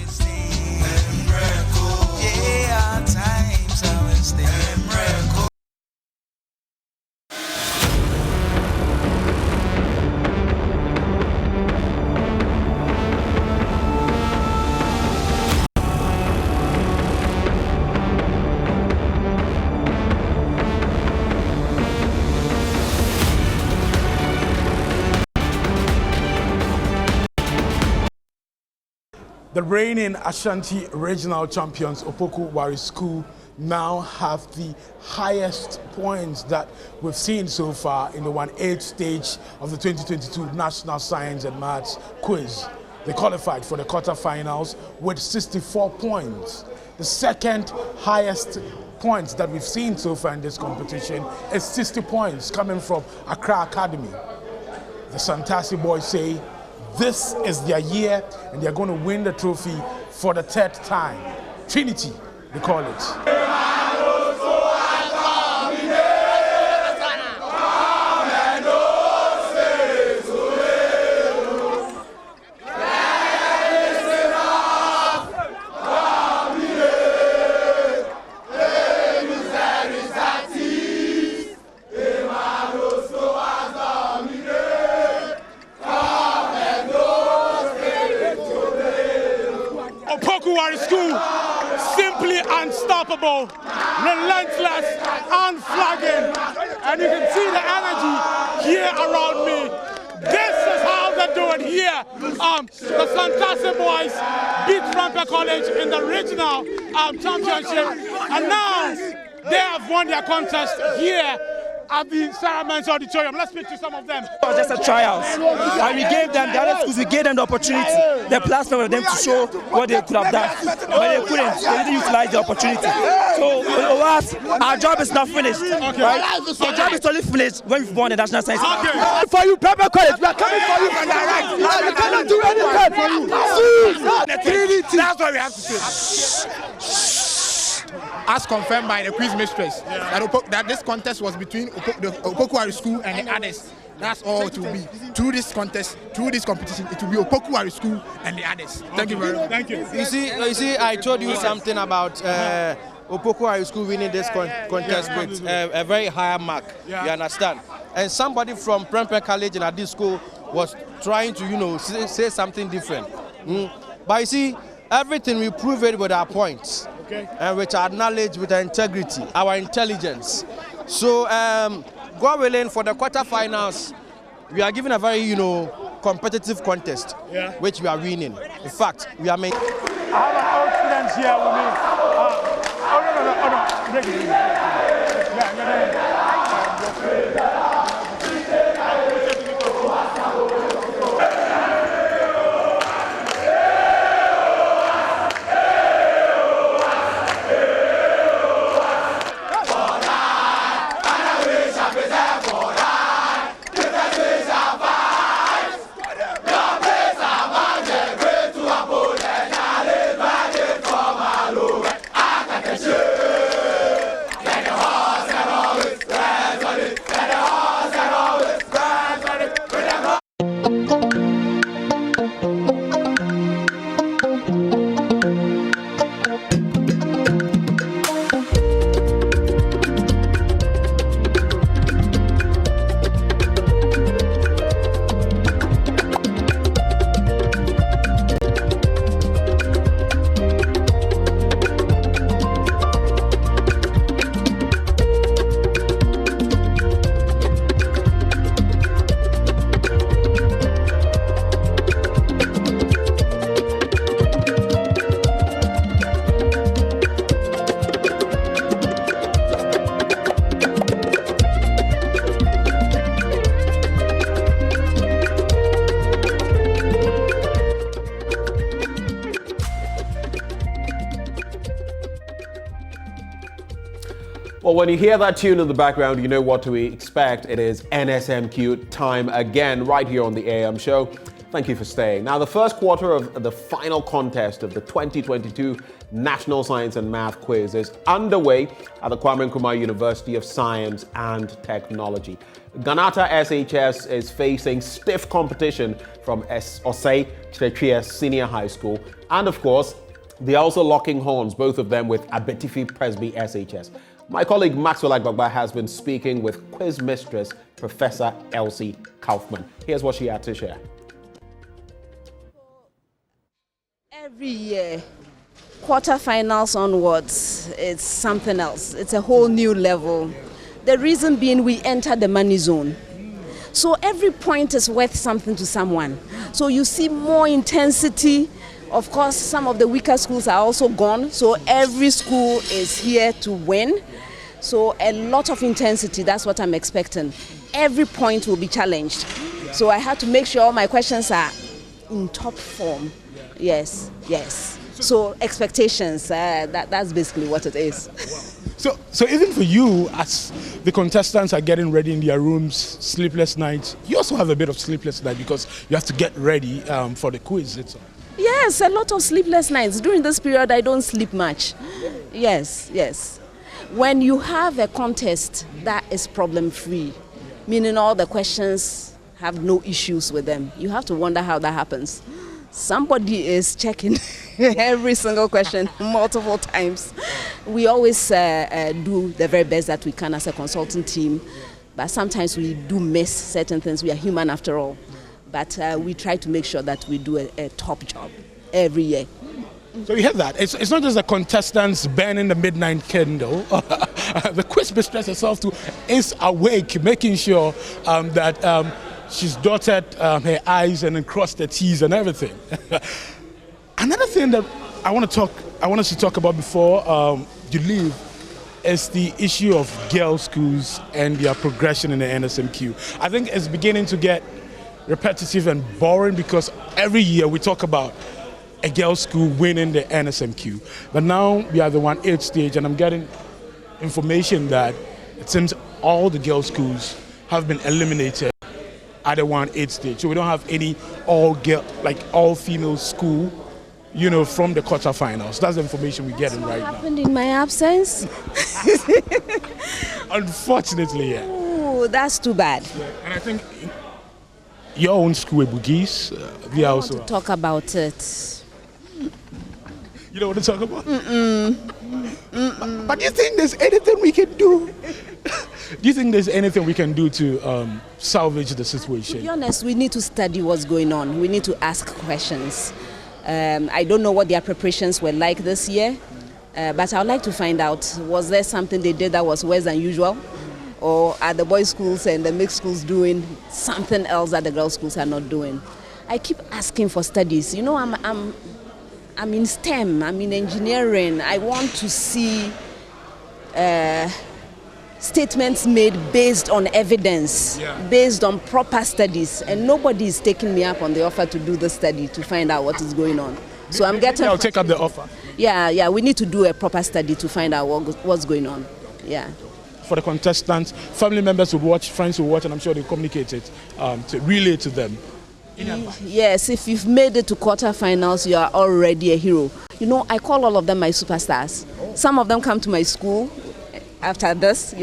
The reigning Ashanti regional champions, Opoku Wari School, now have the highest points that we've seen so far in the 1/8 stage of the 2022 National Science and Maths Quiz. They qualified for the quarterfinals with 64 points. The second highest points that we've seen so far in this competition is 60 points coming from Accra Academy. The Santasi boys say this is their year and they're going to win the trophy for the third time. Trinity, they call it. Unstoppable, relentless, unflagging, and you can see the energy here around me. This is how they do it here. The Fantastic Boys beat Ramper College in the regional championship, and now they have won their contest here at the Ceremony Auditorium. Let's speak to some of them. It was just a tryout, and we gave them, the other schools, we gave them the opportunity, the platform for them to show what they could have done, but they couldn't. They didn't utilize the opportunity. So for us, our job is not finished. Okay. Right? Our job is only finished when we've won the National Science. Okay. For you, Pepper College, we are coming for you from the right. We cannot do anything for you. That's what we have to say. As confirmed by the quiz mistress, that this contest was between the Opoku Wari School and the others. That's all it will be. Through this contest, through this competition, it will be Opoku Wari School and the others. Thank you very much. Thank you. You see, I told you something about Opoku Wari School winning this contest with a very high mark. Yeah. You understand? And somebody from Prempeh College in this school was trying to, say something different. But you see, everything we prove it with our points. Okay. And with our knowledge, with our integrity, our intelligence. So, God willing, for the quarterfinals, we are given a very, competitive contest, which we are winning. In fact, we are making. have an old student here with me. No. Break it. Well, when you hear that tune in the background, you know what to expect. It is NSMQ time again, right here on the AM show. Thank you for staying. Now, the first quarter of the final contest of the 2022 National Science and Math Quiz is underway at the Kwame Nkrumah University of Science and Technology. Ganata SHS is facing stiff competition from Osei Chretries Senior High School, and of course, they're also locking horns, both of them with Abetifi Presby SHS. My colleague Maxwell Agbagba has been speaking with quiz mistress Professor Elsie Kaufman. Here's what she had to share. Every year, quarterfinals onwards, it's something else. It's a whole new level. The reason being we enter the money zone. So every point is worth something to someone. So you see more intensity. Of course, some of the weaker schools are also gone. So every school is here to win. So a lot of intensity, that's what I'm expecting. Every point will be challenged. So I had to make sure all my questions are in top form. Yes. So expectations, that's basically what it is. So even for you, as the contestants are getting ready in their rooms, sleepless nights, you also have a bit of sleepless night because you have to get ready for the quiz. Yes, a lot of sleepless nights. During this period, I don't sleep much. Yes. When you have a contest that is problem-free, meaning all the questions have no issues with them, you have to wonder how that happens. Somebody is checking every single question multiple times. We always do the very best that we can as a consulting team, but sometimes we do miss certain things. We are human after all. But we try to make sure that we do a top job every year. So you hear that? It's not just the contestants burning the midnight candle. The quiz mistress herself too is awake, making sure that she's dotted her I's and then crossed the T's and everything. Another thing that I want us to talk about before you leave is the issue of girls' schools and their progression in the NSMQ. I think it's beginning to get repetitive and boring because every year we talk about a girls' school winning the NSMQ. But now we are the 1/8 stage, and I'm getting information that it seems all the girls' schools have been eliminated at the 1/8 stage. So we don't have any all-female school, from the quarterfinals. That's the information we're getting right now. What happened in my absence? Unfortunately, yeah. Oh, that's too bad. Yeah. And I think your own school, Bugis, they are also. I want to talk about it. You don't want to talk about it? But do you think there's anything we can do? Do you think there's anything we can do to salvage the situation? To be honest, we need to study what's going on. We need to ask questions. I don't know what their preparations were like this year, but I would like to find out, was there something they did that was worse than usual? Or are the boys' schools and the mixed schools doing something else that the girls' schools are not doing? I keep asking for studies. I'm in STEM, I'm in engineering. I want to see statements made based on evidence, based on proper studies, and nobody is taking me up on the offer to do the study to find out what is going on. So I'm getting. I'll take up the offer. Yeah, we need to do a proper study to find out what's going on. Yeah. For the contestants, family members will watch, friends will watch, and I'm sure they'll communicate it to relay to them. Yes, if you've made it to quarterfinals, you are already a hero. You know, I call all of them my superstars. Some of them come to my school after this,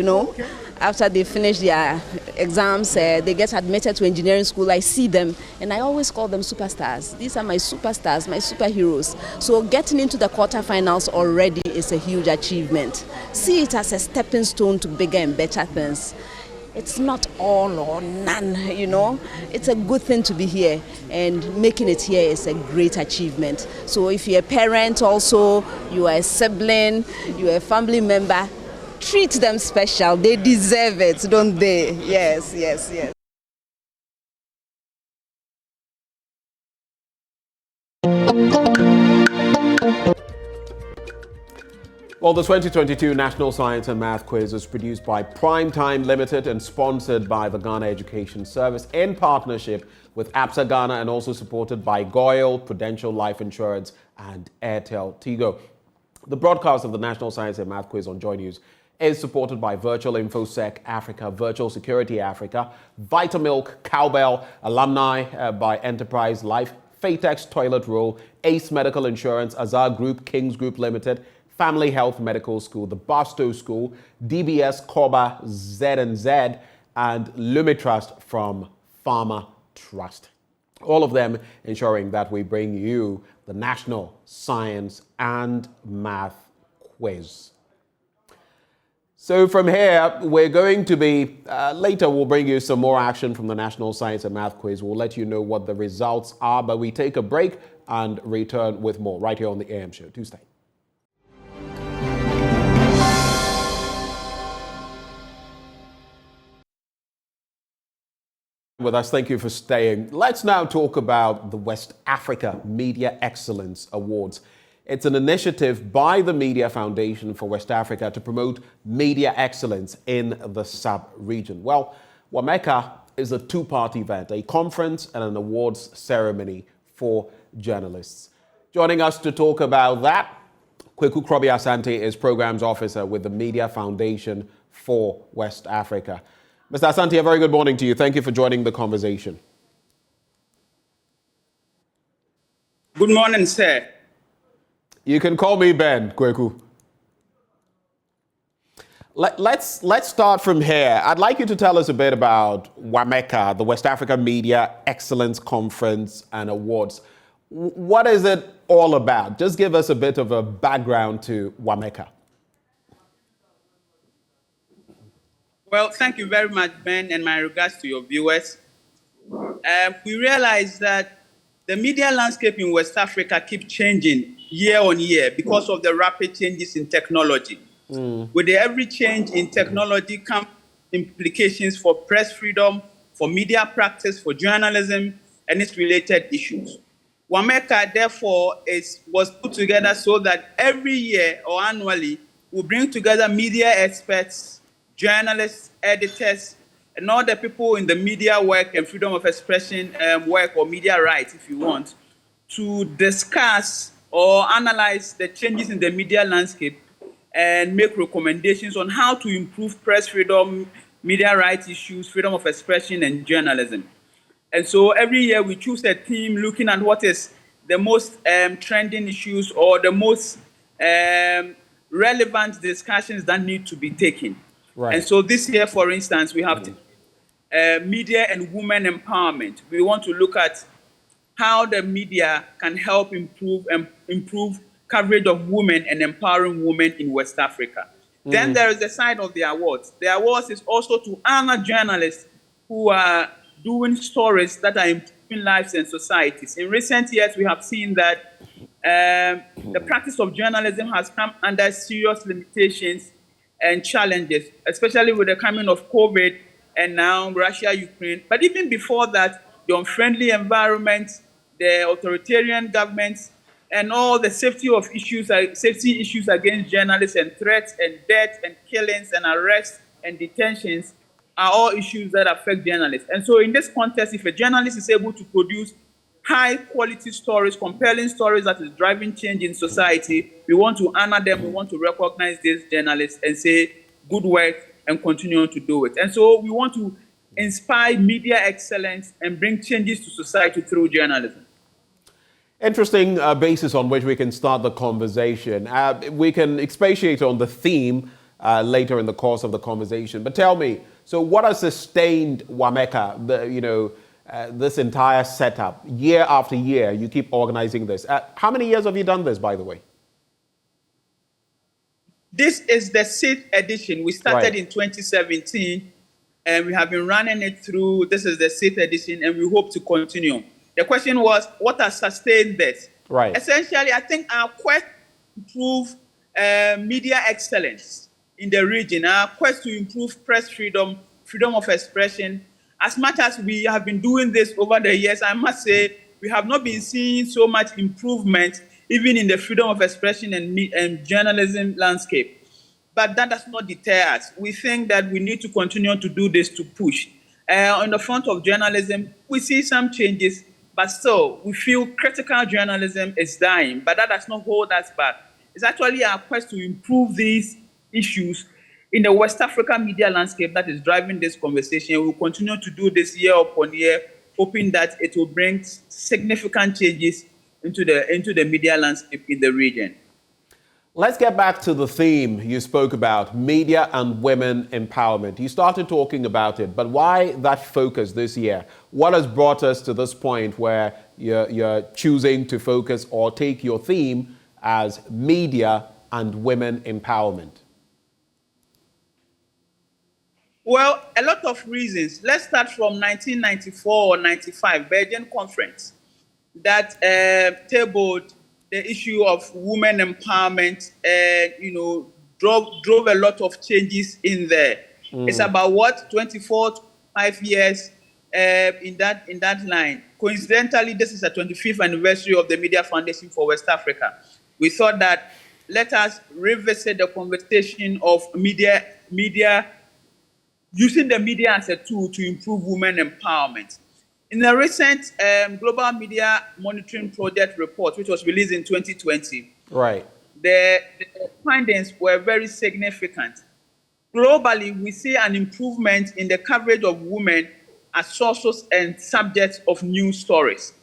after they finish their exams, they get admitted to engineering school. I see them and I always call them superstars. These are my superstars, my superheroes. So getting into the quarterfinals already is a huge achievement. See it as a stepping stone to bigger and better things. It's not all or none, It's a good thing to be here, and making it here is a great achievement. So if you're a parent also, you are a sibling, you are a family member, treat them special. They deserve it, don't they? Yes. Well, the 2022 National Science and Math Quiz is produced by Primetime Limited and sponsored by the Ghana Education Service in partnership with APSA Ghana, and also supported by Goyle, Prudential Life Insurance and Airtel Tigo. The broadcast of the National Science and Math Quiz on JoyNews is supported by Virtual InfoSec Africa, Virtual Security Africa, Vitamilk, Cowbell, Alumni by Enterprise Life, Fatex Toilet Roll, Ace Medical Insurance, Azar Group, Kings Group Limited, Family Health Medical School, the Barstow School, DBS Corba, Z&Z, and Lumitrust from Pharma Trust. All of them ensuring that we bring you the National Science and Math Quiz. So from here, we're going to be, later we'll bring you some more action from the National Science and Math Quiz. We'll let you know what the results are, but we take a break and return with more right here on the AM Show. Tuesday. With us, thank you for staying. Let's now talk about the West Africa Media Excellence Awards. It's an initiative by the Media Foundation for West Africa to promote media excellence in the sub-region. Well, WAMECA is a two-part event, a conference and an awards ceremony for journalists. Joining us to talk about that, Kweku Krobi Asante is Programs Officer with the Media Foundation for West Africa. Mr. Asante, a very good morning to you. Thank you for joining the conversation. Good morning, sir. You can call me Ben, Kweku. Let's start from here. I'd like you to tell us a bit about WAMECA, the West Africa Media Excellence Conference and Awards. What is it all about? Just give us a bit of a background to WAMECA. Well, thank you very much, Ben, and my regards to your viewers. We realize that the media landscape in West Africa keeps changing year on year because of the rapid changes in technology. With every change in technology comes implications for press freedom, for media practice, for journalism, and its related issues. WAMECA, therefore, was put together so that every year or annually, we bring together media experts, journalists, editors, and all the people in the media work and freedom of expression work, or media rights, if you want, to discuss or analyze the changes in the media landscape and make recommendations on how to improve press freedom, media rights issues, freedom of expression, and journalism. And so every year we choose a theme looking at what is the most trending issues or the most relevant discussions that need to be taken. Right. And so this year, for instance, we have media and women empowerment. We want to look at how the media can help improve coverage of women and empowering women in West Africa. Then there is the side of the awards. The awards is also to honor journalists who are doing stories that are improving lives and societies. In recent years, we have seen that the practice of journalism has come under serious limitations and challenges, especially with the coming of COVID and now Russia, Ukraine. But even before that, the unfriendly environment, the authoritarian governments, and all the safety issues against journalists, and threats and death and killings and arrests and detentions are all issues that affect journalists. And so in this context, if a journalist is able to produce high quality stories, compelling stories that is driving change in society, we want to honor them, we want to recognize these journalists and say good work and continue to do it. And so we want to inspire media excellence and bring changes to society through journalism. Interesting basis on which we can start the conversation. We can expatiate on the theme later in the course of the conversation. But tell me, so what has sustained Wameka, this entire setup, year after year? You keep organizing this. How many years have you done this, by the way? This is the 6th edition. We started in 2017, and we have been running it through. This is the 6th edition, and we hope to continue. The question was, what has sustained this? Right. Essentially, I think our quest to improve media excellence in the region, our quest to improve press freedom, freedom of expression. As much as we have been doing this over the years, I must say we have not been seeing so much improvement even in the freedom of expression and journalism landscape. But that does not deter us. We think that we need to continue to do this to push. On the front of journalism, we see some changes, but still, we feel critical journalism is dying, but that does not hold us back. It's actually our quest to improve these issues in the West African media landscape that is driving this conversation. We'll continue to do this year upon year, hoping that it will bring significant changes into the media landscape in the region. Let's get back to the theme you spoke about, media and women empowerment. You started talking about it, but why that focus this year? What has brought us to this point where you're choosing to focus or take your theme as media and women empowerment? Well, a lot of reasons. Let's start from 1994 or 95, Belgian conference that tabled the issue of women empowerment and, drove a lot of changes in there. It's about 25 years in that line. Coincidentally, this is the 25th anniversary of the Media Foundation for West Africa. We thought that let us revisit the conversation of media, using the media as a tool to improve women empowerment. In the recent Global Media Monitoring Project report, which was released in 2020, the findings were very significant. Globally, we see an improvement in the coverage of women as sources and subjects of news stories.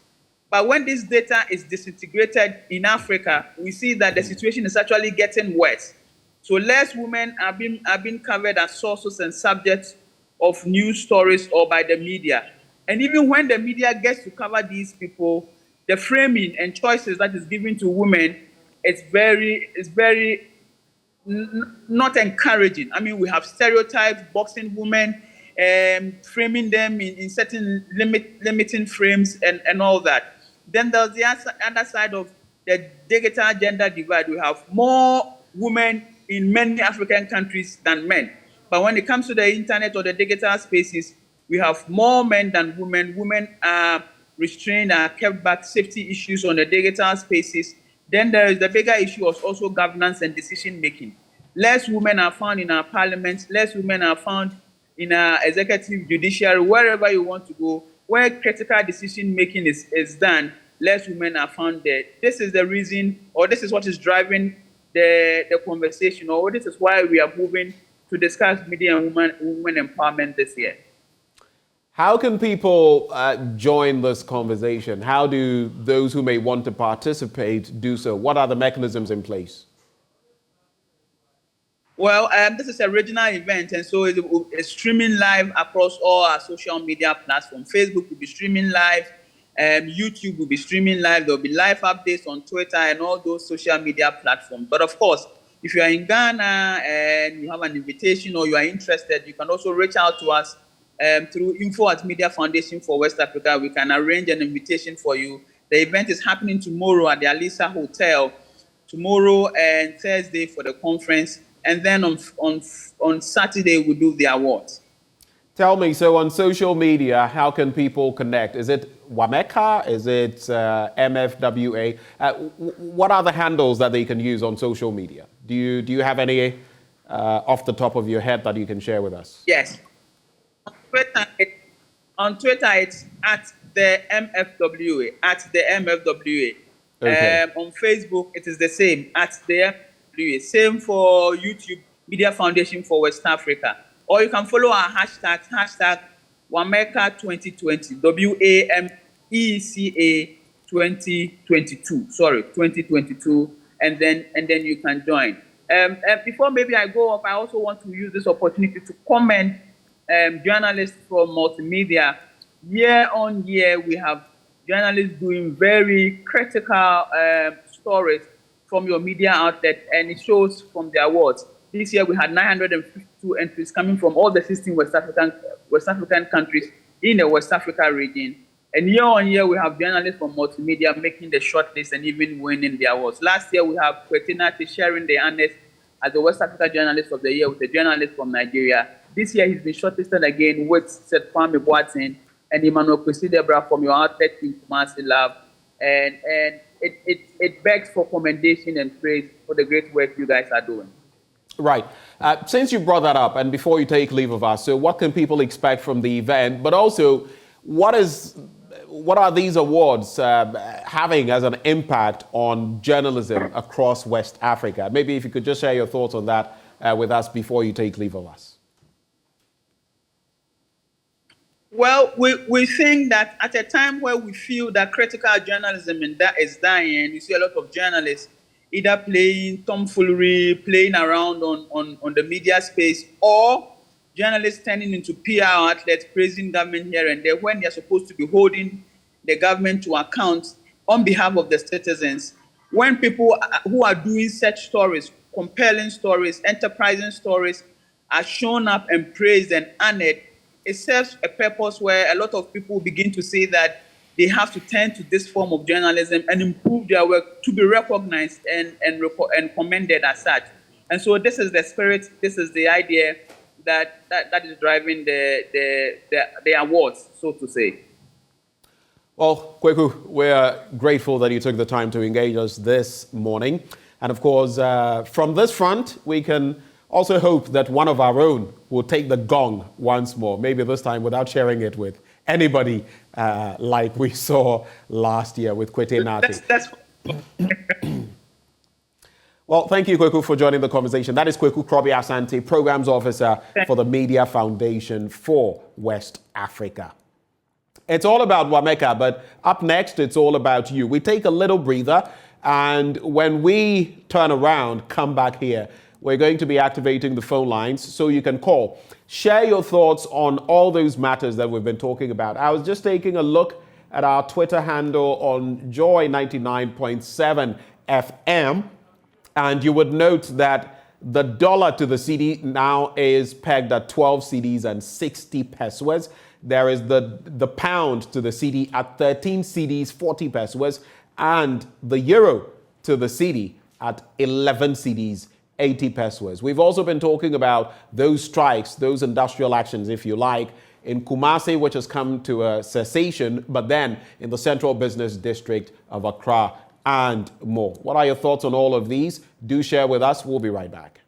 But when this data is disintegrated in Africa, we see that the situation is actually getting worse. So less women are being covered as sources and subjects of news stories or by the media. And even when the media gets to cover these people, the framing and choices that is given to women is very not encouraging. I mean, we have stereotypes, boxing women, framing them in certain limiting frames and all that. Then there's the other side of the digital gender divide. We have more women in many African countries than men. But when it comes to the internet or the digital spaces, we have more men than women. Women are restrained, are kept back, safety issues on the digital spaces. Then there is the bigger issue of also governance and decision making. Less women are found in our parliaments, less women are found in our executive, judiciary, wherever you want to go, where critical decision making is done, less women are found there. This is the reason, or this is what is driving the conversation, or this is why we are moving to discuss media and women empowerment this year. How can people join this conversation? How do those who may want to participate do so? What are the mechanisms in place? Well, this is a regional event, and so it's streaming live across all our social media platforms. Facebook will be streaming live, YouTube will be streaming live. There will be live updates on Twitter and all those social media platforms. But of course, if you are in Ghana and you have an invitation or you are interested, you can also reach out to us through info@Media Foundation for West Africa. We can arrange an invitation for you. The event is happening tomorrow at the Alisa Hotel, tomorrow and Thursday for the conference. And then on Saturday, we'll do the awards. Tell me, so on social media, how can people connect? Is it Wameka? Is it MFWA? What are the handles that they can use on social media? Do you have any off the top of your head that you can share with us? Yes. On Twitter, it's at the MFWA, Okay. On Facebook, it is the same, at the MFWA. Same for YouTube, Media Foundation for West Africa. Or you can follow our hashtag Wameka 2020, WAMECA 2022. Sorry, 2022, and then you can join. And before maybe I go off, I also want to use this opportunity to commend journalists from multimedia. Year on year, we have journalists doing very critical stories from your media outlet, and it shows from the awards. This year, we had 952 entries coming from all the 16 West African countries in the West Africa region. And year on year, we have journalists from multimedia making the shortlist and even winning the awards. Last year, we have Kwetinati sharing the honors as the West Africa Journalist of the Year with a journalist from Nigeria. This year, he's been shortlisted again with Swami and Emmanuel Kwesidebra from your outlet in Kumasi Lab. And it begs for commendation and praise for the great work you guys are doing. Right. Since you brought that up, and before you take leave of us, so what can people expect from the event? But also, what are these awards having as an impact on journalism across West Africa? Maybe if you could just share your thoughts on that with us before you take leave of us. Well, we think that at a time where we feel that critical journalism is dying, you see a lot of journalists either playing tomfoolery, playing around on the media space, or journalists turning into PR outlets, praising government here and there when they're supposed to be holding the government to account on behalf of the citizens. When people who are doing such stories, compelling stories, enterprising stories, are shown up and praised and honored, it serves a purpose where a lot of people begin to say that they have to turn to this form of journalism and improve their work to be recognized and commended as such. And so this is the spirit, this is the idea that is driving the awards, so to say. Well, Kweku, we're grateful that you took the time to engage us this morning. And of course, from this front, we can also hope that one of our own will take the gong once more, maybe this time without sharing it with anybody like we saw last year with Kwetinati. Well, thank you, Kweku, for joining the conversation. That is Kweku Krobi Asante, Programs Officer for the Media Foundation for West Africa. It's all about Wameka, but up next, it's all about you. We take a little breather, and when we turn around, come back here, we're going to be activating the phone lines so you can call. Share your thoughts on all those matters that we've been talking about. I was just taking a look at our Twitter handle on Joy 99.7 FM, and you would note that the dollar to the CD now is pegged at 12 cedis and 60 pesos. There is the pound to the CD at 13 cedis, 40 pesos, and the euro to the CD at 11 cedis, 80 pesos. We've also been talking about those strikes, those industrial actions, if you like, in Kumasi, which has come to a cessation, but then in the Central Business District of Accra and more. What are your thoughts on all of these? Do share with us. We'll be right back.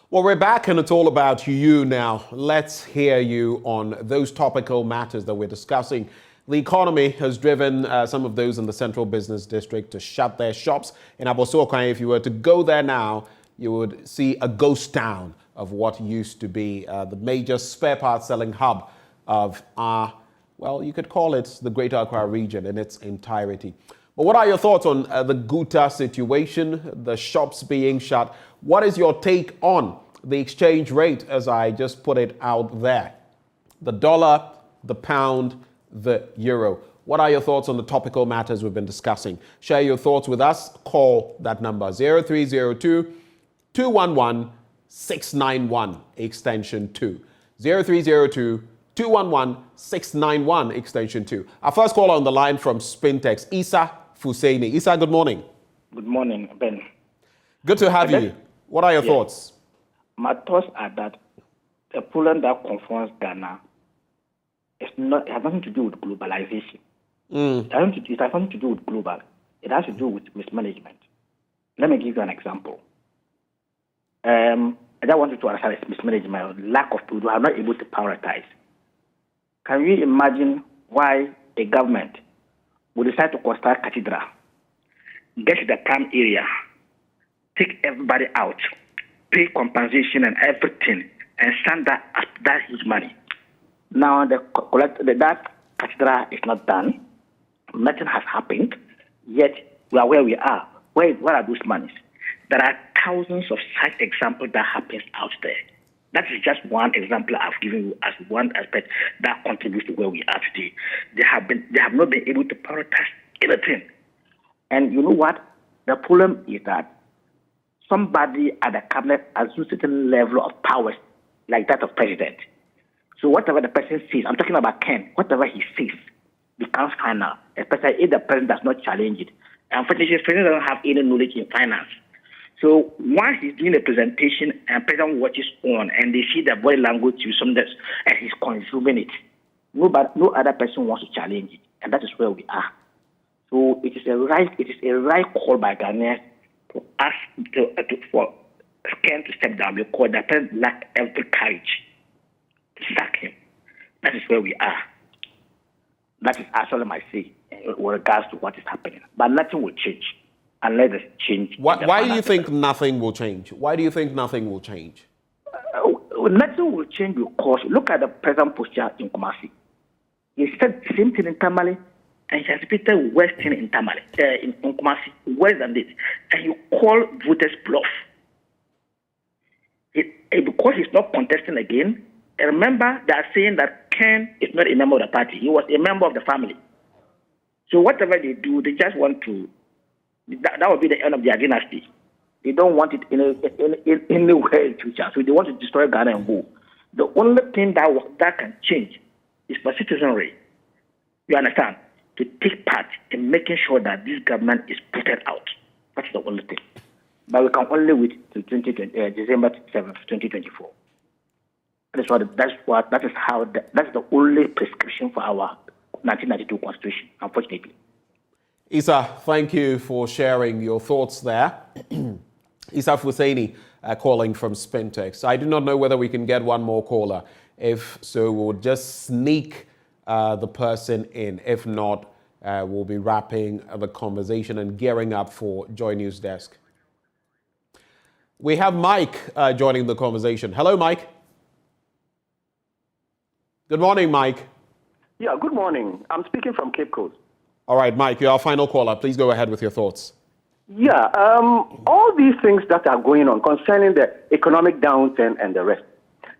Well, we're back and it's all about you now. Let's hear you on those topical matters that we're discussing. The economy has driven some of those in the Central Business District to shut their shops. In Abosokai, if you were to go there now, you would see a ghost town of what used to be the major spare parts selling hub of our, well, you could call it the Greater Accra region in its entirety. But what are your thoughts on the Guta situation, the shops being shut? What is your take on the exchange rate, as I just put it out there? The dollar, the pound, the euro. What are your thoughts on the topical matters we've been discussing? Share your thoughts with us. Call that number 0302-211-691 extension 2. 0302-211-691 extension 2. Our first caller on the line from Spintex, Isa Fusaini. Isa, good morning. Good morning, Ben. Good to have you. What are your thoughts? My thoughts are that the problem that confronts Ghana it has nothing to do with globalization. It has nothing to do with global. It has to do with mismanagement. Let me give you an example. I don't want you to understand mismanagement, lack of people who are not able to prioritize. Can you imagine why a government would decide to construct a cathedral, get to the prime area, take everybody out, pay compensation and everything, and send that huge money? Now that cathedral is not done, nothing has happened, yet we are where we are. Where are those monies? There are thousands of such examples that happens out there. That is just one example I've given you as one aspect that contributes to where we are today. They have not been able to prioritize anything. And you know what? The problem is that somebody at the cabinet has a certain level of powers, like that of president. So whatever the person says, I'm talking about Ken, whatever he says becomes final, especially if the president does not challenge it. Unfortunately, the president doesn't have any knowledge in finance. So once he's doing a presentation and president watches on and they see the body language to some that and he's consuming it, no other person wants to challenge it, and that is where we are. So it is a right call by Ghanaians to ask for Ken to step down because the president lacked every courage to sack him. That is where we are. That is actually my say with regards to what is happening. But nothing will change unless there's change. Why do you think nothing will change? Why do you think nothing will change? Nothing will change because look at the present posture in Kumasi. He said the same thing in Tamale, and he has repeated worse thing in Tamale, in Kumasi, worse than this. And you call voters bluff. Because he's not contesting again, remember they are saying that Ken is not a member of the party. He was a member of the family. So whatever they do, they just want to, that will be the end of their dynasty. They don't want it anywhere in future. So they want to destroy Ghana and go. The only thing that can change is for citizenry, you understand, to take part in making sure that this government is putted out. That's the only thing. But we can only wait till December 7th, 2024. That's the only prescription for our 1992 Constitution, unfortunately. Isa, thank you for sharing your thoughts there. Isa Fusaini calling from Spintex. I do not know whether we can get one more caller. If so, we'll just sneak the person in. If not, we'll be wrapping the conversation and gearing up for JoyNews Desk. We have Mike joining the conversation. Hello, Mike. Good morning, Mike. Yeah, good morning. I'm speaking from Cape Coast. All right, Mike, you're our final caller. Please go ahead with your thoughts. Yeah, all these things that are going on concerning the economic downturn and the rest.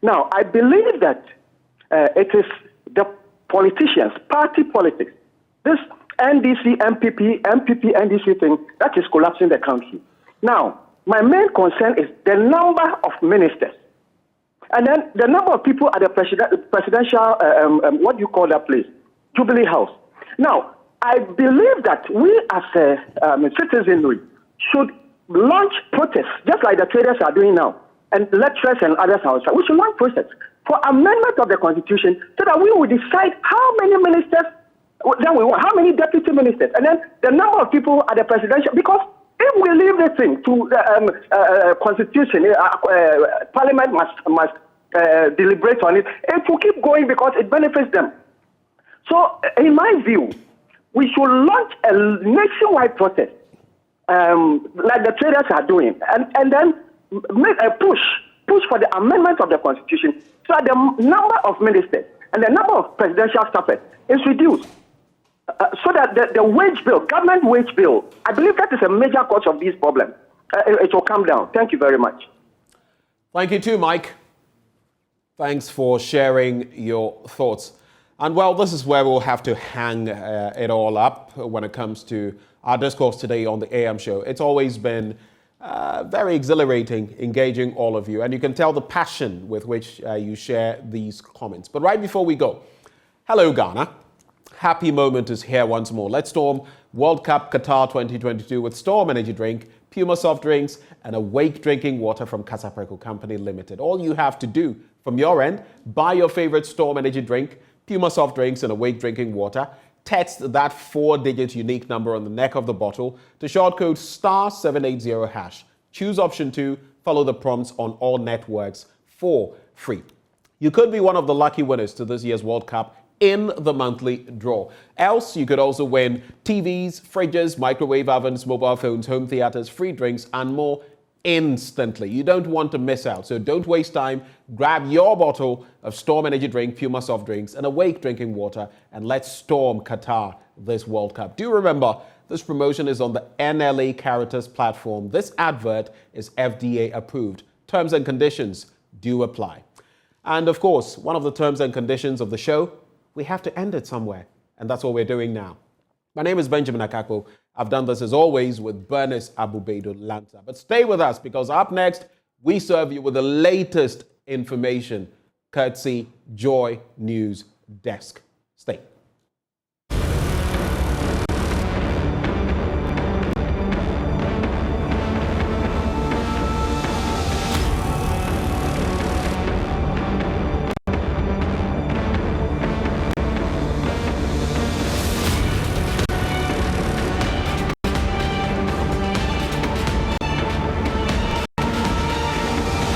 Now, I believe that it is the politicians, party politics, this NDC, MPP, NDC thing that is collapsing the country. Now, my main concern is the number of ministers. And then the number of people at the presidential, what do you call that place? Jubilee House. Now, I believe that we as citizenry should launch protests, just like the traders are doing now, and lecturers and others outside. We should launch protests for amendment of the Constitution so that we will decide how many ministers then we want, how many deputy ministers, and then the number of people at the presidential, because if we leave this thing to the Constitution, Parliament must deliberate on it. It will keep going because it benefits them. So, in my view, we should launch a nationwide protest, like the traders are doing, and then make a push for the amendment of the Constitution so that the number of ministers and the number of presidential staffers is reduced. So that the wage bill, government wage bill, I believe that is a major cause of these problems. It will come down. Thank you very much. Thank you too, Mike. Thanks for sharing your thoughts. And well, this is where we'll have to hang it all up when it comes to our discourse today on the AM show. It's always been very exhilarating engaging all of you, and you can tell the passion with which you share these comments. But right before we go, hello Ghana. Happy moment is here once more. Let's storm World Cup Qatar 2022 with Storm Energy Drink, Puma Soft Drinks, and Awake Drinking Water from Casapreco Company Limited. All you have to do from your end, buy your favorite Storm Energy Drink, Puma Soft Drinks, and Awake Drinking Water. Text that 4-digit unique number on the neck of the bottle to short code *780#. Choose option 2, follow the prompts on all networks for free. You could be one of the lucky winners to this year's World Cup in the monthly draw. Else, you could also win TVs, fridges, microwave ovens, mobile phones, home theaters, free drinks, and more instantly. You don't want to miss out, so don't waste time. Grab your bottle of Storm Energy Drink, Puma Soft Drinks, and Awake Drinking Water, and let's storm Qatar this World Cup. Do remember, this promotion is on the NLA Caritas platform. This advert is FDA approved. Terms and conditions do apply. And of course, one of the terms and conditions of the show, we have to end it somewhere, and that's what we're doing now. My name is Benjamin Akakpo. I've done this as always with Bernice Abubedo Lanta. But stay with us, because up next, we serve you with the latest information, courtesy Joy News Desk. Stay.